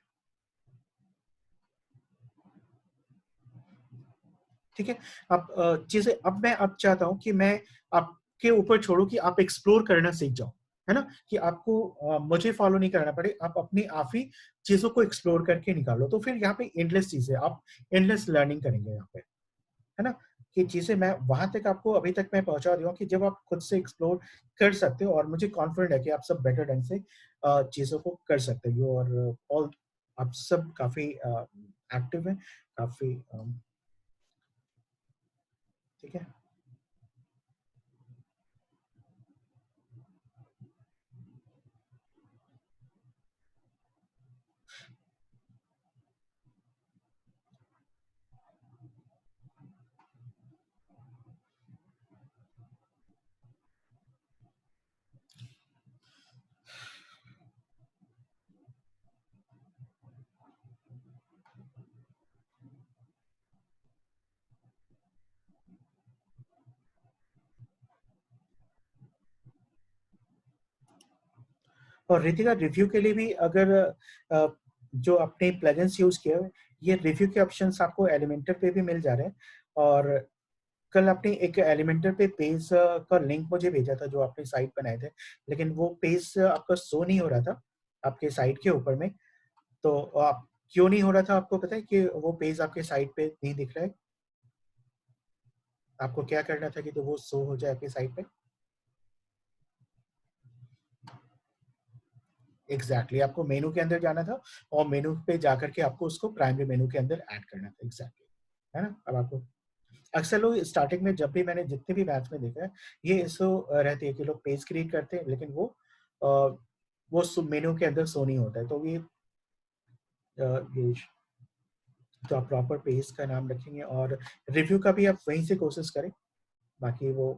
ठीक है, अब चीजें अब मैं अब चाहता हूँ कि मैं आपके ऊपर छोड़ू कि आप एक्सप्लोर करना सीख जाओ, है ना, कि आपको मुझे फॉलो नहीं करना पड़े, आप अपने आप ही चीजों को एक्सप्लोर करके निकालो। तो फिर यहाँ पे एंडलेस चीजें, आप एंडलेस लर्निंग करेंगे यहाँ पे, है ना, कि चीजें मैं वहां तक आपको अभी तक मैं पहुंचा दिया हूँ कि जब आप खुद से एक्सप्लोर कर सकते हो, और मुझे कॉन्फिडेंट है कि आप सब बेटर ढंग से चीजों को कर सकते हो, और ऑल आप सब काफी एक्टिव हैं, काफी ठीक है। और रितिका, रिव्यू के लिए भी अगर जो आपने प्लगइन्स यूज किया है, ये रिव्यू के ऑप्शंस आपको एलिमेंटर पे भी मिल जा रहे हैं। और कल आपने एक एलिमेंटर पे पेज का लिंक मुझे भेजा था जो आपने साइट बनाए थे, लेकिन वो पेज आपका शो नहीं हो रहा था आपके साइट के ऊपर में। तो आप क्यों नहीं हो रहा था, आपको पता है कि वो पेज आपके साइट पे नहीं दिख रहा है? आपको क्या करना था कि तो वो शो हो जाए आपकी साइट पे? एग्जैक्टली, आपको मेनू के अंदर जाना था और मेनू पे जाकर के आपको उसको प्राइमरी मेनू के अंदर ऐड करना था। एग्जैक्टली, है ना? अब आपको अक्सर लोग स्टार्टिंग में, जब भी मैंने जितने भी बैच में देखा है, ये इशू रहती है कि लोग पेज क्रिएट करते हैं लेकिन वो मेनू के अंदर शो नहीं होता है। तो ये तो आप प्रॉपर पेज का नाम रखेंगे और रिव्यू का भी आप वहीं से कोशिश करें। बाकी वो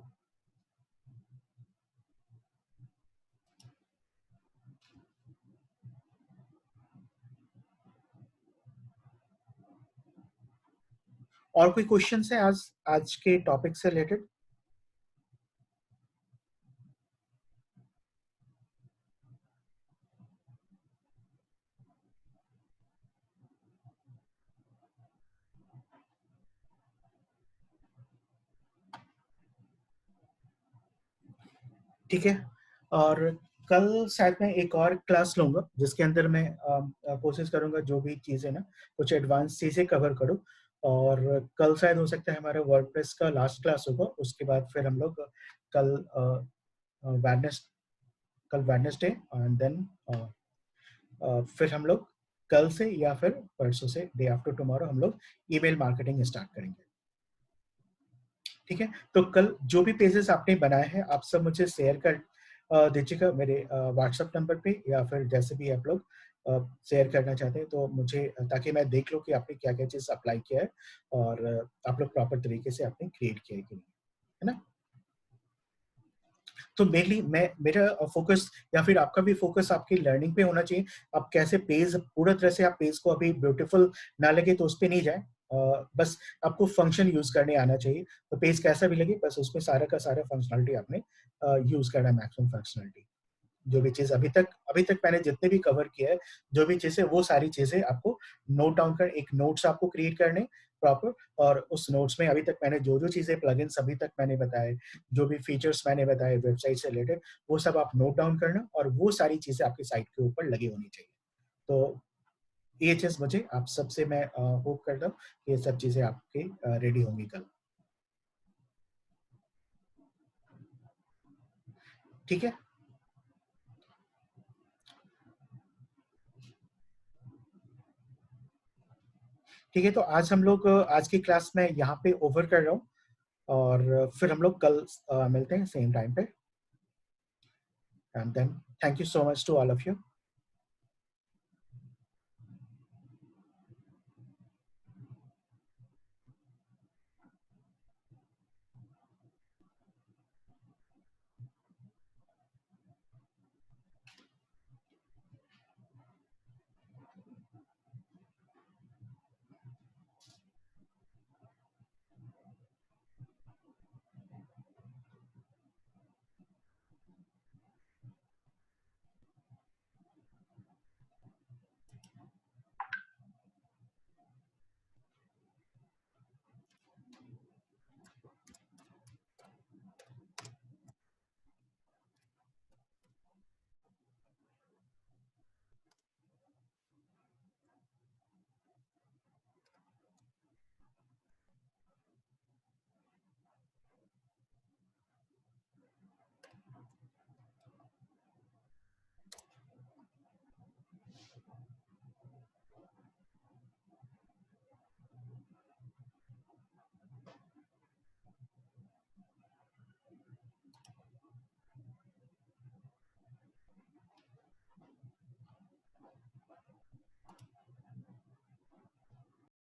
और कोई क्वेश्चन है आज आज के टॉपिक से रिलेटेड? ठीक है। और कल शायद मैं एक और क्लास लूंगा जिसके अंदर मैं कोशिश करूंगा जो भी चीजें ना, कुछ एडवांस चीजें कवर करूं। और कल शायद हो सकता है हमारा वर्डप्रेस का लास्ट क्लास होगा, उसके बाद फिर हम लोग कल वेडनेस कल वेडनेसडे एंड देन फिर हम लोग कल से या फिर परसों से, डे आफ्टर टुमारो, हम लोग ईमेल मार्केटिंग स्टार्ट करेंगे। ठीक है, तो कल जो भी पेजेस आपने बनाए हैं आप सब मुझे शेयर कर दीजिएगा मेरे व्हाट्सएप नंबर पे, या फिर जैसे भी आप लोग शेयर करना चाहते हैं तो मुझे, ताकि मैं देख लूँ कि आपने क्या क्या चीज़ अप्लाई किया है और आप लोग प्रॉपर तरीके से आपने क्रिएट किया है कि नहीं, है ना? तो मेनली मैं, मेरा फोकस या फिर आपका भी फोकस आपकी लर्निंग पे होना चाहिए। आप कैसे पेज, पूरा तरह से आप पेज को अभी ब्यूटीफुल ना लगे तो उस पे नहीं जाए, बस आपको फंक्शन यूज करने आना चाहिए। तो पेज कैसा भी लगे, बस उसमें सारा का सारा फंक्शनलिटी आपने यूज करना है, मैक्सिमम फंक्शनलिटी। जो भी चीज़ अभी तक मैंने जितने भी कवर किया है, जो भी चीज़ें, वो सारी चीज़ें आपको नोट डाउन कर, एक नोट्स आपको क्रिएट करने प्रॉपर। और उस नोट्स में अभी तक मैंने जो-जो चीज़ें, प्लगइन्स अभी तक मैंने बताए, जो भी फीचर्स मैंने बताए वेबसाइट से रिलेटेड, वो सब आप नोट डाउन करना और वो सारी चीज़ें आपकी साइट के ऊपर लगी होनी चाहिए। तो ये चीज़ मुझे आप सबसे मैं होप करता हूँ कि ये सब चीज़ें आपकी रेडी होंगी कल। ठीक है? ठीक है, तो आज हम लोग आज की क्लास में यहाँ पे ओवर कर रहा हूँ और फिर हम लोग कल मिलते हैं सेम टाइम पे। And then thank you so much to all of you.